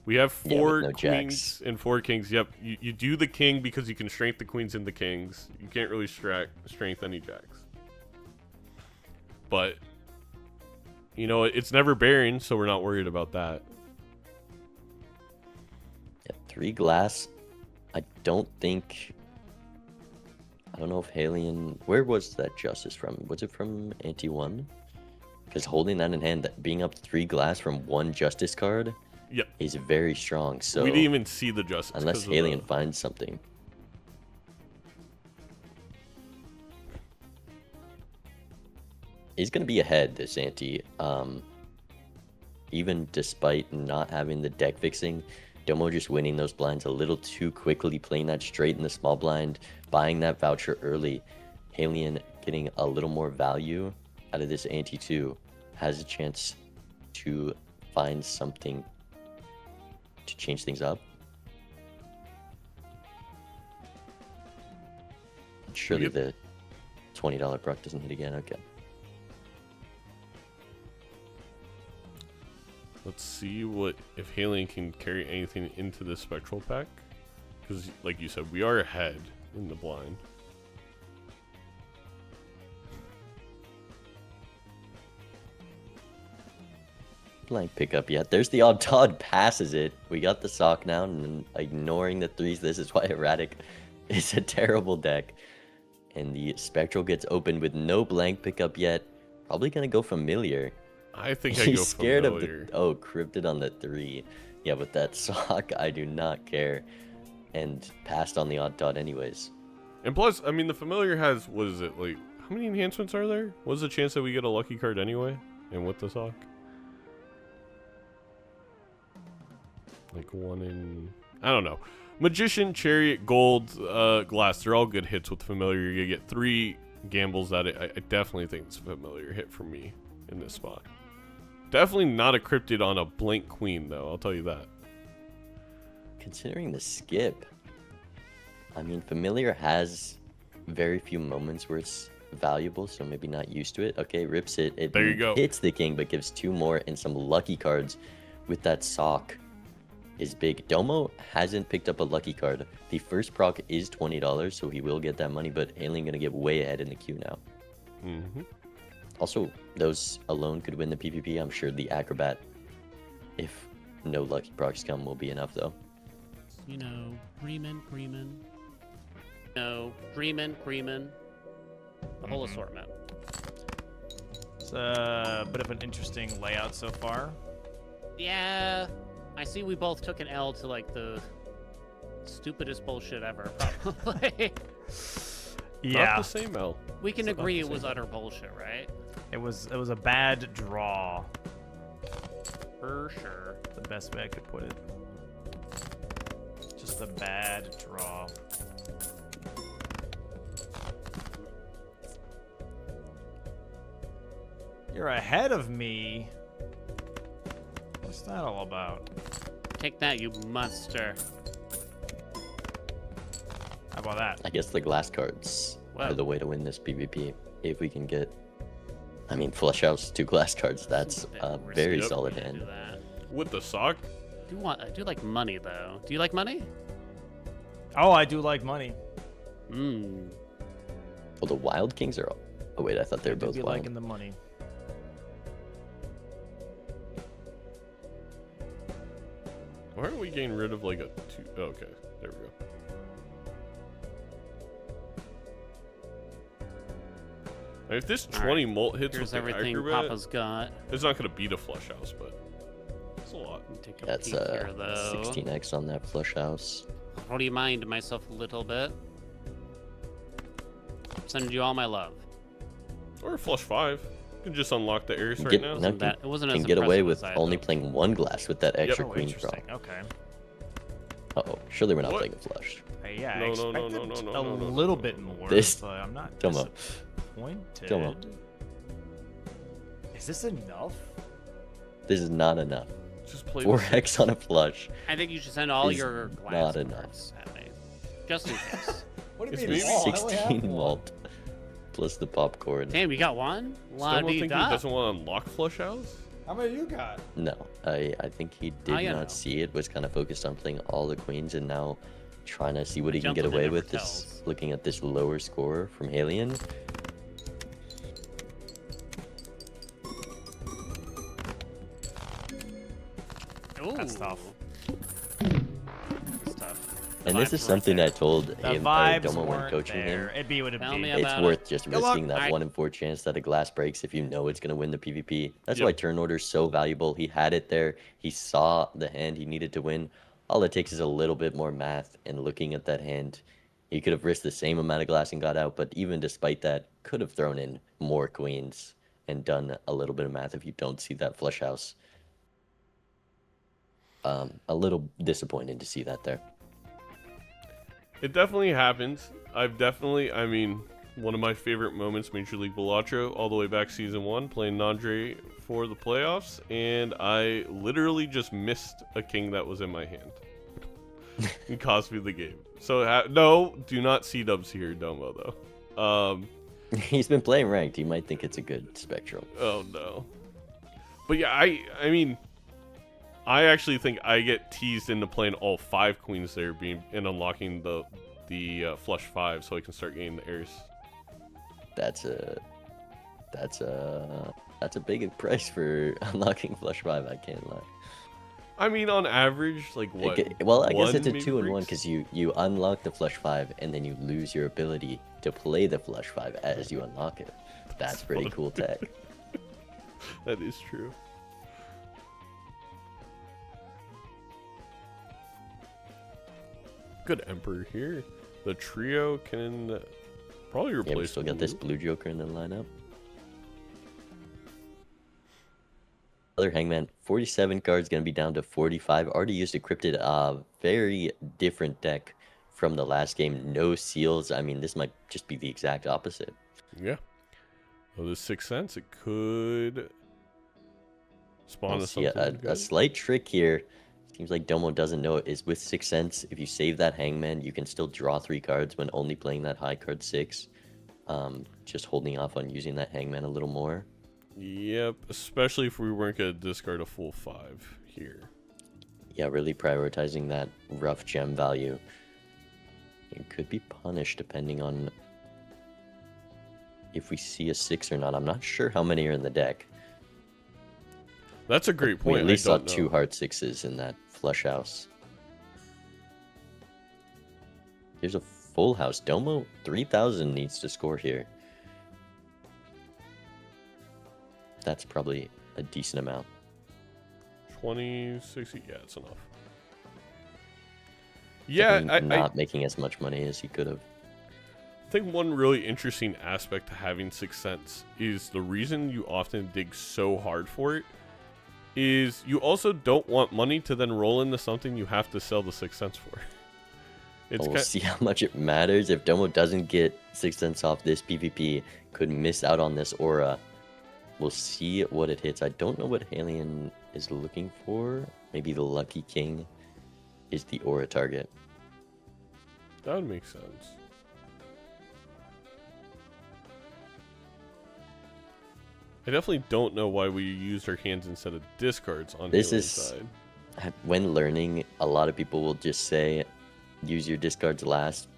We have Yeah, 4 with no queens and 4 kings. Yep, you do the king because you can strength the queens and the kings. You can't really strength any jacks. But, you know, it's never Baron, so we're not worried about that. Yeah, 3 glass. I don't know if Haelian... Where was that Justice from? Was it from Anti-1? Because holding that in hand, that being up 3 glass from 1 Justice card Yep. is very strong. So We didn't even see the justice. unless 'cause of Haelian the- finds something. He's going to be ahead, this Anti. Even despite not having the deck fixing, Domo just winning those blinds a little too quickly, playing that straight in the small blind, buying that voucher early. Haelian getting a little more value out of this Ante 2 has a chance to find something to change things up. Surely Yep. the $20 Brock doesn't hit again. Okay. Let's see if Haelian can carry anything into this spectral pack. Because, like you said, we are ahead in the blind. Blank pickup yet. There's the odd Todd passes it. We got the sock now, and ignoring the threes. This is why Erratic is a terrible deck. And the Spectral gets opened with no blank pickup yet. Probably gonna go Familiar. I think I He's go scared familiar. of the cryptid on the 3. Yeah, with that sock, I do not care. And passed on the odd dot anyways. And plus, I mean, the familiar has, what is it, like, how many enhancements are there? What's the chance that we get a lucky card anyway? And with the sock? Like 1 in, I don't know. Magician, Chariot, Gold, Glass, they're all good hits with familiar. You get 3 gambles that I definitely think it's a familiar hit for me in this spot. Definitely not a cryptid on a blank queen, though, I'll tell you that. Considering the skip, I mean, familiar has very few moments where it's valuable, so maybe not used to it. Okay, rips it. It There you go. hits the king, but gives 2 more and some lucky cards with that sock is big. Domo hasn't picked up a lucky card. The first proc is $20, so he will get that money, but Haelian gonna get way ahead in the queue now. Mm-hmm. Also, those alone could win the PvP. I'm sure the acrobat, if no lucky procs come, will be enough though. You know, Freeman. No, Freeman. The whole assortment. It's a bit of an interesting layout so far. Yeah, I see we both took an L to like the stupidest bullshit ever, probably. Not the same L. We can It's not agree the it was same. utter bullshit, right? It was a bad draw. For sure. The best way I could put it. Just a bad draw. You're ahead of me. What's that all about? Take that, you monster. How about that? I guess the glass cards Wow. are the way to win this PvP. If we can get, I mean, flush house 2 glass cards, that's a very Yep. solid To do hand. that. With the sock? I do like money though. Do you like money? Oh, I do like money. Mmm. Well, the wild kings are. Oh wait, I thought they I were do both be wild. liking the money. Why aren't we getting rid of like a 2? Oh, okay, there we go. If this 20 molt hits Here's with the everything acrobat, Papa's got. it's not going to beat a flush house, but it's a lot. Take a That's peek here though. 16x on that flush house. What do you mind myself a little bit? Sending you all my love. Or a flush 5. You can just unlock the heirs right Get- now. no, That it wasn't Can as get away impressive with as I only thought. playing 1 glass with that extra Oh, queen interesting. draw. Okay. Uh-oh, surely we're not What? playing a flush. Hey, yeah, No, I no, no, expected no, no, no, a no, no, little no, bit no. more, This- but I'm not Domo. disappointed. Domo. Is this enough? This is not enough. Just play 4x on a flush. I think you should send all is your glass not enough. cards at me. Just in case. What It's mean? maybe all? I only have 16 one. malt plus the popcorn. Damn, you got one? Still don't think he La-dee-da. doesn't want to unlock flush house? How many you got? No, I think he did you not know. see it. Was kind of focused on playing all the queens and now trying to see what he can get Gentleman away never with. This tells. looking at this lower score from Haelian. Ooh. That's tough. That's tough. The And this vibes is weren't something there. I told The him, vibes Domo when weren't coaching there. him. It'd be what it'd Tell be. me It's about worth it. just Good luck. risking that Alright. 1 in 4 chance that a glass breaks if you know it's going to win the PvP. That's Yep. why turn order's so valuable. He had it there. He saw the hand he needed to win. All it takes is a little bit more math, and looking at that hand, he could have risked the same amount of glass and got out, but even despite that, could have thrown in more queens and done a little bit of math if you don't see that flush house. A little disappointed to see that there. It definitely happens. I mean, one of my favorite moments, Major League Balatro, all the way back season 1, playing Nandre for the playoffs, and I literally just missed a king that was in my hand. It cost me the game. So, no, do not C-dubs here, Domo, though. He's been playing ranked. You might think it's a good spectrum. Oh, no. But yeah, I mean, I actually think I get teased into playing all 5 queens there and unlocking the flush 5 so I can start getting the heirs. That's a big price for unlocking flush 5. I can't lie. I mean, on average, like what? Well, I guess one it's a maybe 2-in-1 breaks? because you unlock the flush 5 and then you lose your ability to play the flush 5 as you unlock it. That's pretty fun. cool tech. That is true. Good Emperor here. The trio can probably replace. Yeah, we still got this blue. blue Joker in the lineup. Other Hangman, 47 cards, going to be down to 45. Already used a cryptid, very different deck from the last game. No seals. I mean, this might just be the exact opposite. Yeah. Well, this 6 cents, it could spawn us See, something. a slight trick here. Seems like Domo doesn't know it. Is with 6 cents, if you save that Hangman, you can still draw 3 cards when only playing that high card 6. Just holding off on using that Hangman a little more. Yep, especially if we weren't going to discard a full 5 here. Yeah, really prioritizing that rough gem value. It could be punished depending on if we see a 6 or not. I'm not sure how many are in the deck. That's a great We point. at least I saw don't 2 know. heart 6s in that flush house. Here's a full house. Domo, 3,000 needs to score here. That's probably a decent amount. 20, 60, yeah, it's enough. Yeah, Definitely I not making as much money as he could have. think one really interesting aspect to having 6 cents is the reason you often dig so hard for it is you also don't want money to then roll into something you have to sell the 6 cents for. It's We'll see how much it matters. If Domo doesn't get 6 cents off this PvP, could miss out on this aura. We'll see what it hits. I don't know what Haelian is looking for. Maybe the Lucky King is the aura target. that would make sense. I definitely don't know why we used our hands instead of discards on This Haelian's is- side. When learning, a lot of people will just say, use your discards last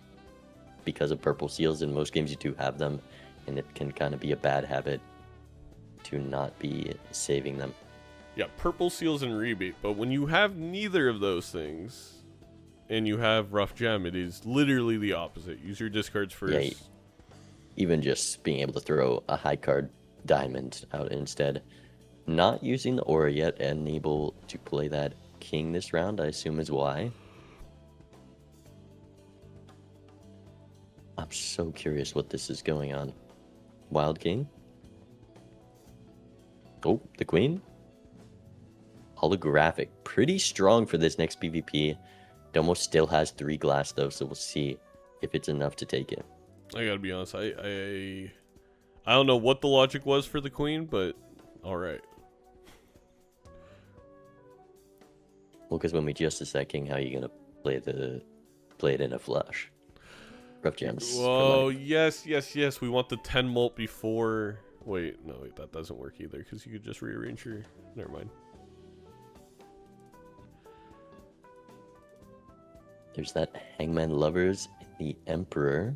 because of purple seals. In most games, you do have them, and it can kind of be a bad habit to not be saving them. Yeah, purple seals and rebate, but when you have neither of those things and you have rough gem, it is literally the opposite. Use your discards first. Yeah, even just being able to throw a high card diamond out instead. Not using the aura yet and able to play that king this round, I assume is why. I'm so curious what this is going on. Wild King? Oh, the queen? Holographic. Pretty strong for this next PvP. Domo still has 3 glass though, so we'll see if it's enough to take it. I gotta be honest, I don't know what the logic was for the queen, but alright. Well, because when we justice that king, how are you gonna play it in a flush? Rough gems. for Whoa, money. yes. We want the 10 mult before. Wait, no, that doesn't work either because you could just rearrange your. Never mind. There's that Hangman Lovers, the Emperor.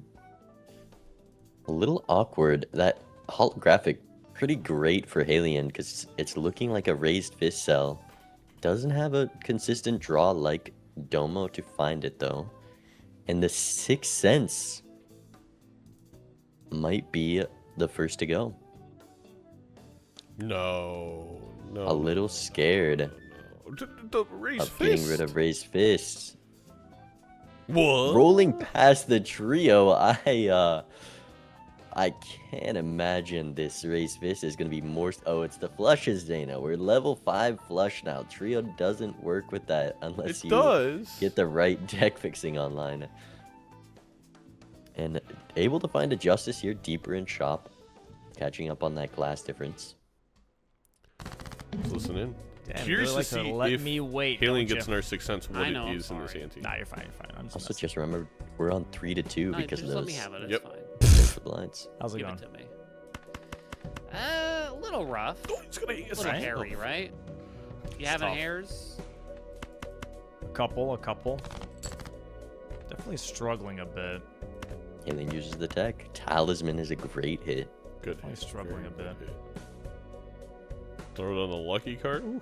A little awkward. That holographic, pretty great for Haelian because it's looking like a raised fist cell. Doesn't have a consistent draw like Domo to find it though. And the 6 cents might be the first to go. No. A little scared No. The raised of getting rid fist. of raised fists. What? Rolling past the trio, I can't imagine this raised fist is gonna be more. Oh, it's the flushes, Dana. We're level 5 flush now. Trio doesn't work with that unless It you does. get the right deck fixing online. And able to find a justice here deeper in shop, catching up on that class difference. Listen in. Damn, Curious you really to like see let if me wait. Haelian don't gets you? in our 6 cents what I know, it I'm is in this sorry. ante. Nah, you're fine. You're fine. I'm just Also, messing. just remember we're on 3-2 No, because of just let those me have it. It's Yep. fine. for blinds. How's it Give going? it to me. A little rough. He's gonna eat A us little Right. hairy, right? You It's having tough. hairs? A couple. Definitely struggling a bit. Haelian uses the tech. Talisman is a great hit. Good. Only hit, struggling very a good bit. hit. Throw it on the lucky card. Ooh.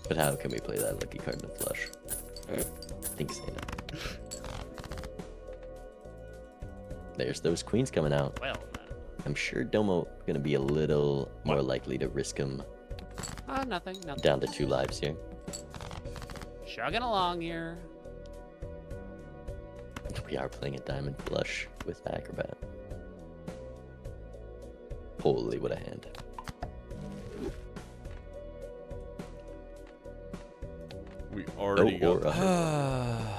But how can we play that lucky card in a flush? Thanks, Dana. There's those queens coming out. Well, I'm sure Domo gonna be a little more likely to risk him Nothing. down to 2 lives here. Chugging along here. We are playing a diamond flush with Acrobat. Holy, what a hand. We already No got aura.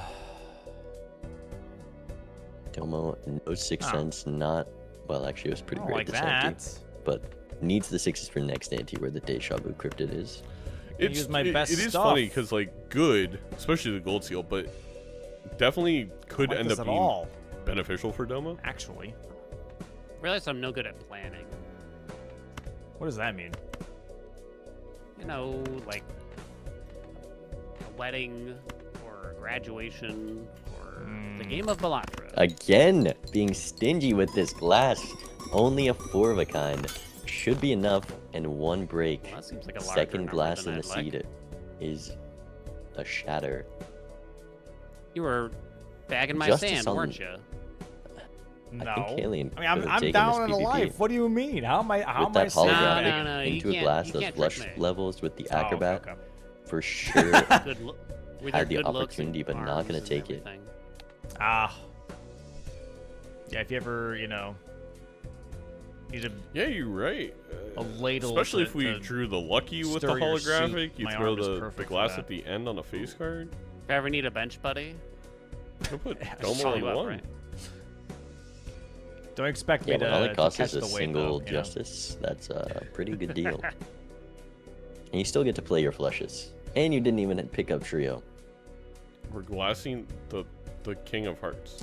Domo, no 6 cents, not... Well, actually, it was pretty I don't great like this ante. that. But needs the 6s for next ante where the Deja Vu Cryptid is. Use my best it is stuff. funny because like good, especially the gold seal, but definitely could Like end this up at being all, beneficial for Domo. actually. Realize I'm no good at planning. What does that mean? You know, like a wedding or a graduation or the game of Balatro. Again, being stingy with this glass. Only a 4 of a kind. Should be enough, and 1 break. Well, that seems like a larger Second number glass than in the I'd like. seed is a shatter. You were bagging my Justice sand, on- weren't you? No. I think Haelian I mean, I'm could've taken down this in a PvP. life. What do you mean? How am I? How With am I that saying holographic that? No, you into a can't- glass, you those can't flush trick me. levels with the Oh, okay, Acrobat, okay. for sure. Good lo- with Had your the good looks and opportunity, but not arms gonna and take it. everything. Ah. Yeah, if you ever, need Yeah, you're right. a ladle. Especially to- if we to drew the lucky with the stir your holographic, soup. you My throw arm is the perfect for glass that. at the end on a face card. If I ever need a bench buddy, I'll put Yeah, Domo call on you the up, one. right? Don't expect me Yeah, to, when all it to costs catch is a the weight, single though, justice, that's a pretty good deal. And you still get to play your flushes. And you didn't even pick up trio. We're glassing the King of Hearts.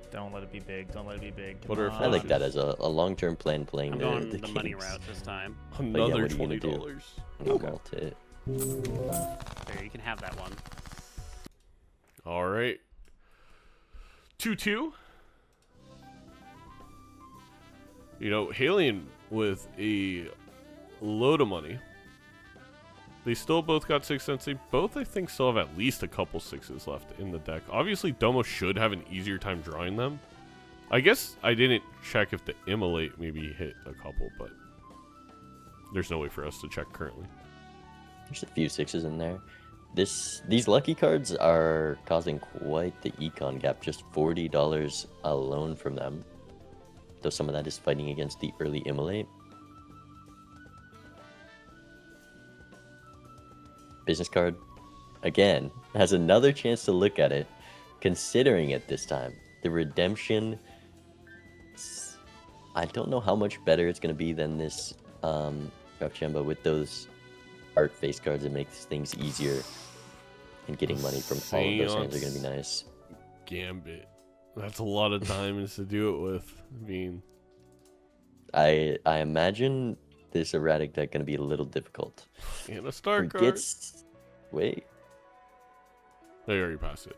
Don't let it be big. Don't let it be big. What are Come our I like on. that as a long-term plan playing I'm the going the the money kings. route this time. Another what are you gonna do? $20. No multi. There, you can have that one. All right. 2-2. Haelian with a load of money. They still both got 6 cents. They both, I think, still have at least a couple 6s left in the deck. Obviously, Domo should have an easier time drawing them. I guess I didn't check if the Immolate maybe hit a couple, but there's no way for us to check currently. There's a few 6s in there. These lucky cards are causing quite the econ gap. Just $40 alone from them. Though some of that is fighting against the early Immolate. Business card, again, has another chance to look at it, considering it this time. The redemption, I don't know how much better it's going to be than this Rochambeau. With those art face cards, it makes things easier. And getting money from all of those hands are going to be nice. Gambit. That's a lot of diamonds to do it with. I mean, I imagine this erratic deck going to be a little difficult. and a star card. Forgets... Wait. They already passed it.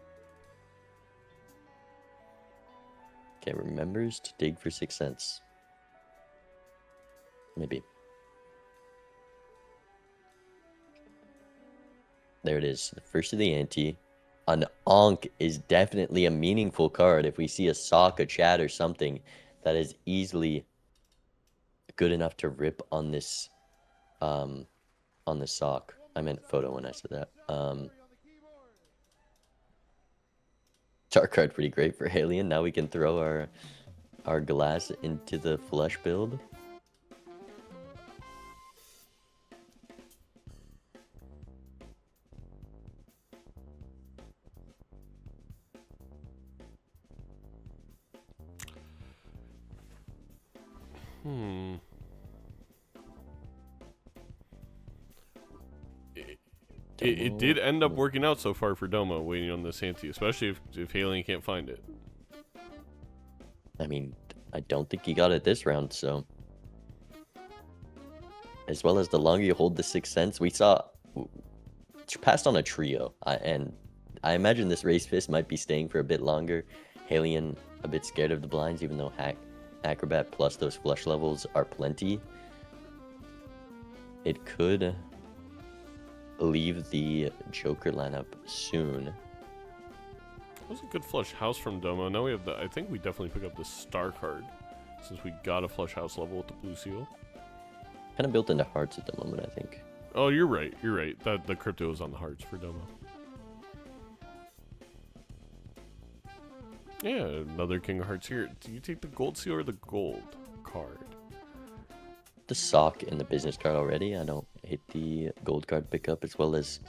Okay, remembers to dig for 6 cents. Maybe. There it is. The first of the ante. An Ankh is definitely a meaningful card. If we see a sock, a chat, or something that is easily good enough to rip on this sock. I meant photo when I said that. Tar card pretty great for Haelian. Now we can throw our glass into the flush build. It did end up working out so far for Domo, waiting on this ante, especially if Haelian can't find it. I mean, I don't think he got it this round, so. As well as the longer you hold the 6 cents, we saw passed on a trio, and I imagine this race fist might be staying for a bit longer. Haelian a bit scared of the blinds, even though Acrobat plus those flush levels are plenty. It could leave the Joker lineup soon. That was a good flush house from Domo. Now we have I think we definitely pick up the star card. since we got a flush house level with the blue seal. Kind of built into hearts at the moment, I think. Oh, you're right. You're right. The crypto is on the hearts for Domo. Yeah, another King of Hearts here. Do you take the gold seal or the gold card? The sock and the business card already. I don't hit the gold card pickup, as well as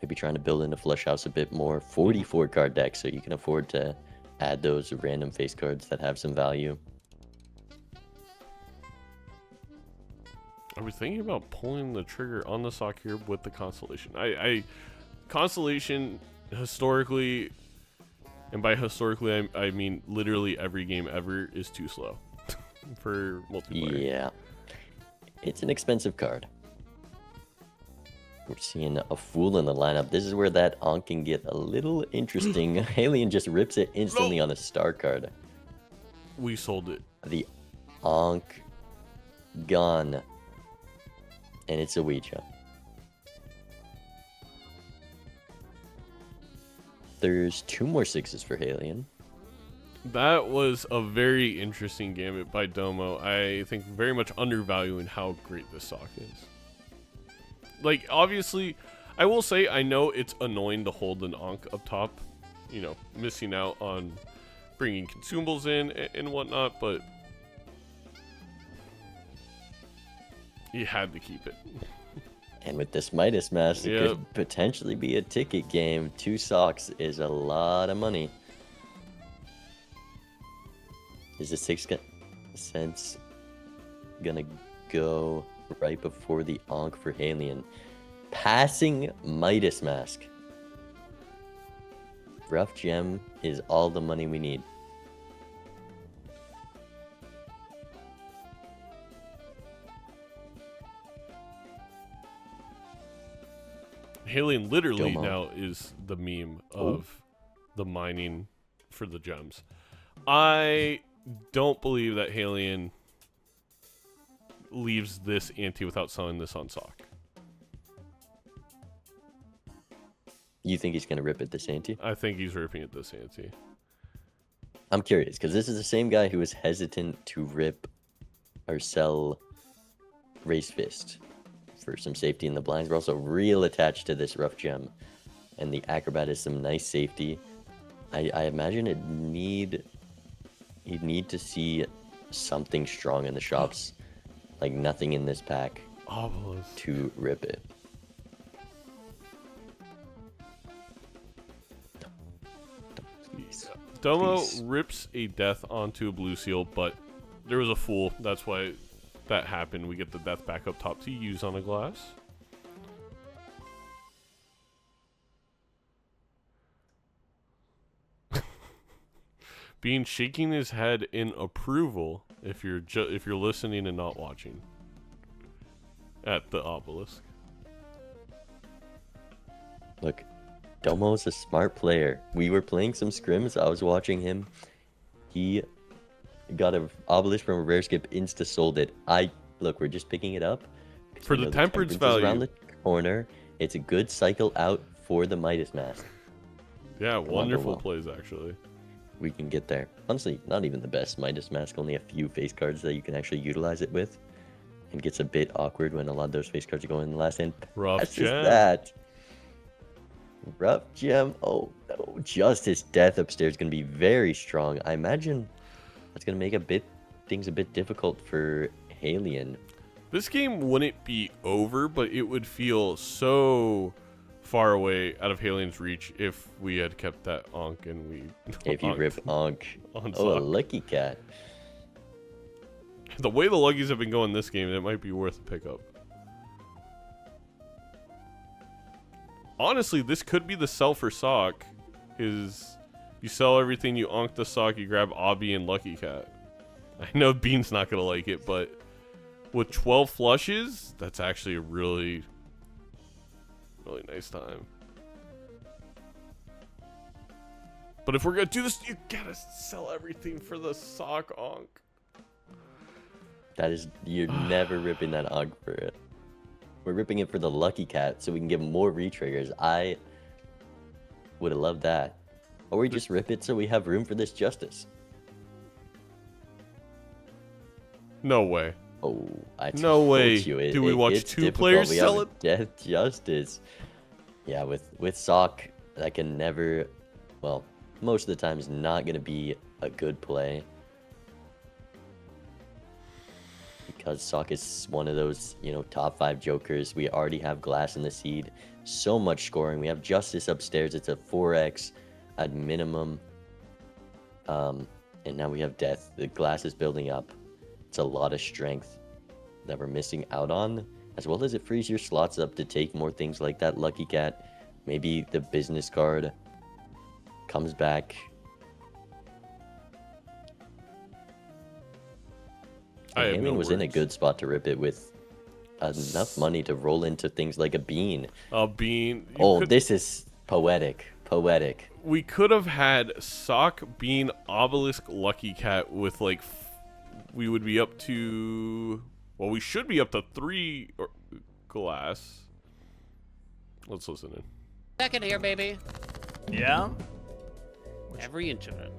maybe trying to build in a flush house a bit more. 44 card deck, so you can afford to add those random face cards that have some value. I was thinking about pulling the trigger on the sock here with the Constellation. Constellation, historically, and by historically, I mean literally every game ever, is too slow for multiplayer. Yeah. It's an expensive card. We're seeing a Fool in the lineup. This is where that Ankh can get a little interesting. Haelian just rips it instantly on a star card. We sold it. The Ankh gone. And it's a Ouija. There's 2 more 6s for Haelian. That was a very interesting gambit by Domo. I think very much undervaluing how great this sock is. Like, obviously, I will say, I know it's annoying to hold an Ankh up top. You know, missing out on bringing consumables in and whatnot, but you had to keep it. And with this Midas Mask, it could potentially be a ticket game. 2 socks is a lot of money. Is the 6 cents gonna go right before the Ankh for Haelian? Passing Midas Mask. Rough Gem is all the money we need. Haelian literally Domo. now is the meme of the mining for the gems. I don't believe that Haelian leaves this ante without selling this on sock. You think he's gonna rip it this ante? I think he's ripping at this ante. I'm curious, because this is the same guy who was hesitant to rip or sell Race Fist for some safety in the blinds. We're also real attached to this Rough Gem. And the Acrobat is some nice safety. I imagine he'd need to see something strong in the shops. Like nothing in this pack Obelisk. to rip it. Please. Domo Please. rips a death onto a blue seal, but there was a Fool. That's why that happened. We get the death back up top to use on a glass. Bean shaking his head in approval if you're listening and not watching at the obelisk. Look, Domo's a smart player. We were playing some scrims. I was watching him. He got an obelisk from a rare skip, insta sold it. Look, we're just picking it up For we the know temperance is value. around the corner. It's a good cycle out for the Midas Mask. Yeah, wonderful well. plays actually. We can get there. Honestly, not even the best Midas Mask. Only a few face cards that you can actually utilize it with. It gets a bit awkward when a lot of those face cards are going in the last end. Rough That's just Gem. that. Rough Gem. Oh no, Justice Death upstairs is going to be very strong. I imagine that's going to make things a bit difficult for Haelian. This game wouldn't be over, but it would feel so far away out of Haelian's reach if we had kept that Ankh and we. If you rip Ankh. on Oh, a sock. lucky cat. The way the Luggies have been going this game, it might be worth a pickup. Honestly, this could be the sell for sock. Is you sell everything, you Ankh the sock, you grab Obby and Lucky Cat. I know Bean's not gonna like it, but with 12 flushes, that's actually a really nice time. But if we're gonna do this, you gotta sell everything for the sock Ankh. That is, you're never ripping that Ankh for it. We're ripping it for the Lucky Cat so we can get more retriggers. I would have loved that. Or we just rip it so we have room for this Justice. No way. Oh, I No told way. you. Do we watch it's two difficult. players We sell have it? Death Justice. Yeah, with Sock, that can never, well, most of the time is not going to be a good play. Because Sock is one of those, top 5 jokers. We already have Glass in the seed. So much scoring. We have Justice upstairs. It's a 4x at minimum. And now we have Death. The Glass is building up. It's a lot of strength that we're missing out on, as well as it frees your slots up to take more things like that Lucky Cat. Maybe the business card comes back. Haelian was in a good spot to rip it with enough money to roll into things like a bean. A bean. This is poetic. Poetic. We could have had Sock, Bean, Obelisk, Lucky Cat with like, we would be up to, well, we should be up to 3 Glass. Let's listen in. Second here, baby. Yeah. Every inch of it.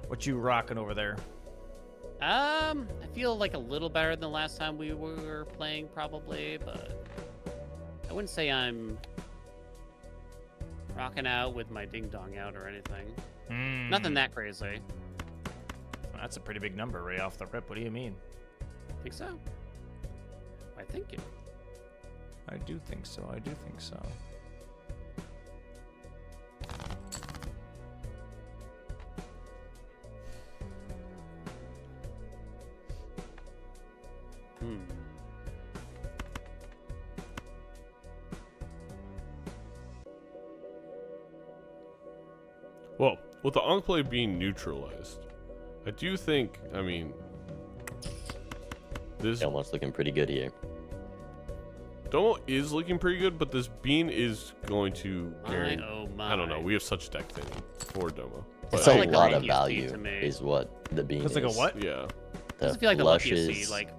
What you rocking over there? I feel like a little better than the last time we were playing, probably, but I wouldn't say I'm rocking out with my ding dong out or anything. Nothing that crazy. That's a pretty big number right off the rip. What do you mean? Think so? I think it. I do think so. I do think so. Well, with the Enclave being neutralized, I do think, this Almost looking pretty good here. Domo is looking pretty good, but this Bean is going to carry. My. I don't know. We have such deck thinning for Domo. It's But a like the lot of luckiest value, seed to me. is what the bean It's is. like a what? yeah. The Doesn't feel like the luckiest flushes, seed. Like,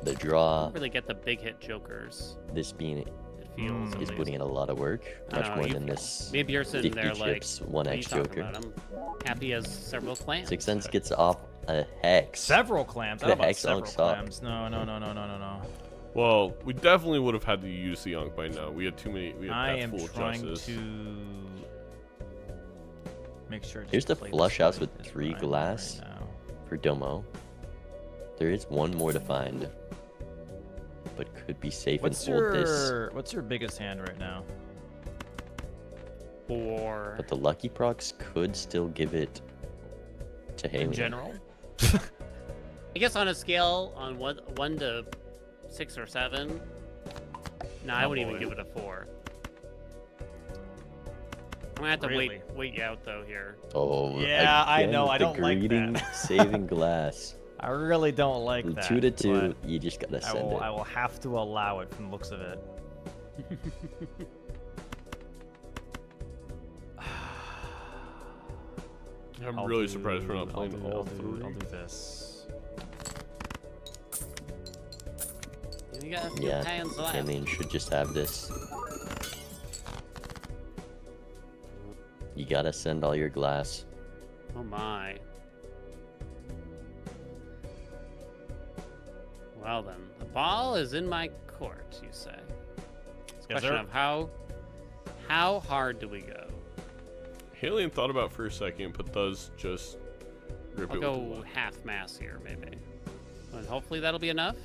the draw. don't really get the big hit jokers. This bean It feels. at is least. putting in a lot of work, I much know, more you- than this. Maybe you're sitting 50 there like, chips, what are you 1x talking joker. about? I'm happy as several clams. 6 cents gets off a hex. Several clams. I The don't know about hex several on top. clams. No. Well, we definitely would have had to use the Ankh by now. We had too many. We had I that am full trying justice. to make sure. I just Here's the play flush this house right with as 3 right glass right now. for Domo. There is one more to find, but could be safe What's and hold this. what's your biggest hand right now? 4 But the lucky procs could still give it to Haelian. In general? I guess on a scale on 1 to 6 or 7. No, I Oh, wouldn't even boy. give it a 4. I'm gonna have to Really? wait you out though here. Oh, Yeah, I again know, with I the don't like greeting, that. saving glass. I really don't like From that. 2 to 2, but you just gotta I send will, it. I will have to allow it from the looks of it. I'm I'll really do- surprised we're not I'll playing do- all I'll do- 3. I'll do this. You got a few Yeah, hands left. Haelian should just have this. You gotta send all your glass. Oh my. Well then, the ball is in my court, you say. It's a Yes, question sir. of how hard do we go? Haelian thought about it for a second, but does just rip I'll it with go the left. half mass here, maybe. And hopefully that'll be enough.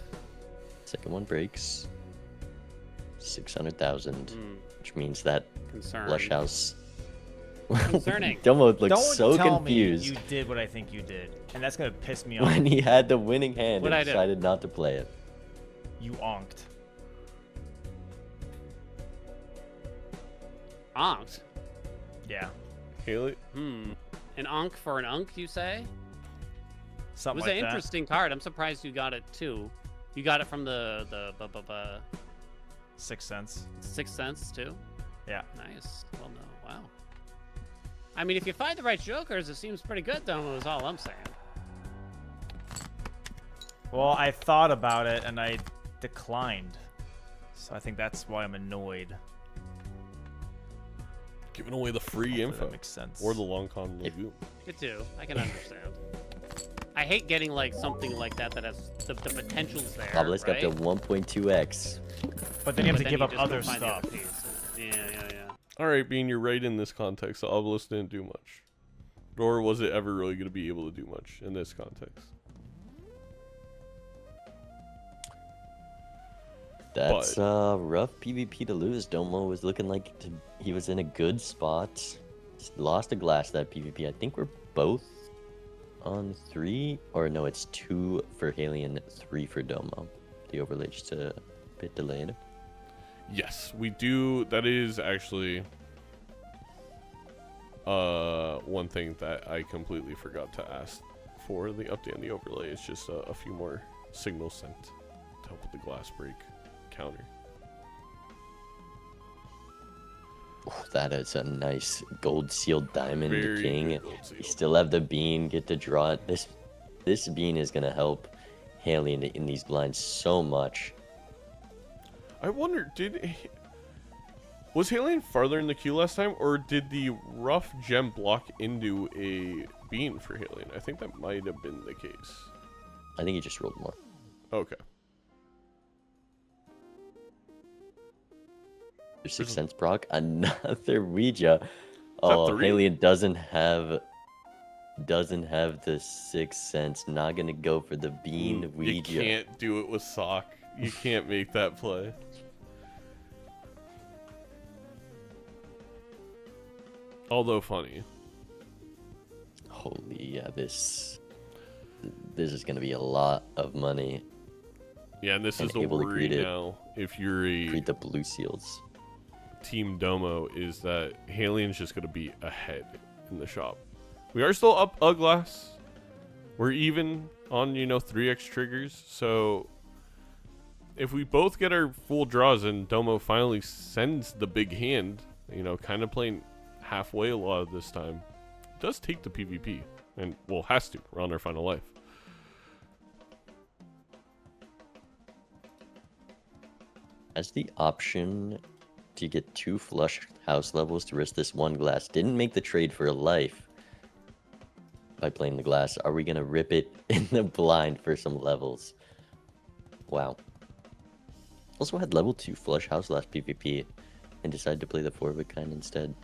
Second one breaks. 600,000, Hmm, which means that concern. flush house. Concerning. Domo looks Don't so tell confused me you did what I think you did, and that's gonna piss me off. when he had the winning hand What'd I and do? decided not to play it. You onked. Onked? Yeah, Haelian, An onk for an unk, you say? It something was like an that. interesting card. I'm surprised you got it too. You got it from the 6 cents. 6 cents too? Yeah. Nice. Well, no. Wow. I mean, if you find the right jokers, it seems pretty good, though, is all I'm saying. Well, I thought about it and I declined, so I think that's why I'm annoyed. giving away the free Hopefully info that makes sense. or the long con lagoon. It do. I can understand. I hate getting like something like that that has the potential's there. Obelisk up to right? 1.2x. But then you have But to give up just go other find the stuff. other pieces. Yeah. All right, Bean, you're right in this context. The obelisk didn't do much. Nor was it ever really going to be able to do much in this context. That's rough PvP to lose. Domo was looking like he was in a good spot. Lost a glass that PvP. I think we're both on 3. Or no, it's 2 for Haelian, 3 for Domo. The overlay just a bit delayed. Yes, we do. That is actually one thing that I completely forgot to ask for the update on the overlay. It's just a few more signals sent to help with the glass break counter. Oh, that is a nice gold sealed diamond Very king. good gold seal. You still have the bean, get to draw it. This bean is gonna help Haelian in these blinds so much. I wonder, was Haelian farther in the queue last time, or did the rough gem block into a bean for Haelian? I think that might have been the case. I think he just rolled more. Okay. There's 6 cents proc. Another Ouija. Oh, 3? Haelian doesn't have the 6 cents. Not gonna go for the bean Ouija. You can't do it with sock. You can't make that play. Although funny. Holy, yeah, this is gonna be a lot of money. Yeah, and this is the able to worry greet it. now. If you're a Read the blue seals. Team Domo, is that Haelian's just going to be ahead in the shop. We are still up a glass. We're even on, 3x triggers. So if we both get our full draws and Domo finally sends the big hand, kind of playing halfway a lot of this time, it does take the PvP. And, well, has to. We're on our final life. Has the option to get 2 flush house levels to risk this 1 glass. Didn't make the trade for a life by playing the glass. Are we gonna rip it in the blind for some levels? Wow. Also had level 2 flush house last PvP and decided to play the 4 of a kind instead.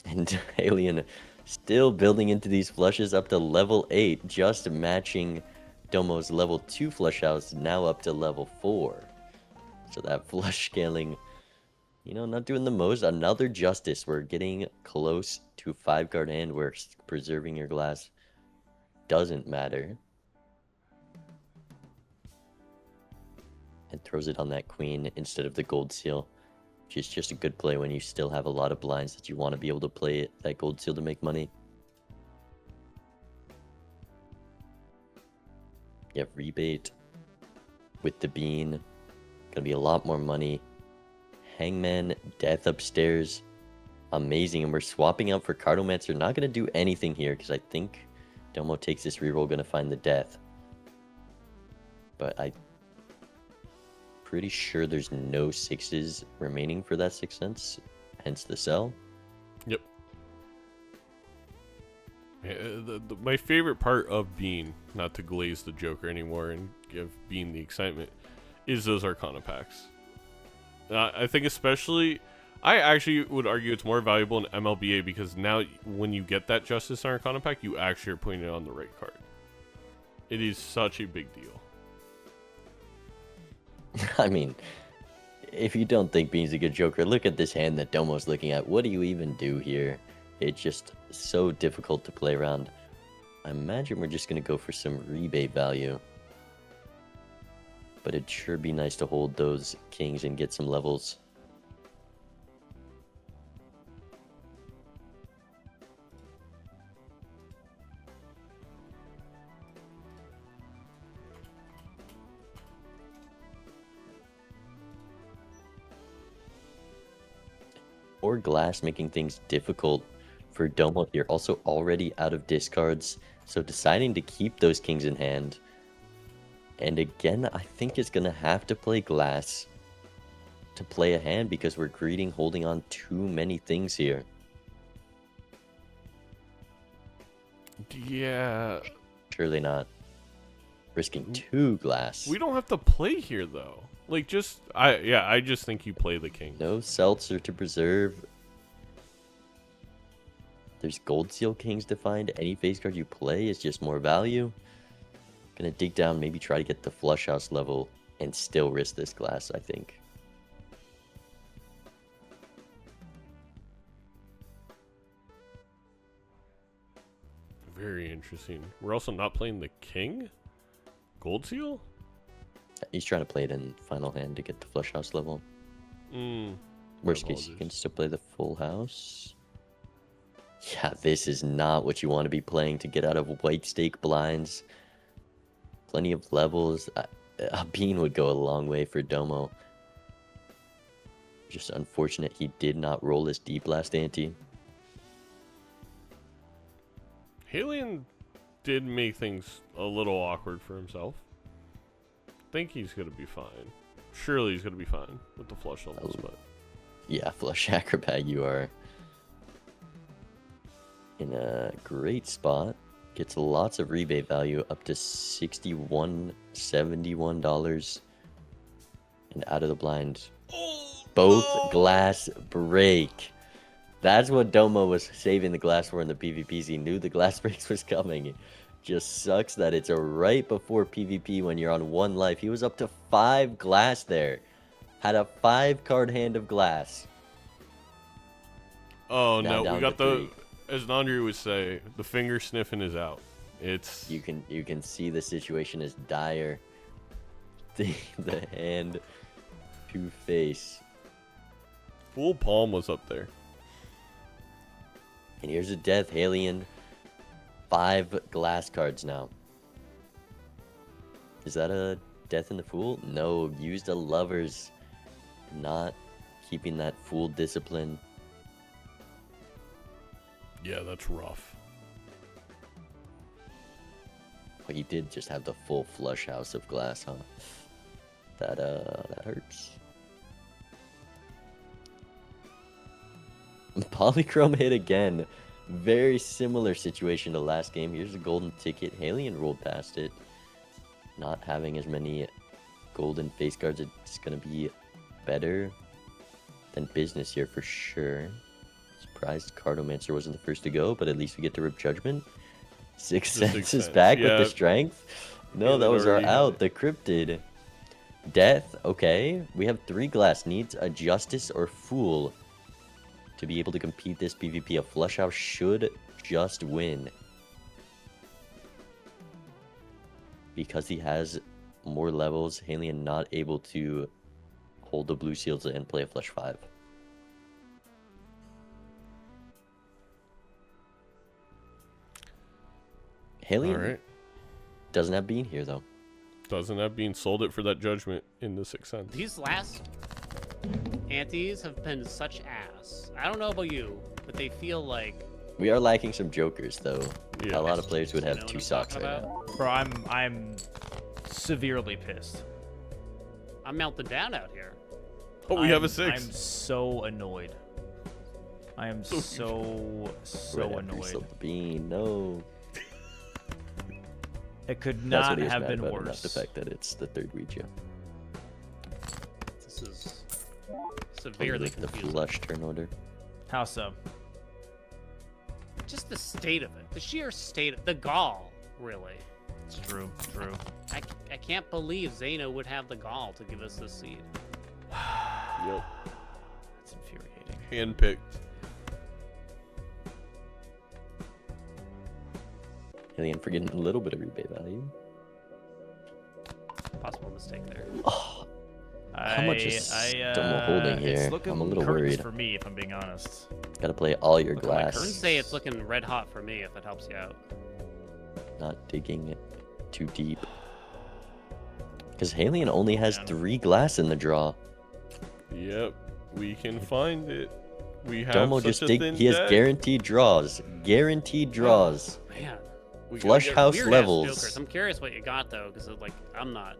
And Haelian still building into these flushes up to level 8, just matching Domo's level 2 flush house, now up to level 4. So that flush scaling, not doing the most. Another justice. We're getting close to 5 card hand where preserving your glass doesn't matter. And throws it on that queen instead of the gold seal, which is just a good play when you still have a lot of blinds that you want to be able to play that gold seal to make money. You have rebate with the bean. Gonna be a lot more money. Hangman, death upstairs. Amazing. And we're swapping out for Cardomancer. Not gonna do anything here because I think Domo takes this reroll, gonna find the death. But I'm pretty sure there's no 6s remaining for that 6 cents. Hence the sell. Yep. Yeah, my favorite part of Bean, not to glaze the Joker anymore and give Bean the excitement, is those Arcana packs. I think especially, I actually would argue it's more valuable in MLBA because now when you get that Justice Arcana pack, you actually are putting it on the right card. It is such a big deal. I mean, if you don't think Bean's a good Joker, look at this hand that Domo's looking at. What do you even do here? It's just so difficult to play around. I imagine we're just going to go for some rebate value. But it'd sure be nice to hold those kings and get some levels. Or glass making things difficult for Domo here. Also already out of discards. So deciding to keep those kings in hand. And again, I think it's going to have to play glass to play a hand because we're greeting holding on too many things here. Yeah. Surely not. Risking 2 glass. We don't have to play here though. Like I just think you play the king. No seltzer to preserve. There's gold seal kings to find. Any face card you play is just more value. Gonna dig down, maybe try to get the flush house level and still risk this glass, I think. Very interesting. We're also not playing the king? Gold seal? He's trying to play it in final hand to get the flush house level. Mm. Worst case, you can still play the full house. Yeah, this is not what you want to be playing to get out of white stake blinds. Plenty of levels. A bean would go a long way for Domo. Just unfortunate he did not roll his deep blast ante. Haelian did make things a little awkward for himself. Think he's gonna be fine. Surely he's gonna be fine with the flush levels, but Yeah, flush acrobat, you are in a great spot. Gets lots of rebate value, up to $61, $71. And out of the blind, both glass break. That's what Domo was saving the glass for in the PvPs. He knew the glass breaks was coming. It just sucks that it's right before PvP when you're on 1 life. He was up to 5 glass there. Had a 5-card hand of glass. oh Now no, down we got to the 3. as Nandri would say, the finger sniffing is out. It's You can see the situation is dire. The hand to face. full palm was up there. And here's a death, Haelian. 5 glass cards now. Is that a death in the fool? No, used a lovers. Not keeping that fool discipline. Yeah, that's rough. But he did just have the full flush house of glass, huh? That hurts. Polychrome hit again. Very similar situation to last game. Here's a golden ticket. Haelian rolled past it. Not having as many golden face cards, it's going to be better than business here for sure. Surprised Cardomancer wasn't the first to go, but at least we get to Rip Judgment. Sixth Sense is back with the strength. No, that was our out. The Cryptid. Death. Okay. We have 3 glass. Needs a Justice or Fool to be able to compete this PvP. A flush house should just win. Because he has more levels, Haelian not able to hold the blue seals and play a flush 5. Haelian doesn't have Bean here though. Doesn't have Bean, sold it for that judgment in the Sixth Sense. These last antes have been such ass. I don't know about you, but they feel like We are lacking some jokers though. Yeah. A lot of players would You have know what 2 I'm socks talking right about? now. Bro, I'm severely pissed. I'm melting down out here. But we have a I'm 6. I'm so annoyed. I am so Right after he annoyed. sold the Bean, no. It could That's not what he was have mad been about, not worse. the fact that it's the 3rd Ouija. This is Let me severely look at the confusing. flush turn order. How so? Just the state of it, the sheer state of the gall, really. It's true. True. I can't believe Zeno would have the gall to give us this seed. Yep. It's infuriating. Handpicked. Haelian for getting a little bit of rebate value. Possible mistake there. Oh, how much is Domo holding here? It's looking I'm a little curtains worried. for me, if I'm being honest. Gotta play all your Look at my I would glass. say it's looking red hot for me if it helps you out. Not digging it too deep. Because Haelian only has Yeah. 3 glass in the draw. Yep. We can find it. We have Domo such just a dig. thin He has deck. guaranteed draws. Guaranteed draws. Man, We gotta Flush get- house weird-ass levels. jokers. I'm curious what you got though, because like I'm not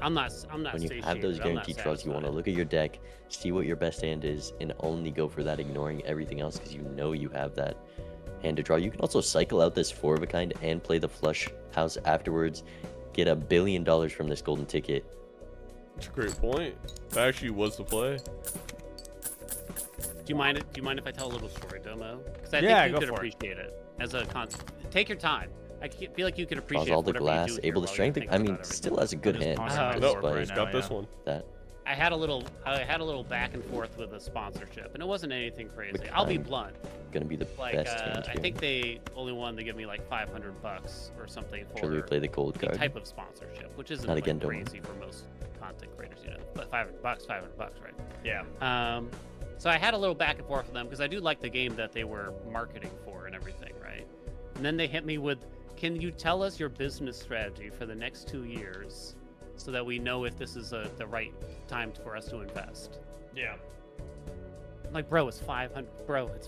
When you have satiated. those I'm not guaranteed draws, you want to satisfied. look at your deck, see what your best hand is, and only go for that, ignoring everything else because you know you have that hand to draw. You can also cycle out this 4 of a kind and play the flush house afterwards. Get $1 billion from this golden ticket. That's a great point. That actually was the play. Do you mind if I tell a little story, Domo? Because I Yeah, think go you could for it. appreciate it as a take your time. feel like you could appreciate Draws all the whatever glass, you do able here to while you're strengthen. thinking I mean, about everything. still has a good I'm just hand. pondering No, this right he's now, got this yeah. one. That I had a little back and forth with a sponsorship, and it wasn't anything crazy. With I'll be time. blunt. gonna be the Like best hand I here. think they only wanted to give me like $500 or something for Should we play the gold the card? type of sponsorship, which isn't Not like again, Domo. crazy for most content creators, you know. But $500, $500, right? Yeah. So I had a little back and forth with them because I do like the game that they were marketing for and everything, right? And then they hit me with, "Can you tell us your business strategy for the next 2 years, so that we know if this is the right time for us to invest?" Yeah. I'm like, bro, it's 500. Bro, it's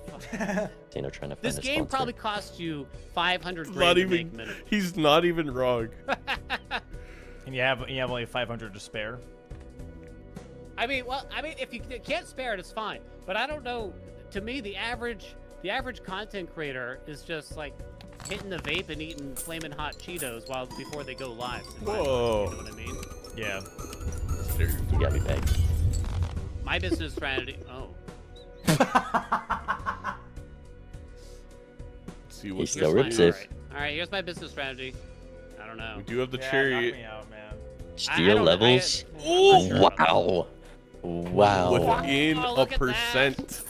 Dano trying to find this a game sponsor. probably cost you 500 Not grand to even. make minimum. He's not even wrong. And you have only 500 to spare. I mean, if you can't spare it, it's fine. But I don't know. To me, the average content creator is just like hitting the vape and eating flaming hot Cheetos before they go live. in my mind, Whoa. you know what I mean? Yeah. You got me back. My business strategy. Oh, See He what still this rips is. it. All right. Here's my business strategy. I don't know. We do have the Yeah, chariot. knock me out, man. I Steal don't- levels. I'm not sure about that. Wow. Wow. Within Oh, a look at that. percent.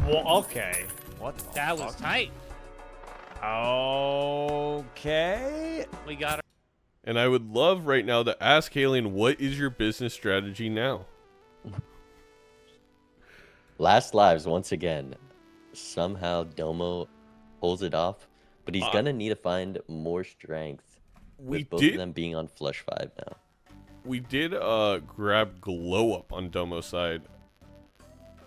Well, okay. What the That was fuck? tight. Okay. We got her. And I would love right now to ask Haelian, what is your business strategy now? Last lives once again. Somehow Domo pulls it off, but he's gonna need to find more strength. We With both did of them being on flush 5 now. we did grab glow up on Domo's side.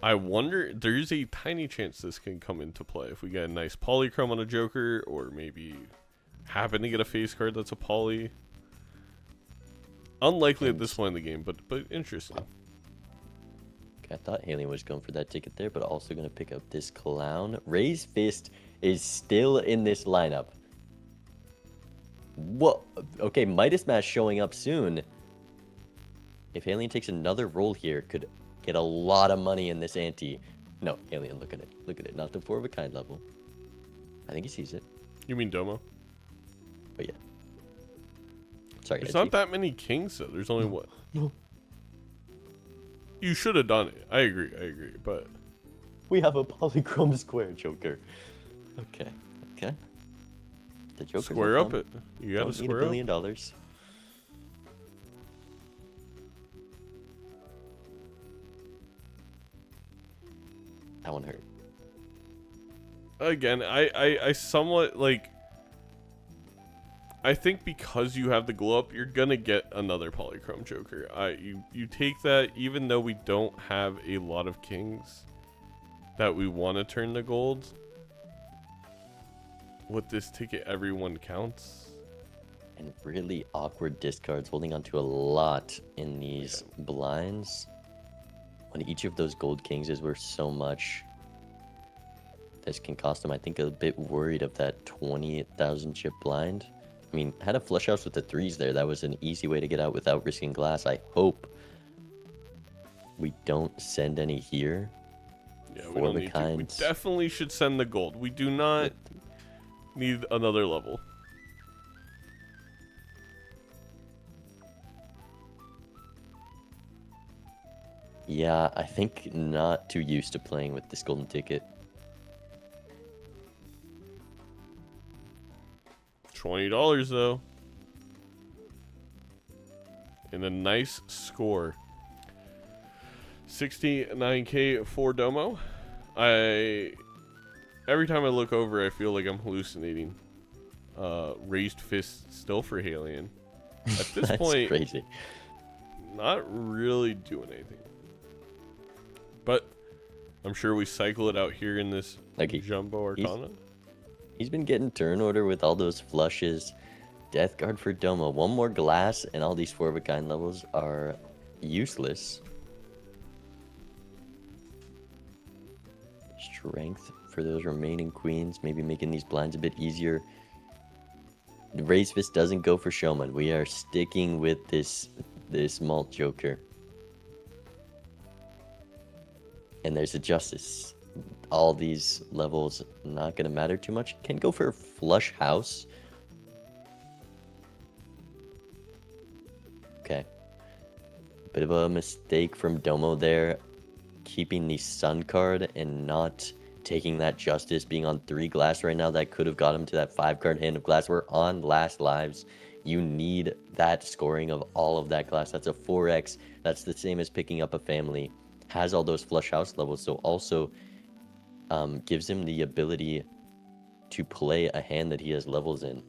I wonder, there's a tiny chance this can come into play if we get a nice polychrome on a Joker, or maybe happen to get a face card that's a poly. Unlikely at this point in the game, but interesting. Okay, I thought Haelian was going for that ticket there, but also gonna pick up this clown. Ray's Fist is still in this lineup. Whoa. Okay, Midas Mash showing up soon. If Haelian takes another roll here, could get a lot of money in this ante. No, Haelian, look at it. Look at it. Not the 4 of a kind level. I think he sees it. You mean Domo? But yeah. Sorry, There's Edgy. not that many kings though. There's only what? You should have done it. I agree, but We have a polychrome square Joker. Okay. Okay. The Joker's square no up fun. it. You gotta Don't need $1 square up. billion. That one hurt. Again, I somewhat like. I think because you have the glow up, you're gonna get another polychrome Joker. You take that, even though we don't have a lot of kings that we want to turn to gold. With this ticket, everyone counts. And really awkward discards, holding on to a lot in these blinds. When each of those gold kings is worth so much, this can cost him, I think, a bit worried of that 20,000 chip blind. I mean, had a flush house with the 3s there. That was an easy way to get out without risking glass. I hope we don't send any here. Yeah, we For don't the need to. We kinds. definitely should send the gold. We do not need another level. Yeah, I think not too used to playing with this golden ticket. $20 though. And a nice score. 69k for Domo. Every time I look over, I feel like I'm hallucinating. Raised fist still for Haelian. At this That's point, crazy. not really doing anything. But I'm sure we cycle it out here in this Like Jumbo Arcana. He's been getting turn order with all those flushes. Death guard for Domo. One more glass and all these 4 of a kind levels are useless. Strength for those remaining queens, maybe making these blinds a bit easier. The Raised Fist doesn't go for Showman. We are sticking with this Malt Joker. And there's a Justice. All these levels not going to matter too much. Can go for a Flush House. Okay. Bit of a mistake from Domo there. Keeping the Sun card and not taking that Justice. Being on 3 glass right now, that could have got him to that 5-card hand of glass. We're on last lives. You need that scoring of all of that glass. That's a 4x. That's the same as picking up a family. Has all those flush house levels, so also gives him the ability to play a hand that he has levels in.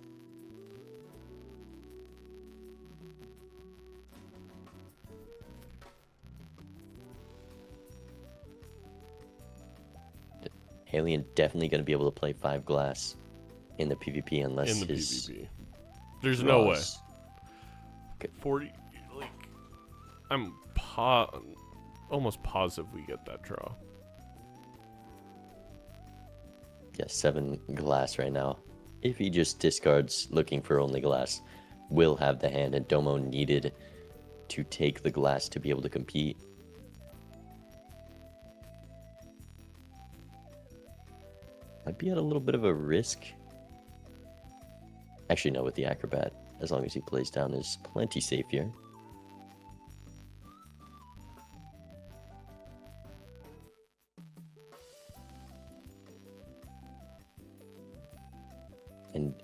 Haelian definitely going to be able to play 5 glass in the PvP unless In the his PvP. There's no way. draws- 40, like, I'm almost positive we get that draw. Yeah, 7 glass right now. If he just discards looking for only glass, will have the hand, and Domo needed to take the glass to be able to compete. Might be at a little bit of a risk. Actually, no, with the Acrobat, as long as he plays down, is plenty safe here. And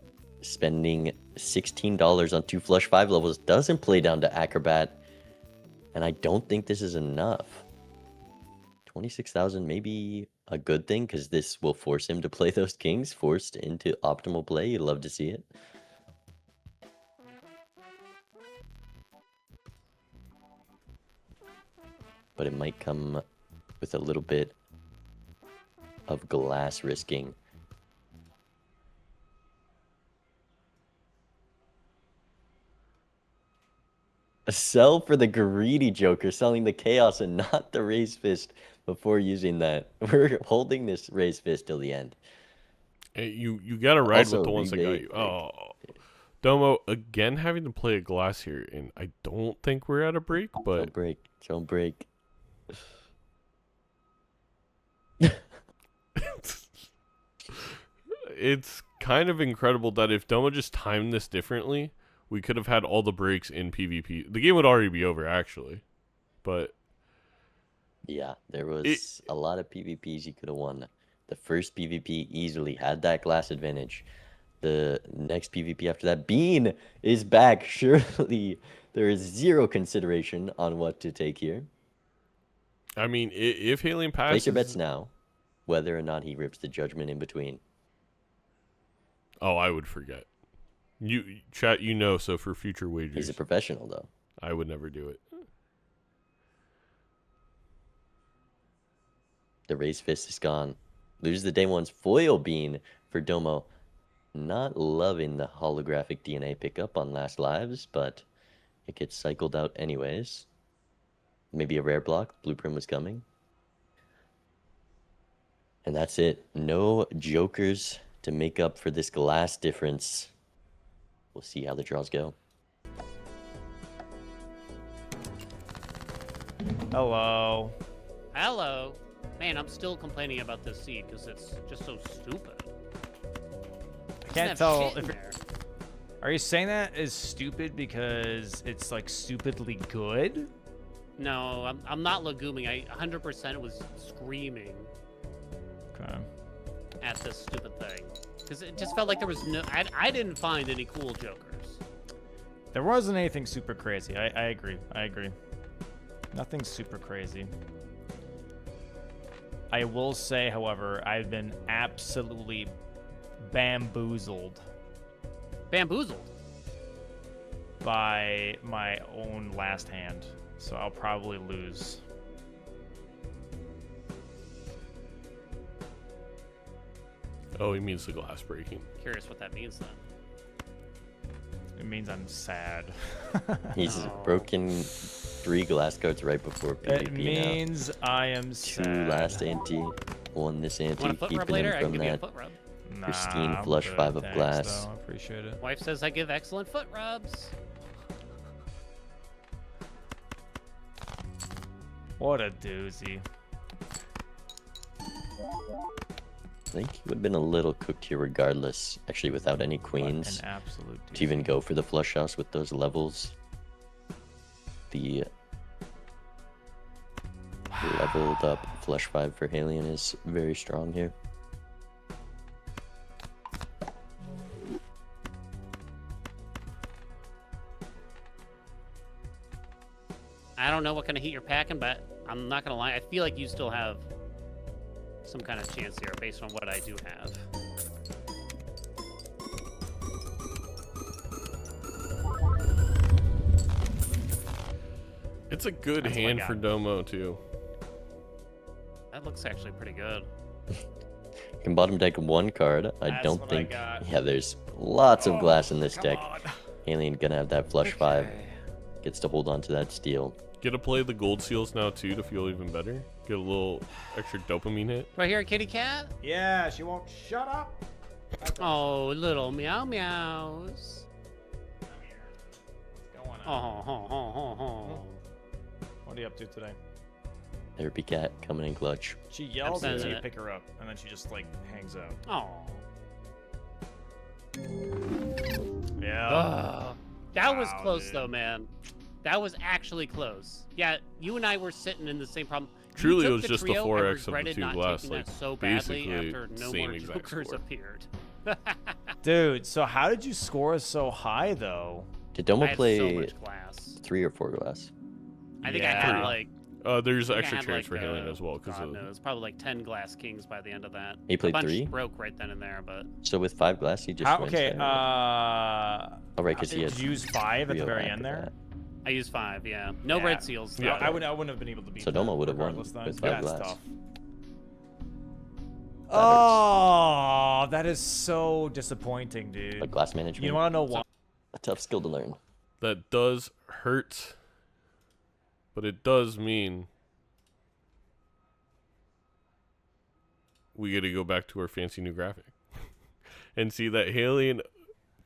spending $16 on 2 flush 5 levels doesn't play down to Acrobat. And I don't think this is enough. 26,000 maybe a good thing, because this will force him to play those kings, forced into optimal play. You'd love to see it. But it might come with a little bit of glass risking. A sell for the greedy Joker, selling the Chaos and not the Raised Fist before using that. We're holding this Raised Fist till the end. Hey, you gotta ride Also, with the ones that got rebate, you. Oh, Domo again having to play a glass here, and I don't think we're at a break, but Don't break. Don't break. it's kind of incredible that if Domo just timed this differently, we could have had all the breaks in PvP. The game would already be over, actually. But Yeah, there was a lot of PvPs you could have won. The first PvP easily had that glass advantage. The next PvP after that, Bean is back. Surely there is zero consideration on what to take here. I mean, if Haelian passes, Place your bets now, whether or not he rips the judgment in between. oh, I would forget. You chat, so for future wagers, He's a professional, though. I would never do it. The Raised Fist is gone. Lose the day one's foil Bean for Domo. Not loving the holographic DNA pickup on last lives, but it gets cycled out anyways. Maybe a rare block. Blueprint was coming. And that's it. No jokers to make up for this glass difference. We'll see how the draws go. Hello. Hello. Man, I'm still complaining about this seed because it's just so stupid. I can't tell if it. are you saying that is stupid because it's like stupidly good? No, I'm not leguming. I 100% was screaming Okay. at this stupid thing because it just felt like there was no. I didn't find any cool jokers. There wasn't anything super crazy. I agree. I agree. Nothing super crazy. I will say, however, I've been absolutely bamboozled Bamboozled. by my own last hand, so I'll probably lose. Oh, he means the glass breaking. Curious what that means then. It means I'm sad. He's No. broken 3 glass cards right before PvP It means I am now. 2 sad. last anti. won this ante, Want a foot rub keeping later? him I can from give you a that foot rub. pristine I'm flush good, 5 of thanks, glass. though. I appreciate it. Wife says I give excellent foot rubs. What a doozy. I think he would have been a little cooked here regardless, actually without any queens. An absolute doozy. To even go for the flush house with those levels. The leveled up flush 5 for Haelian is very strong here. I don't know what kind of heat you're packing, but I'm not gonna lie. I feel like you still have some kind of chance here based on what I do have. It's a good That's what I hand got. for Domo too. That looks actually pretty good. Can bottom deck 1 card. I That's don't what I think. got. Yeah, there's lots of glass in this Come deck. on. Haelian gonna have that flush 5. Gets to hold on to that steal. Get to play the gold seals now too to feel even better. Get a little extra dopamine hit. Right here, kitty cat. Yeah, she won't shut up. Oh, little meow meows. Going on. Oh, ho, ho, ho, ho. What are you up to today? Therapy cat coming in clutch. She yells I'm until sending you it. pick her up, and then she just like hangs out. Oh. Yeah. Ugh. That was Wow, close dude. though, man. That was actually close. Yeah, you and I were sitting in the same problem. You Truly, it took was the just the trio, 4x I of the regretted 2 not glass, taking like, that so badly basically after no same more exact jokers score. appeared. Dude, so how did you score so high though? Did Domo I had play so much glass. 3 or 4 glass? I think I had Yeah. like. There's I think I extra had, chairs for like, Haelian as well because God of knows, probably like 10 glass kings by the end of that. He played a bunch 3? broke right then and there, but So with 5 glass, he just How, wins okay, there, right? Oh, right, because he did had you use 5 at 3 the very after end there? that. I used 5. Yeah, no Yeah. red seals. Yeah. though. I wouldn't have been able to beat So that Domo would have won regardless, though. with 5 That's glass. tough. That Oh, that is so disappointing, dude. But glass management, You want to know why? a tough skill to learn. that does hurt, but it does mean we get to go back to our fancy new graphic and see that Haelian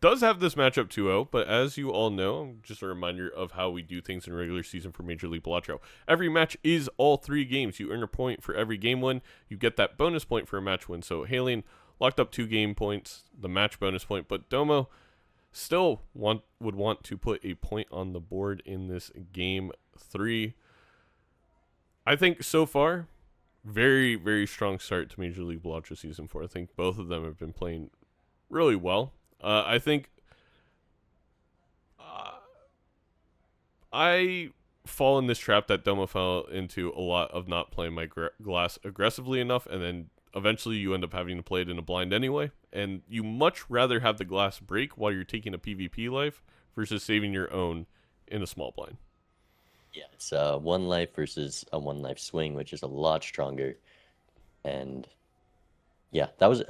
does have this matchup 2-0, but as you all know, just a reminder of how we do things in regular season for Major League Balatro. Every match is all 3 games. You earn a point for every game win. You get that bonus point for a match win. So Haelian locked up 2 game points, the match bonus point, but Domo still would want to put a point on the board in this game 3. I think so far, very, very strong start to Major League Balatro Season 4. I think both of them have been playing really well. I think I fall in this trap that Domo fell into a lot of not playing my glass aggressively enough, and then eventually you end up having to play it in a blind anyway, and you much rather have the glass break while you're taking a PvP life versus saving your own in a small blind. Yeah, it's 1 life versus a 1 life swing, which is a lot stronger. And yeah, that was,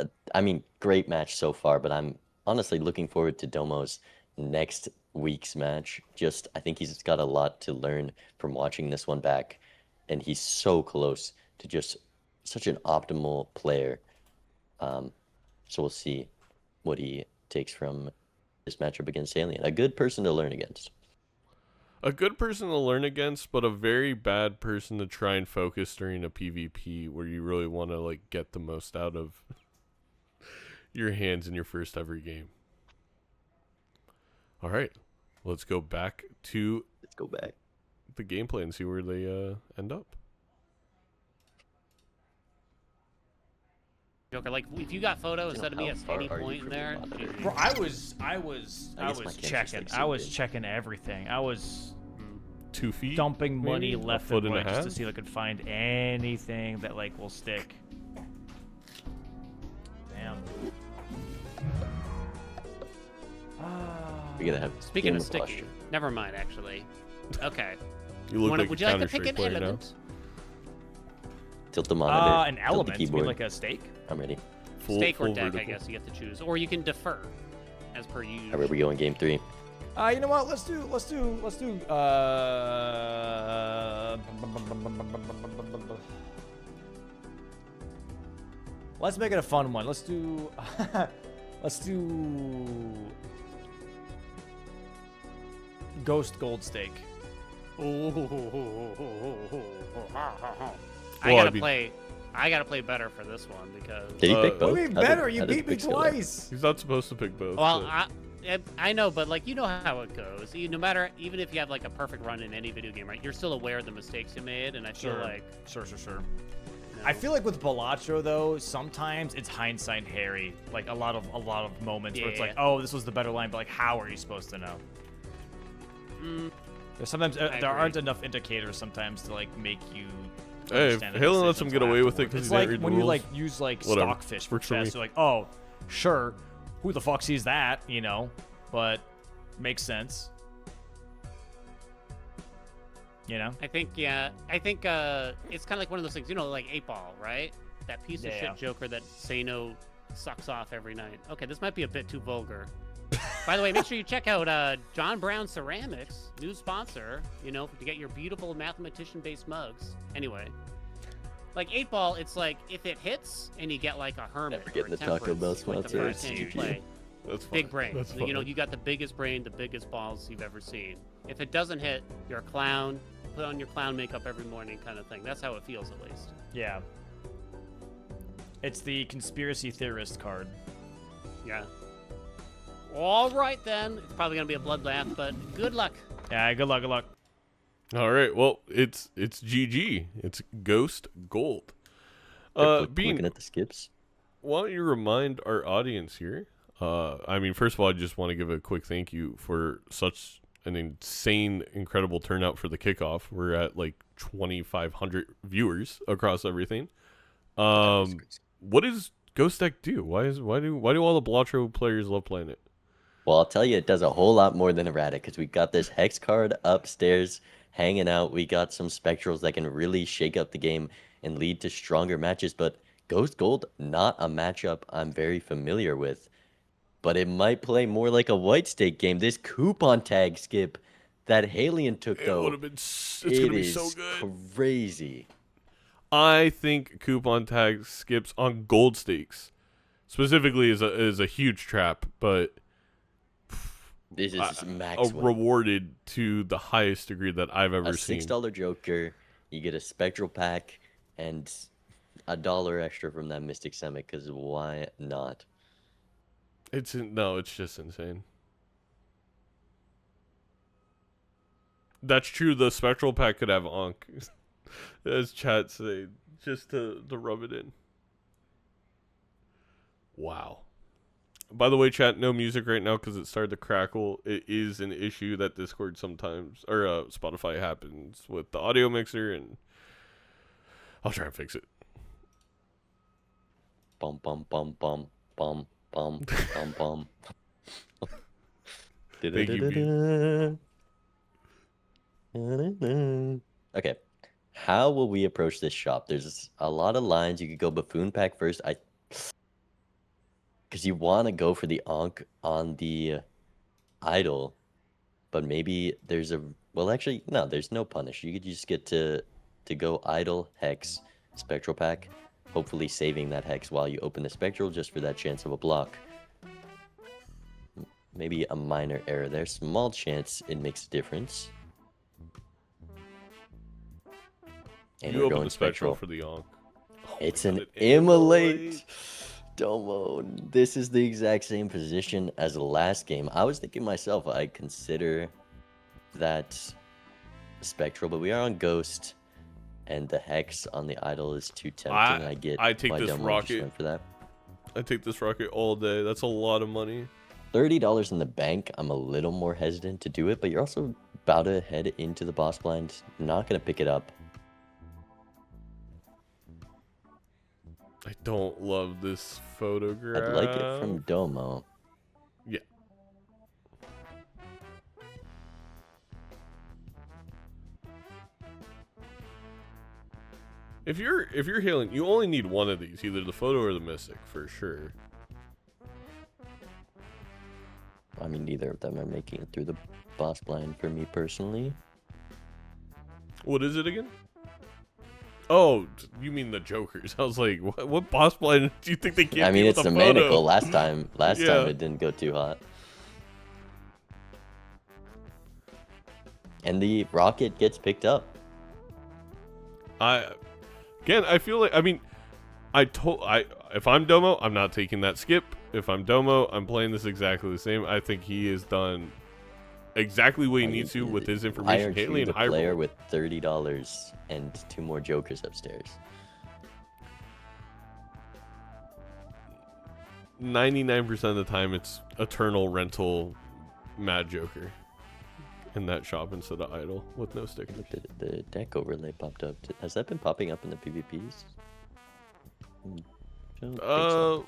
great match so far, but I'm honestly looking forward to Domo's next week's match. I think he's got a lot to learn from watching this one back, and he's so close to just such an optimal player. So we'll see what he takes from this matchup against Haelian. A good person to learn against. A good person to learn against, but a very bad person to try and focus during a PvP where you really want to get the most out of your hands in your first ever game. All right, let's go back to the gameplay and see where they end up. Joker, like if you got photo instead of me How at far any are you point in from there, the monitor? Bro, I was I guess my camera's, checking. like, I was zoomed in. checking everything. I was 2 feet? dumping money maybe? A left foot and and a right just to half? see if I could find anything that will stick. Damn. We're gonna have speaking game of sticky, posture. never mind actually. Okay. You look like Would a you like to Counter-Strike pick an player now. element? Tilt the monitor. An tilt element. the You mean keyboard. like a steak? I'm ready. Steak or full deck, I vertical. guess you get to choose, or you can defer, as per usual. All right, we go in game 3. You know what? Let's do. Let's make it a fun one. Let's do. Let's do. Ghost Gold Steak. I gotta play better for this one because. Did you pick both? What do you mean How did- better? You how did beat me picks go there? twice. He's not supposed to pick both. Well, so. I know, but like you know how it goes. No matter, even if you have like a perfect run in any video game, right? You're still aware of the mistakes you made, and I feel like. Sure. You know, I feel like with Balatro though, sometimes it's hindsight Harry. Like a lot of moments where it's like, Yeah. oh, this was the better line, but like, how are you supposed to know? There's sometimes there agree. aren't enough indicators sometimes to like make you. Hey, if understand the Haelian lets decisions him get away with it afterwards. because It's he didn't like read the when you rules. like use like Whatever. stockfish for Works for me. chess. You're like, oh, sure, who the fuck sees that? You know, but makes sense. You know. I think it's kind of like one of those things, like 8-Ball, right? That piece of Yeah. shit Joker that Sano sucks off every night. Okay, this might be a bit too vulgar. By the way, make sure you check out John Brown Ceramics, new sponsor, to get your beautiful mathematician-based mugs. Anyway, like 8-Ball, it's like if it hits and you get like a hermit Never getting or a the Taco Bell Temperance, like the sponsor. first hand you GG. play. That's fine. Big brain. That's You fine. got the biggest brain, the biggest balls you've ever seen. If it doesn't hit, you're a clown. Put on your clown makeup every morning kind of thing. That's how it feels, at least. Yeah. It's the conspiracy theorist card. Yeah. All right, then. It's probably going to be a bloodbath, but good luck. Yeah. Good luck. Good luck. All right. Well, it's GG. It's Ghost Gold. Bean, Looking at the skips. why don't you remind our audience here? First of all, I just want to give a quick thank you for such an insane, incredible turnout for the kickoff. We're at like 2,500 viewers across everything. What does Ghost Deck do? Why do all the Balatro players love playing it? Well, I'll tell you, it does a whole lot more than erratic because we've got this hex card upstairs hanging out. We got some spectrals that can really shake up the game and lead to stronger matches. But Ghost Gold, not a matchup I'm very familiar with. But it might play more like a white stake game. This coupon tag skip that Haelian took, It though, would have been. It's gonna be so is good. crazy. I think coupon tag skips on gold stakes specifically is a huge trap, but This is max win. rewarded to the highest degree that I've ever A seen. $6 Joker, you get a spectral pack, and $1 extra from that Mystic Summit, because why not? It's just insane. That's true. The spectral pack could have Ankh, as chat say, just to rub it in. Wow. By the way, chat, no music right now because it started to crackle. It is an issue that Discord sometimes, or Spotify happens with the audio mixer, and I'll try and fix it. Bum, bum, bum, bum, bum, bum, bum, bum. Thank you, Okay. How will we approach this shop? There's a lot of lines. You could go buffoon pack first. Because you want to go for the Ankh on the idol, but maybe there's actually, no, there's no punish. You could just get to go idol, hex, spectral pack, hopefully saving that hex while you open the spectral just for that chance of a block. Maybe a minor error there. Small chance it makes a difference. And You we're open going the spectral for the Ankh. It's my an God, immolate. Domo, this is the exact same position as the last game. I was thinking myself, I'd consider that spectral, but we are on Ghost, and the hex on the idol is too tempting. I take why this Domo just rocket. went for that. I take this rocket all day. That's a lot of money. $30 in the bank. I'm a little more hesitant to do it, but you're also about to head into the boss blind. Not gonna pick it up. I don't love this photograph. I'd like it from Domo. Yeah. If you're Haelian, you only need one of these, either the photo or the mystic, for sure. I mean, neither of them are making it through the boss blind for me personally. What is it again? Oh, you mean the Jokers? I was like, what boss blind do you think they can't? I mean, beat it's with the a photo? manacle. Last time Yeah. it didn't go too hot. And the rocket gets picked up. I feel like, I mean, if I'm Domo, I'm not taking that skip. If I'm Domo, I'm playing this exactly the same. I think he has done exactly what he needs to with his Why information. aren't you Haelian the high player roll. with $30 and 2 more jokers upstairs? 99% of the time, it's eternal rental Mad Joker in that shop instead of idle with no stickers. The deck overlay popped up. Has that been popping up in the PvPs? I don't think so.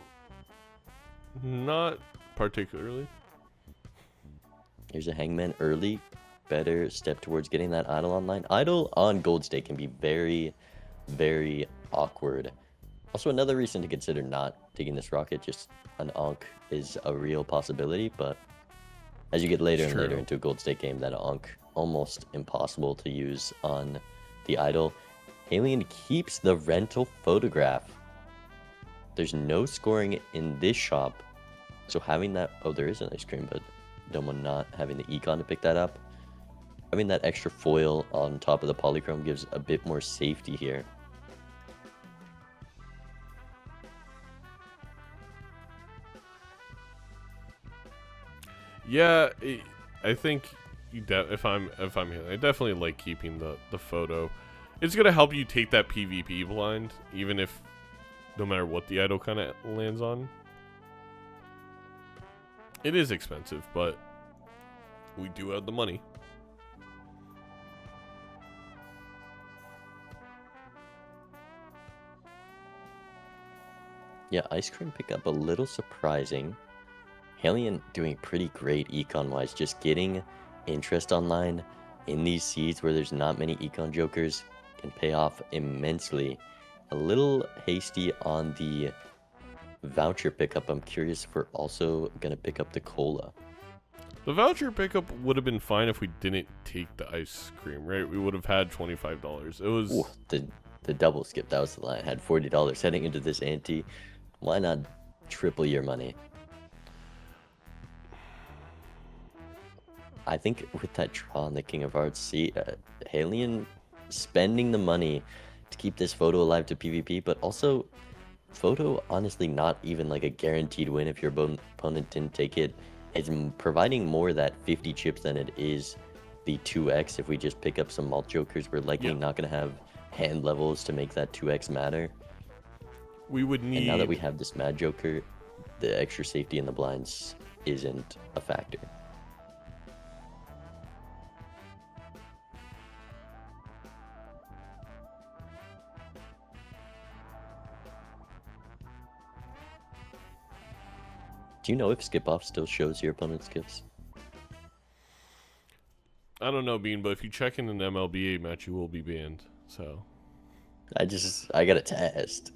Not particularly. Here's a hangman early. Better step towards getting that idle online. Idle on gold stake can be very, very awkward. Also, another reason to consider not taking this rocket, just an Ankh is a real possibility, but as you get later and later into a gold stake game, that Ankh almost impossible to use on the idle. Haelian keeps the rental photograph. There's no scoring in this shop, so having that, oh, there is an ice cream, but Domo not having the econ to pick that up. Having that extra foil on top of the polychrome gives a bit more safety here. Yeah, I think if I'm here, I definitely like keeping the photo. It's gonna help you take that PvP blind, even if no matter what the idol kind of lands on. It is expensive, but we do have the money. Yeah, ice cream pickup a little surprising. Haelian doing pretty great econ-wise, just getting interest online in these seeds where there's not many econ jokers can pay off immensely. A little hasty on the voucher pickup. I'm curious if we're also going to pick up the cola. The voucher pickup would have been fine if we didn't take the ice cream, right? We would have had $25. It was... Ooh, the double skip, that was the line. Had $40 heading into this ante. Why not triple your money? I think with that draw on the King of Hearts, see, Haelian spending the money to keep this photo alive to PvP, but also photo honestly not even like a guaranteed win if your opponent didn't take it. It's providing more that 50 chips than it is the 2x. If we just pick up some malt jokers, we're likely not going to have hand levels to make that 2x matter. We would need... And now that we have this Mad Joker, the extra safety in the blinds isn't a factor. Do you know if skip off still shows your opponent's skips? I don't know, Bean, but if you check in an MLBA match, you will be banned. So, I gotta test.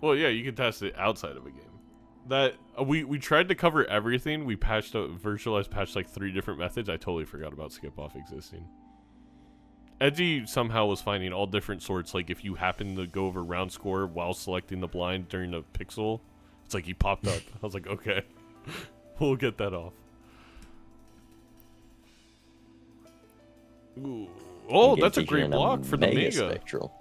well, yeah, you can test it outside of a game. That we tried to cover everything. We patched out virtualized patched like 3 different methods. I totally forgot about skip off existing. Edgy somehow was finding all different sorts. Like if you happen to go over round score while selecting the blind during the pixel, it's like he popped up. I was like, okay, we'll get that off. Ooh. Oh, that's a great block for the Mega. Spectral.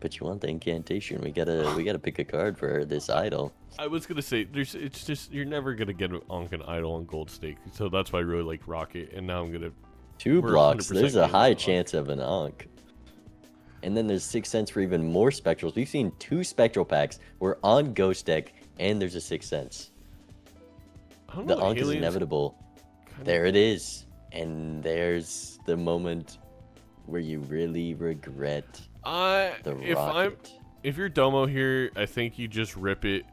But you want the incantation? We gotta pick a card for this idol. I was gonna say, it's just you're never gonna get an Ankh and idol on gold stake, so that's why I really like Rocket. And now I'm gonna 2 blocks. 100% There's a getting high an chance of an Ankh. And then there's 6 cents for even more spectrals. We've seen 2 spectral packs. We're on ghost deck, and there's a 6 cents. The Ankh is inevitable. There it is. And there's the moment where you really regret the rocket. If you're Domo here, I think you just rip it.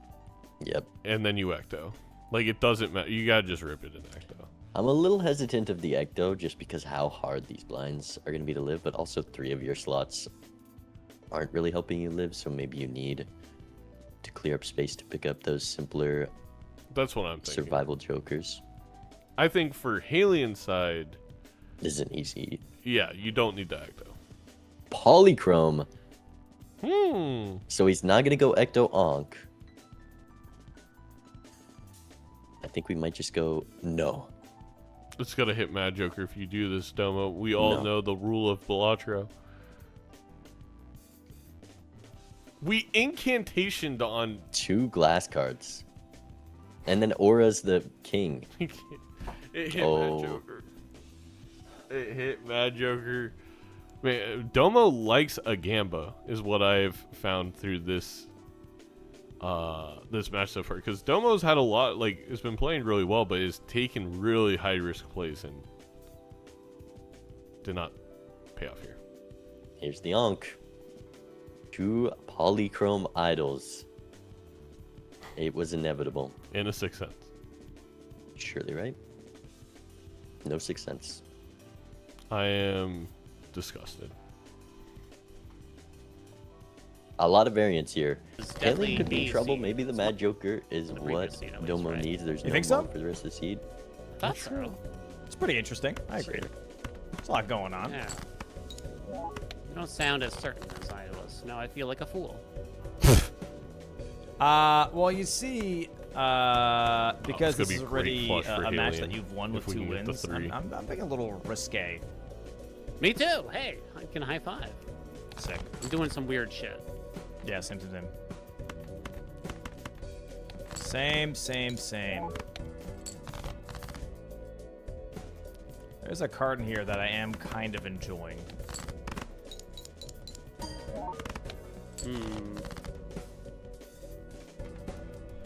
Yep. And then you ecto. Like it doesn't matter. You gotta just rip it in ecto. I'm a little hesitant of the ecto just because how hard these blinds are gonna be to live, but also 3 of your slots aren't really helping you live, so maybe you need to clear up space to pick up those simpler That's what I'm thinking. survival jokers. I think for Haelian's side, This is an easy Yeah, you don't need the Ecto. Polychrome. So he's not going to go Ecto Onk. I think we might just go no. It's going to hit Mad Joker if you do this, Domo. We all know the rule of Balatro. We incantationed on 2 glass cards. And then Aura's the king. It hit Mad Joker. It hit Mad Joker. Man, Domo likes a Gamba, is what I've found through this this match so far. Because Domo's had a lot, like, has been playing really well, but has taken really high risk plays and did not pay off here. Here's the Onk. 2 Polychrome Idols. It was inevitable. In a 6th sense. Surely, right? No 6th sense. I am disgusted. A lot of variance here. It's Haelian definitely could be in trouble. easy. Maybe the Mad Joker is the what previous seed at least, Domo right? needs. There's You no think so? mod for the rest of the seed. That's true. It's pretty interesting. I agree. There's a lot going on. Yeah. You don't sound as certain as I was. Now I feel like a fool. Well, you see, because it's gonna this be is great already flush for a match Haelian that you've won with if we 2 can get the wins, 3. I'm being a little risque. Me too. Hey, I can high five. Sick. I'm doing some weird shit. Yeah, same. Same. There's a card in here that I am kind of enjoying.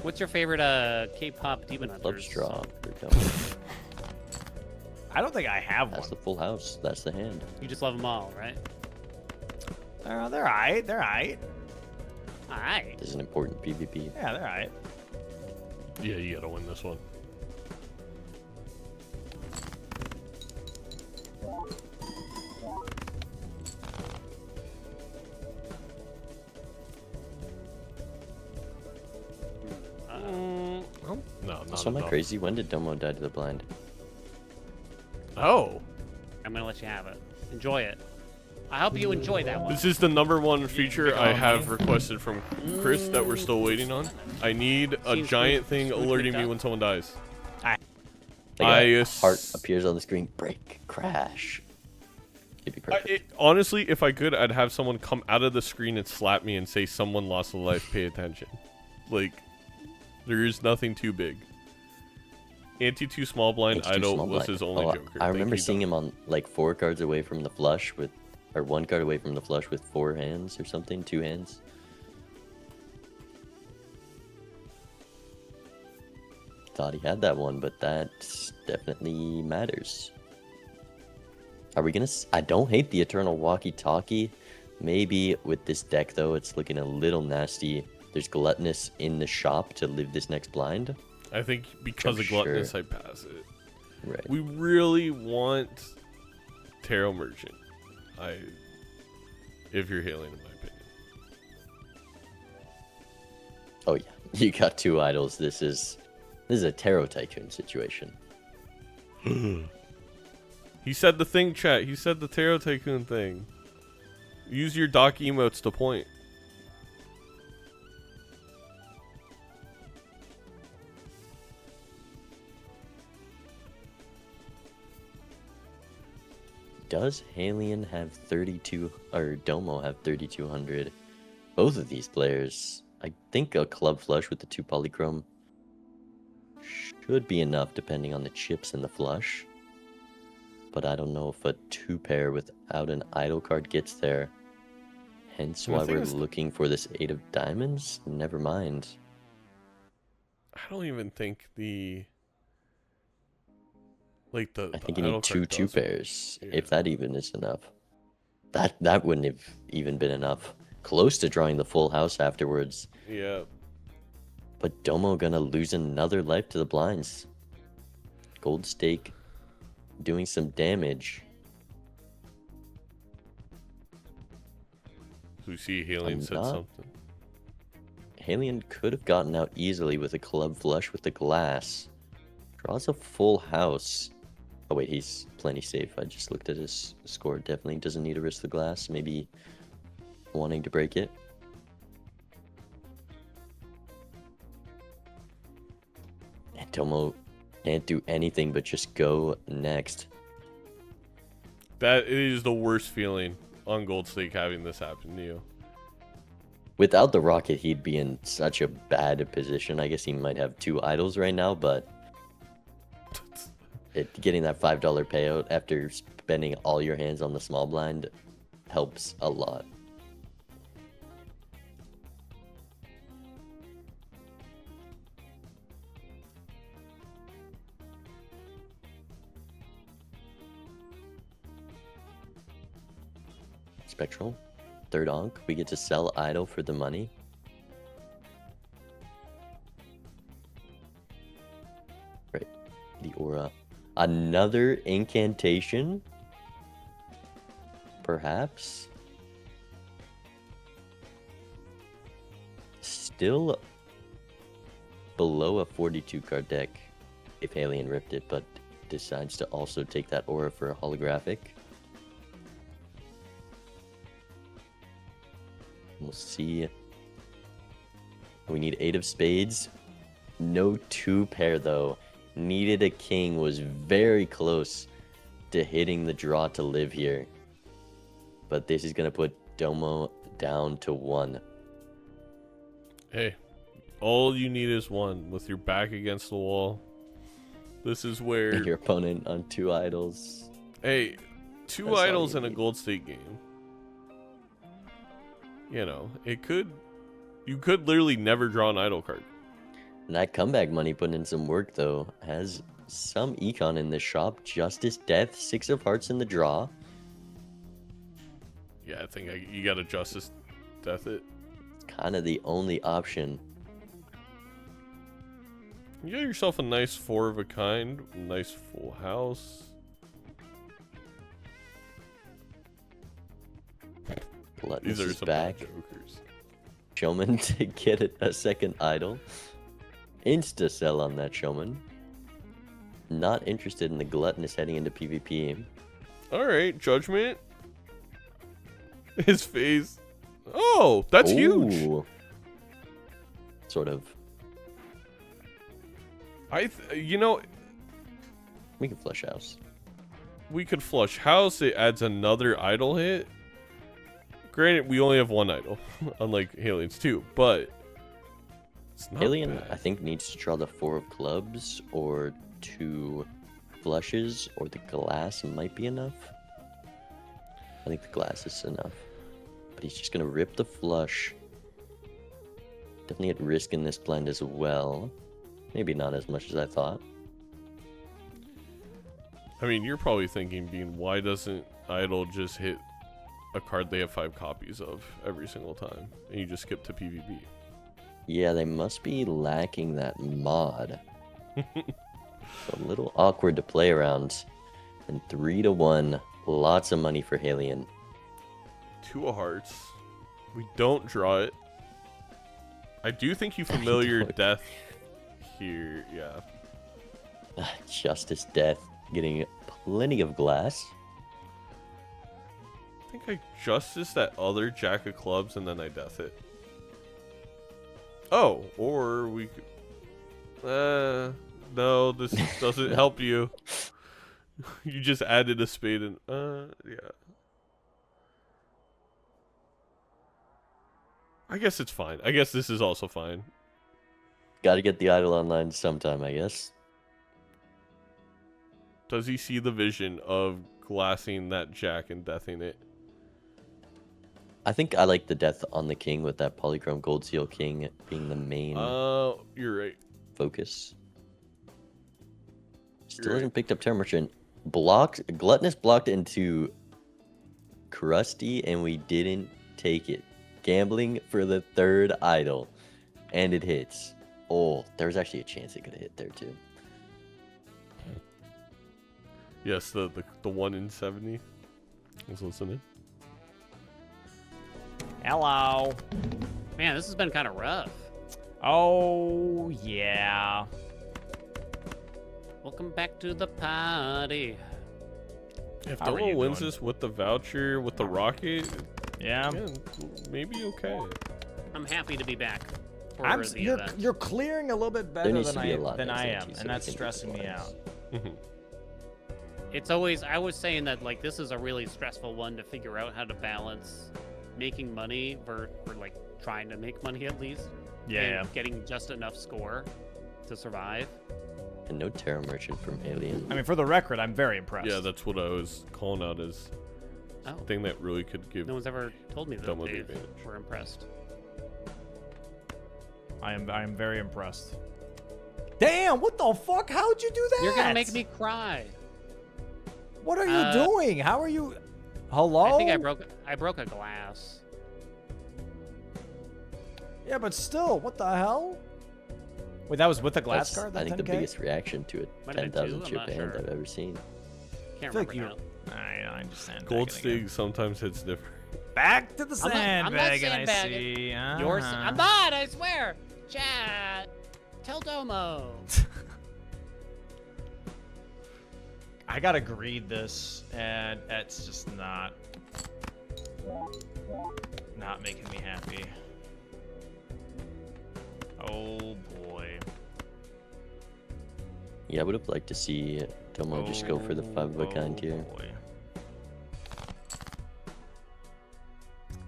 What's your favorite K-pop demon hunters? Clubstraw. I don't think I have That's one. the full house. That's the hand. You just love them all, right? They're alright. All right. This is an important PvP. Yeah, they're alright. Yeah, you gotta win this one. No, not So am I enough. crazy? When did Domo die to the blind? Oh, I'm gonna let you have it. Enjoy it. I hope you enjoy that one. this is the #1 feature I have requested from Chris that we're still waiting on. I need a Seems giant good. thing Smooth alerting picked me up. when someone dies. Like a I heart appears on the screen. Break. Crash. It'd be perfect. Honestly, if I could, I'd have someone come out of the screen and slap me and say, "Someone lost a life. Pay attention." Like, there is nothing too big. Anti-2 small blind It's too idol small was blind. his only Oh, joker. I Thank remember you, seeing Doc. him on like 4 cards away from the flush with, or 1 card away from the flush with 4 hands or something, 2 hands. Thought he had that one, but that definitely matters. Are we gonna? I don't hate the Eternal Walkie-Talkie. Maybe with this deck though, it's looking a little nasty. There's Gluttonous in the shop to live this next blind. I think because I'm of gluttonous, sure. I pass it. Right. We really want Tarot Merchant. If you're Haelian, in my opinion. Oh yeah, you got 2 idols. This is a Tarot Tycoon situation. He said the thing, chat. He said the Tarot Tycoon thing. Use your doc emotes to point. Does Haelian have 32 or Domo have 3200? Both of these players, I think a club flush with the 2 polychrome should be enough depending on the chips and the flush. But I don't know if a 2 pair without an idol card gets there. Hence Well, why the thing we're is- looking for this 8 of diamonds. Never mind. I don't even think the like the. I think the you idol need card 2 does. pairs, Yeah. if that even is enough. That wouldn't have even been enough. Close to drawing the full house afterwards. Yeah. But Domo gonna lose another life to the blinds. Gold stake doing some damage. So we see Haelian said not- something. Haelian could have gotten out easily with a club flush with the glass. Draws a full house. Oh wait, he's plenty safe. I just looked at his score. Definitely doesn't need to risk the glass. Maybe wanting to break it. And Domo can't do anything but just go next. That is the worst feeling on Gold Stake having this happen to you. Without the rocket, he'd be in such a bad position. I guess he might have 2 idols right now, but getting that $5 payout after spending all your hands on the small blind helps a lot. Spectral, third onk. We get to sell idol for the money. Right, the aura. Another incantation? Perhaps? Still below a 42 card deck if Haelian ripped it, but decides to also take that aura for a holographic. We'll see. We need 8 of spades. No 2 pair though. Needed a king. Was very close to hitting the draw to live here. But this is going to put Domo down to 1. Hey, all you need is 1 with your back against the wall. This is where Your opponent on 2 idols. Hey, 2 That's all idols you in a need. Gold Stake game. You know, you could literally never draw an idol card. And that comeback money putting in some work though. Has some econ in this shop. Justice, Death, 6 of hearts in the draw. Yeah, I think you got to Justice Death it. Kind of the only option. You got yourself a nice 4 of a kind, nice full house. Gluttonous These are is some back. bad jokers. Showman to get a second idol. Insta sell on that Showman. Not interested in the Gluttonous heading into PvP. All right, Judgment. His face. Oh, that's huge. Ooh. Sort of. You know, We can flush house. we could flush house. It adds another idol hit. Granted, we only have 1 idol, unlike Haelian's 2, but it's not Haelian, bad. I think, needs to draw the 4 of clubs or 2 flushes, or the glass might be enough. I think the glass is enough. But he's just going to rip the flush. Definitely at risk in this blend as well. Maybe not as much as I thought. I mean, you're probably thinking, Bean, why doesn't idol just hit a card they have 5 copies of every single time, and you just skip to PvP? Yeah, they must be lacking that mod. A little awkward to play around. And 3-1. Lots of money for Haelian. 2 of hearts. We don't draw it. I do think you familiar don't. death here. Yeah. Justice, Death, getting plenty of glass. I think I justice that other Jack of Clubs and then I death it. Oh, or we could... no, this doesn't help you. You just added a spade and... yeah. I guess it's fine. I guess this is also fine. Gotta get the idol online sometime, I guess. Does he see the vision of glassing that Jack and deathing it? I think I like the death on the king with that polychrome gold seal king being the main You're right. focus. Still You're hasn't picked up Terror Merchant. Gluttonous blocked into Crusty, and we didn't take it. Gambling for the 3rd idol. And it hits. Oh, there was actually a chance it could have hit there too. Yes, the 1 in 70. I was listening. Hello. Man, this has been kind of rough. Oh, yeah. Welcome back to the party. If How are Domo you wins doing? this with the voucher, with the rocket, Yeah. yeah, maybe okay. I'm happy to be back for the You're, event. you're clearing a little bit better needs than to be a lot I next am, ante, so and we that's can do stressing me the out. lines. It's always, I was saying that, like, this is a really stressful one to figure out how to balance making money for like, trying to make money at least. And getting just enough score to survive. And no Terra Merchant from Haelian. I mean, for the record, I'm very impressed. Yeah, that's what I was calling out as Oh. thing that really could give. No one's ever told me that Domo the they advantage. were impressed. I am very impressed. Damn! What the fuck? How'd you do that? You're gonna make me cry. What are you doing? How are you? Hello? I think I broke a glass. Yeah, but still, what the hell? Wait, that was with the glass That's, card. I That think the 10K? biggest reaction to a Might have been 10,000 two, I'm chip not band sure. I've ever seen. Can't feel like remember now. I understand. Gold Stig sometimes hits different. Back to the I'm not sandbag, I sandbagging. see. Yours? Uh-huh. I'm not. I swear. Chat. Tell Domo. I gotta greed this, and it's just not making me happy. Oh boy. Yeah, I would have liked to see Domo just go for the 5 of a kind here. Boy.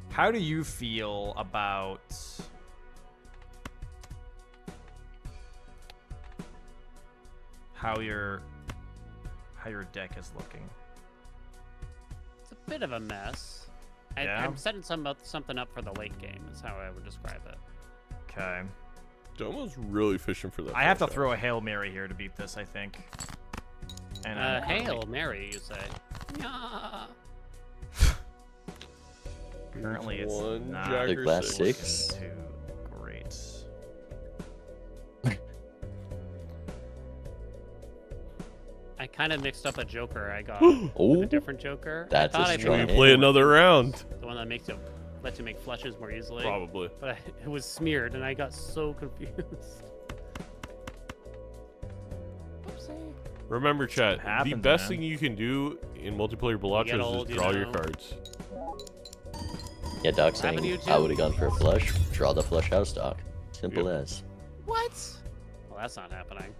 How do you feel about how your deck is looking? It's a bit of a mess. Yeah? I'm setting something up for the late game. Is how I would describe it. Okay. Domo's really fishing for that. I have to first throw a Hail Mary here to beat this, I think. And Hail Mary, you say? Yeah. currently it's One not Jagger The glass six. six. too great. I kind of mixed up a Joker I got with Oh, a different Joker. that's I thought a I strong We picked hand. play another round. the one that lets you make flushes more easily. Probably. But it was smeared, and I got so confused. Oopsie. Remember, chat. The happens, best man. thing you can do in multiplayer Balatro get is old, just you draw your know. cards. Yeah, Doc happened to you saying I too? would have gone for a flush. Draw the flush house, Doc. Simple Yep. as. What? Well, that's not happening.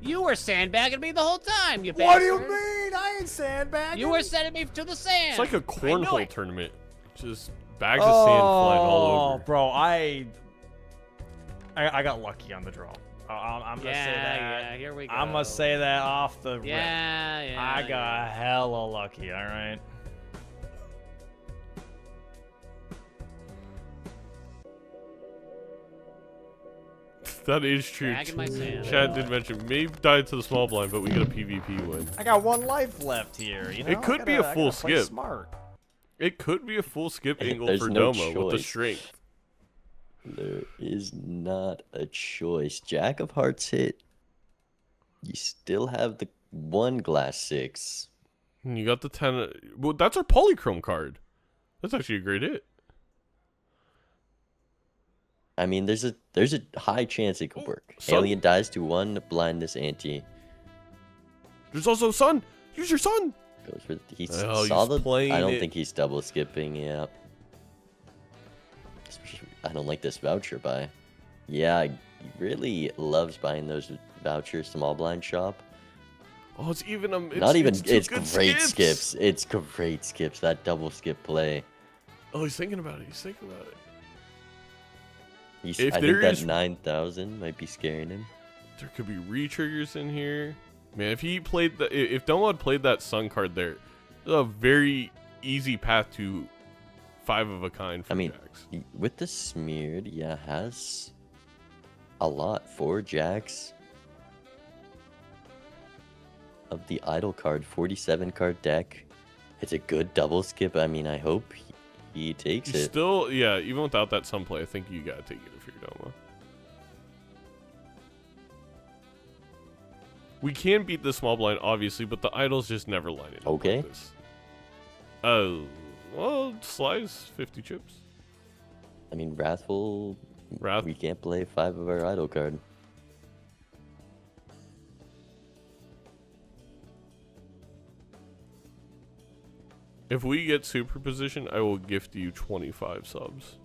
You were sandbagging me the whole time, you What do you bastard. mean? I ain't sandbagging. You were sending me to the sand. It's like a I knew cornhole it. tournament. Just bags of sand flying all over. Bro, I got lucky on the draw. I'm gonna Yeah, say that. yeah, here we go. I'm gonna say that off the rip. Yeah. I got hella lucky. All right. That is true. Bagging my sand. Chad did mention Maeve died to the small blind, but we get a PvP win. I got one life left here. You know, It could I be a gotta- I full gotta play skip. Smart. It could be a full skip angle There's for no Domo with the choice. strength. There is not a choice. Jack of Hearts hit. You still have the one glass 6. And you got the 10. Well, that's our polychrome card. That's actually a great hit. I mean, there's a high chance it could work. Sun- Alien dies to one blindness ante. There's also Sun. Use your Sun. Goes for he Oh, saw he's the. playing I don't it. think he's double skipping. Yeah. I don't like this voucher buy. Yeah, he really loves buying those vouchers. Small blind shop. Oh, it's even Not even. two It's good great skips. It's great skips. That double skip play. Oh, he's thinking about it. He's thinking about it. He's, If I there think that is- 9,000 might be scaring him. There could be re-triggers in here. Man, if Domo had played that Sun card there, it's a very easy path to 5 of a kind for I mean, Jacks. with the smeared, yeah, has a lot. 4 jacks of the idle card, 47 card deck. It's a good double skip. I mean, I hope he takes He's it. still, yeah, even without that Sun play, I think you gotta take it if you're Domo. We can beat the small blind, obviously, but the idols just never line it up Okay. like this. Oh, well, Sly's 50 chips. I mean, Wrathful, Wrath. we can't play 5 of our idle card. If we get superposition, I will gift you 25 subs.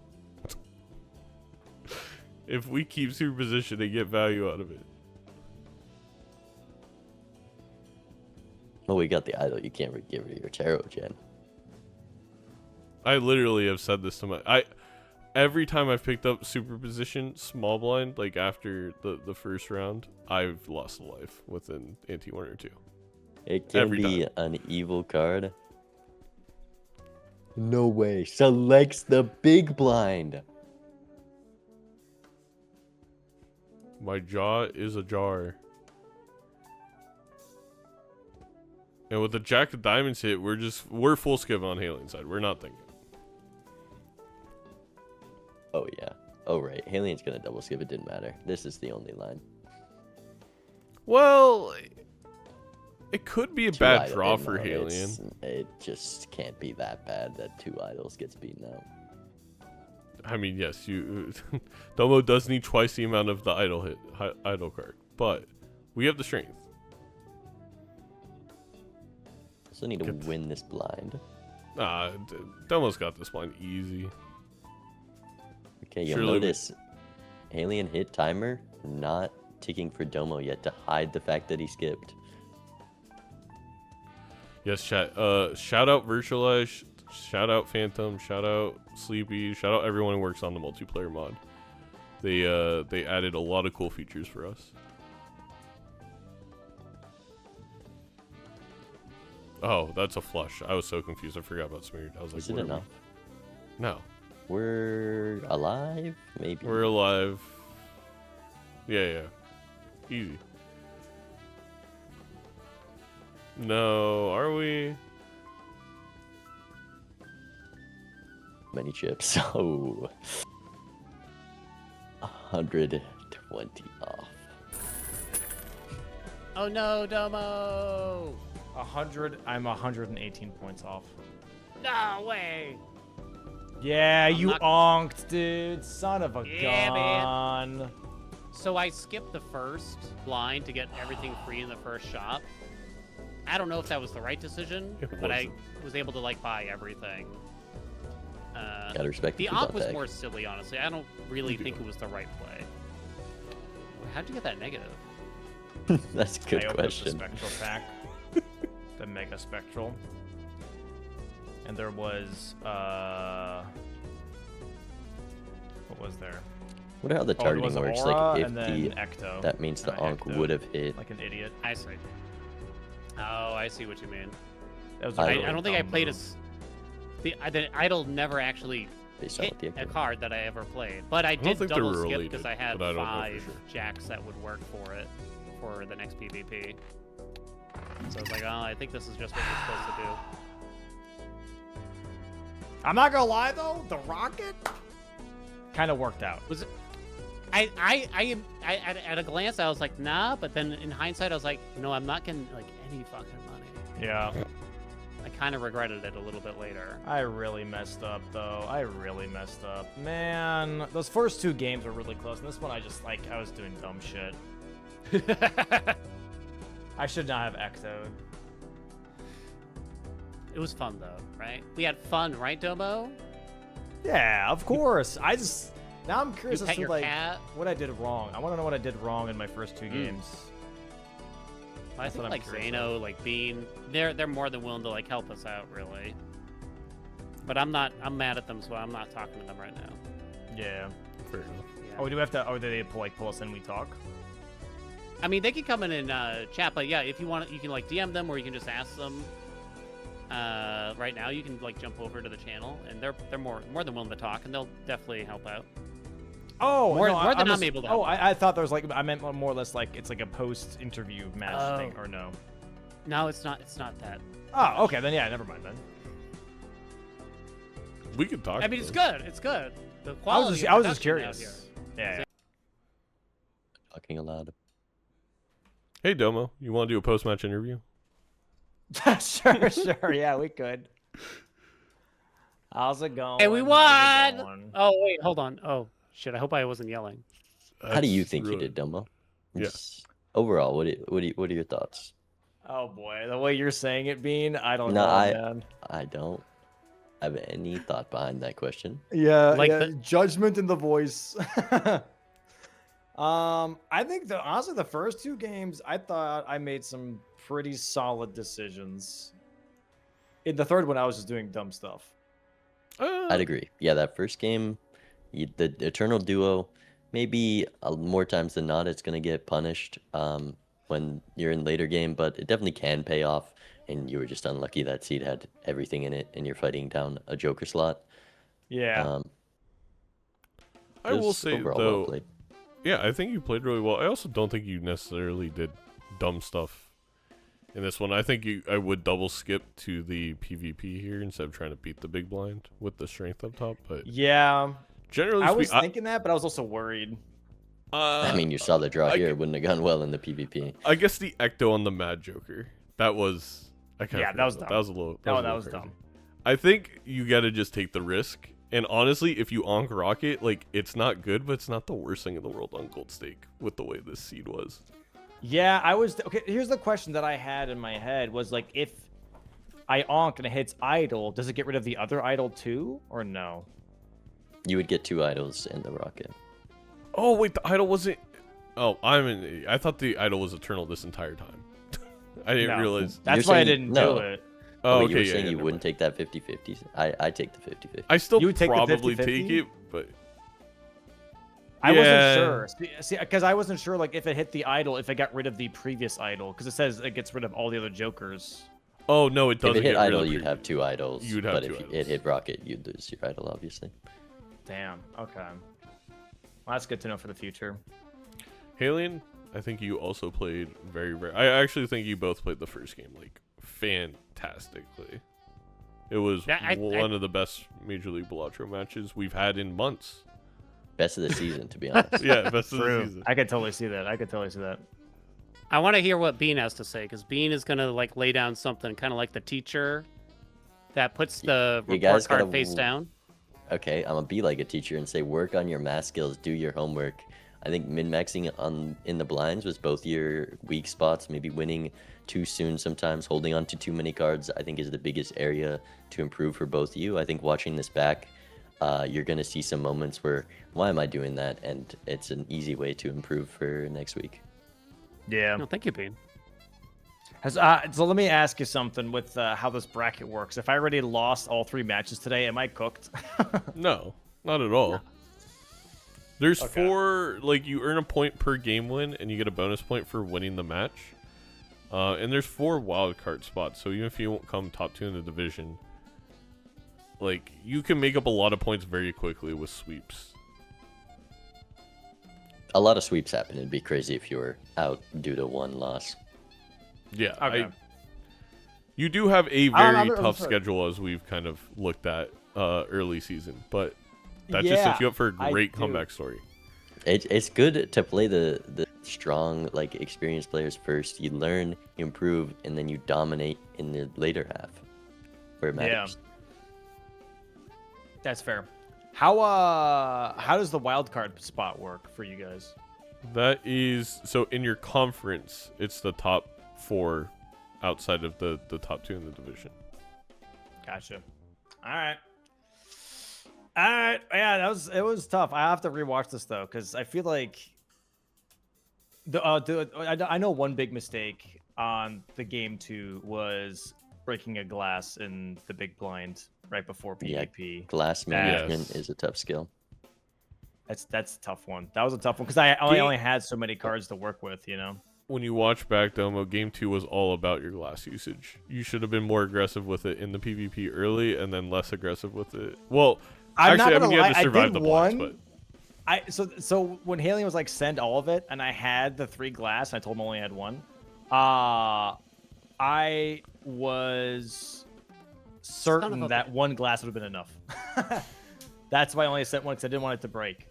If we keep superposition and get value out of it. Well, we got the idol. You can't get rid of your tarot, Jen. I literally have said this to my... Every time I've picked up superposition, small blind, like after the first round, I've lost a life within ante 1 or 2. It can Every be time. an evil card. No way. Selects the big blind. My jaw is ajar. And with the Jack of Diamonds hit, we're full skip on Haelian's side. We're not thinking. Oh, yeah. Oh, right. Haelian's going to double skip. It didn't matter. This is the only line. Well, it could be a 2 bad idol- draw no, for Haelian. It just can't be that bad that 2 idols gets beaten out. I mean, yes, you Domo does need twice the amount of the idol card, but we have the strength. Also need to win this blind. Domo's got this blind easy. Okay, you'll Surely we- notice Haelian hit timer not ticking for Domo yet to hide the fact that he skipped. Yes, chat. Shout out Virtualize, shout out Phantom, shout out Sleepy, shout out everyone who works on the multiplayer mod. They added a lot of cool features for us. Oh, that's a flush. I was so confused. I forgot about Smeared. I was like, Is it what are we- enough? No, We're alive? Maybe. we're alive. Yeah. Easy. No, are we? Many chips. Oh. 120 off. Oh no, Domo! 100. I'm 118 points off. No way! Yeah, I'm you not- onked, dude. Son of a Yeah, gun. So I skipped the first line to get everything free in the first shop. I don't know if that was the right decision, It but I wasn't. was able to like buy everything. Gotta respect The the Ankh food was tag. more silly, honestly. I don't really You do. think it was the right play. How'd you get that negative? That's a good I opened question. up the spectral pack, the mega spectral, and there was what was there? Wonder how the Oh, there targeting was works. Aura Like if and then the Ecto. that means the and Ankh Ecto, would have hit. like an idiot. I see. Oh, I see what you mean. That was a I I really don't think I dumb played move. the idol never actually Based on hit what the a Ecto- card that I ever played. But I don't did think they double were skip related, because I had but I don't know for 5 sure. jacks that would work for it for the next PvP. So I was like, oh, I think this is just what you're supposed to do. I'm not gonna lie though, the rocket kind of worked out. Was it? I at a glance I was like, nah, but then in hindsight I was like, no, I'm not getting like any fucking money. Yeah, I kind of regretted it a little bit later. I really messed up though. I really messed up, man. Those first 2 games were really close, and this one I just like I was doing dumb shit. I should not have Ectoed. It was fun though, right? We had fun, right, Domo? Yeah, of course. Now I'm You curious as pet to your like cat. what I did wrong. I want to know what I did wrong in my first 2 games. I That's think what I'm like curious Zano, like Bean, they're more than willing to like help us out, really. But I'm mad at them, so I'm not talking to them right now. Yeah. Fair enough. Yeah. Oh, do we have to? Oh, do they pull us in? We talk. I mean, they can come in and chat, but yeah, if you want, you can like DM them, or you can just ask them. Right now, you can like jump over to the channel, and they're more than willing to talk, and they'll definitely help out. Oh, More- no, more than I'm just- able to Oh, help. I thought there was like I meant more or less like it's like a post-interview match thing, Oh. or no? No, it's not. It's not that. Oh, okay, then yeah, never mind then. We could talk. I mean, it's though. good. It's good. The I quality. was just, of I was just production out curious. here. Yeah. Talking aloud. Hey Domo, you want to do a post-match interview? Yeah. sure. Yeah, we could. How's it going? And we How's it won. going? Oh wait, hold on. Oh shit! I hope I wasn't yelling. How do you That's think you really- did, Domo? Yeah. Just overall, what are your thoughts? Oh boy, the way you're saying it, Bean, I don't No, know, I man. I don't have any thought behind that question. Yeah, Like yeah, the- judgment in the voice. I think honestly the first two games, I thought I made some pretty solid decisions. In the third one, I was just doing dumb stuff. I'd agree. Yeah, that first game, the Eternal Duo, maybe more times than not, it's gonna get punished when you're in later game, but it definitely can pay off. And you were just unlucky that seed had everything in it, and you're fighting down a Joker slot. Yeah. I will Just say overall well though, played. yeah, I think you played really well. I also don't think you necessarily did dumb stuff in this one. I think I would double skip to the PvP here instead of trying to beat the big blind with the strength up top. But Yeah. generally, I was thinking that, but I was also worried. I mean, you saw the draw I here; g- it wouldn't have gone well in the PvP. I guess the Ecto on the Mad Joker. That was Yeah, that was dumb. dumb. That was a little. No, was a that little was crazy. dumb. I think you gotta just take the risk. And honestly, if you onk Rocket, like, it's not good, but it's not the worst thing in the world on Gold Stake with the way this seed was. Yeah, I was okay. Here's the question that I had in my head was like, if I onk and it hits idle, does it get rid of the other idle too, or no? You would get 2 idols in the rocket. Oh, wait, the idol wasn't... Oh, I thought the idol was eternal this entire time. I didn't No. realize. That's You're why I saying- didn't no. do it. Oh, Wait, okay, you were yeah, saying yeah, you never wouldn't mind. take that 50-50? I take the 50-50. I still You would take the probably 50-50? take it, but... I Yeah. wasn't sure. See, because I wasn't sure like if it hit the idol, if it got rid of the previous idol, because it says it gets rid of all the other jokers. Oh, no, it If doesn't it hit get rid idol, of you'd have 2 idols. You'd have but 2 if idols. it hit rocket, you'd lose your idol, obviously. Damn. Okay. Well, that's good to know for the future. Haelian, I think you also played very, very... I actually think you both played the first game, like, fantastically. It was Yeah, one of the best Major League Balatro matches we've had in months. Best of the season, to be honest. Yeah, best of the season. I could totally see that. I could totally see that. I want to hear what Bean has to say because Bean is gonna like lay down something kind of like the teacher that puts the You report guys card gotta face down. Okay, I'm gonna be like a teacher and say work on your math skills, do your homework. I think min-maxing in the blinds was both your weak spots, maybe winning too soon sometimes, holding on to too many cards, I think is the biggest area to improve for both of you. I think watching this back, you're gonna see some moments where, why am I doing that? And it's an easy way to improve for next week. Yeah. No, thank you, Bean. So let me ask you something with how this bracket works. If I already lost all 3 matches today, am I cooked? No, not at all. There's Okay. 4, like, you earn a point per game win, and you get a bonus point for winning the match. And there's 4 wildcard spots, so even if you won't come top 2 in the division, like, you can make up a lot of points very quickly with sweeps. A lot of sweeps happen. It'd be crazy if you were out due to 1 loss. Yeah, Okay. you do have a I'm very sure. tough schedule as we've kind of looked at early season, but that just sets you up for a I great do. comeback story. It's good to play the strong, like, experienced players first. You learn, you improve, and then you dominate in the later half, where it matters. That's fair. How does the wild card spot work for you guys? That is, so in your conference, it's the top 4 outside of the top 2 in the division. Gotcha. All right. Yeah, it was tough. I have to rewatch this though, because I feel like I know one big mistake on the game 2 was breaking a glass in the big blind right before Yeah. PvP. Glass management Yes. is a tough skill. That's a tough one. That was a tough one because I only had so many cards to work with, you know. When you watch back, Domo, game 2 was all about your glass usage. You should have been more aggressive with it in the PvP early, and then less aggressive with it. Well, I'm actually, not gonna you had lie, to I survive did the blinds, one. but So when Haelian was like send all of it, and I had the 3 glass, and I told him I only had 1. I was Son certain of a that 1 glass would have been enough. That's why I only sent 1 because I didn't want it to break.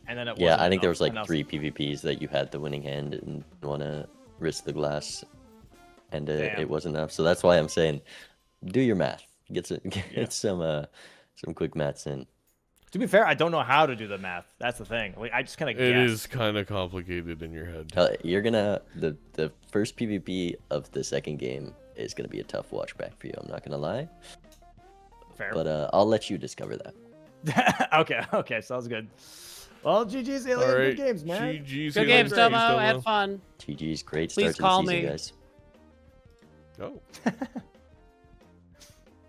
And then it Yeah, wasn't I think there enough, was like and I 3 PvPs that you had the winning hand and want to risk the glass, and Damn. it wasn't enough. So that's why I'm saying, do your math. Get some quick maths in. To be fair, I don't know how to do the math. That's the thing. Like, I just kind of guess. It is kind of complicated in your head. You're gonna the first PvP of the second game is gonna be a tough watch back for you. I'm not gonna lie, Fair. but I'll let you discover that. Okay, sounds good. Well, GG's Haelian. All right, Good games, man. GG's Good Haelian. games, Thanks, Domo. I had fun. GG's, great Please start to call the season, me. guys. Oh,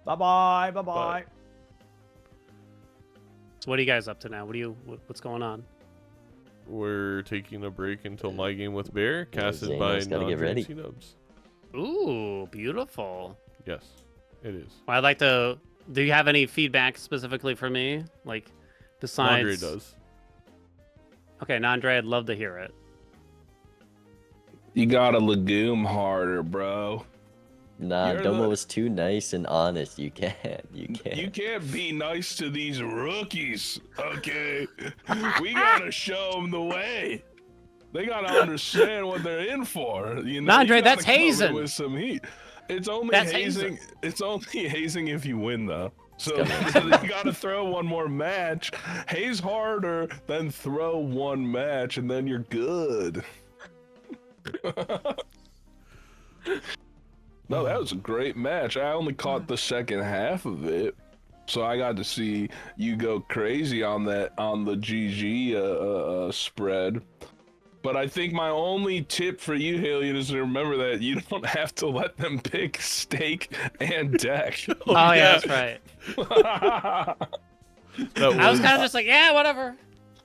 Bye-bye. Bye. So what are you guys up to now? What's going on? we're taking a break until my game with Bear, casted Zano's by gotta get ready. non-C-dubs. Ooh, beautiful. Yes, it is. Well, I'd like to. Do you have any feedback specifically for me? Like, besides. Andre does. Okay, Nandre, I'd love to hear it. You gotta legume harder, bro. Nah, You're Domo the- was too nice and honest. You can't. You can't. You can't be nice to these rookies, okay? We gotta show them the way. They gotta understand what they're in for. You know, Nandre, you that's gotta come in hazing. with some heat. It's only That's hazing. hazing. It's only hazing if you win, though. So It's you gotta throw one more match. Haze harder, then throw one match, and then you're good. No, that was a great match. I only caught the second half of it, so I got to see you go crazy on the GG spread. But I think my only tip for you, Haelian, is to remember that you don't have to let them pick stake and deck. Oh, yeah, yeah. that's right. That I was kind of just like, yeah, whatever.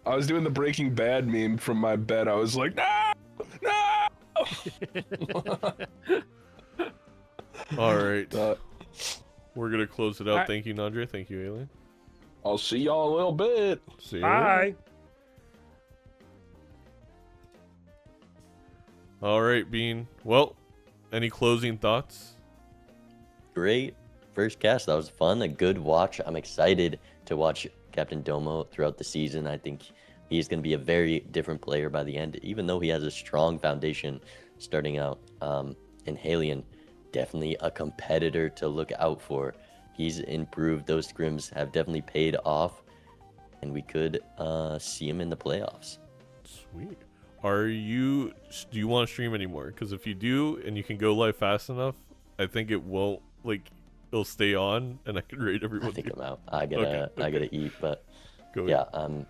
I was doing the Breaking Bad meme from my bed. I was like, no, no. All right. Uh, We're going to close it out. Alright. Thank you, Nandre. Thank you, Alien. I'll see y'all in a little bit. See you. Bye. All right, Bean. Well, any closing thoughts? Great first cast. That was fun. A good watch. I'm excited to watch Captain Domo throughout the season. I think he's going to be a very different player by the end, even though he has a strong foundation starting out. In Haelian, definitely a competitor to look out for. He's improved. Those scrims have definitely paid off, and we could see him in the playoffs. Sweet. Do you want to stream anymore? Because if you do, and you can go live fast enough, I think it won't, it'll stay on, and I can rate everyone. I think I'm out. I gotta eat, but Go yeah, ahead.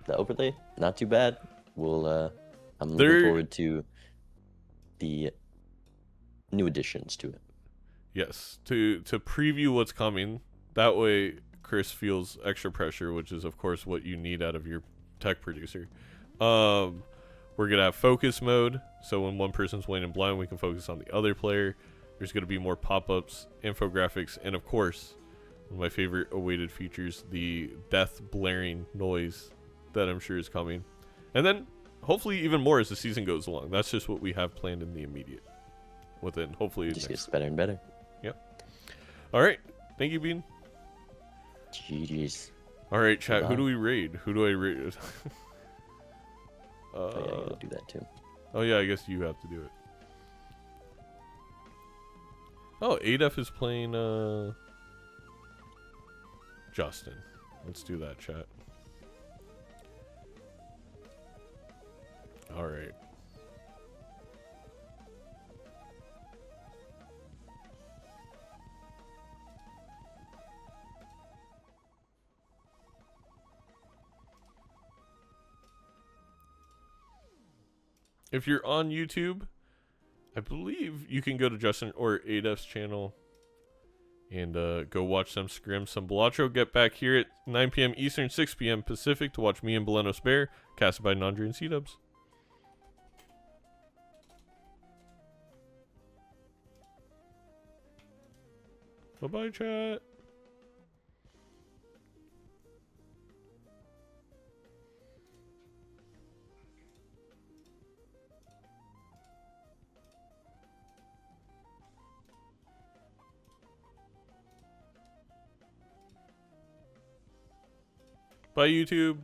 the overlay, not too bad. I'm looking There- forward to the new additions to it. Yes, to preview what's coming. That way, Chris feels extra pressure, which is, of course, what you need out of your tech producer. We're going to have focus mode, so when one person's waiting blind, we can focus on the other player. There's going to be more pop-ups, infographics, and, of course, one of my favorite awaited features, the death blaring noise that I'm sure is coming. And then, hopefully, even more as the season goes along. That's just what we have planned in the immediate. Within, hopefully, It just next. gets better and better. All right. Thank you, Bean. GG's. All right, chat. Who Bye. do we raid? Who do I raid? Oh, yeah, I gotta do that too. Oh yeah, I guess you have to do it. Oh, ADF is playing Justin. Let's do that, chat. All right. If you're on YouTube, I believe you can go to Justin or ADF's channel and go watch them scrim some Balatro. Get back here at 9 p.m. Eastern, 6 p.m. Pacific to watch me and Belenos Bear, casted by Nandre and C-Dubs. Bye-bye, chat. Bye, YouTube.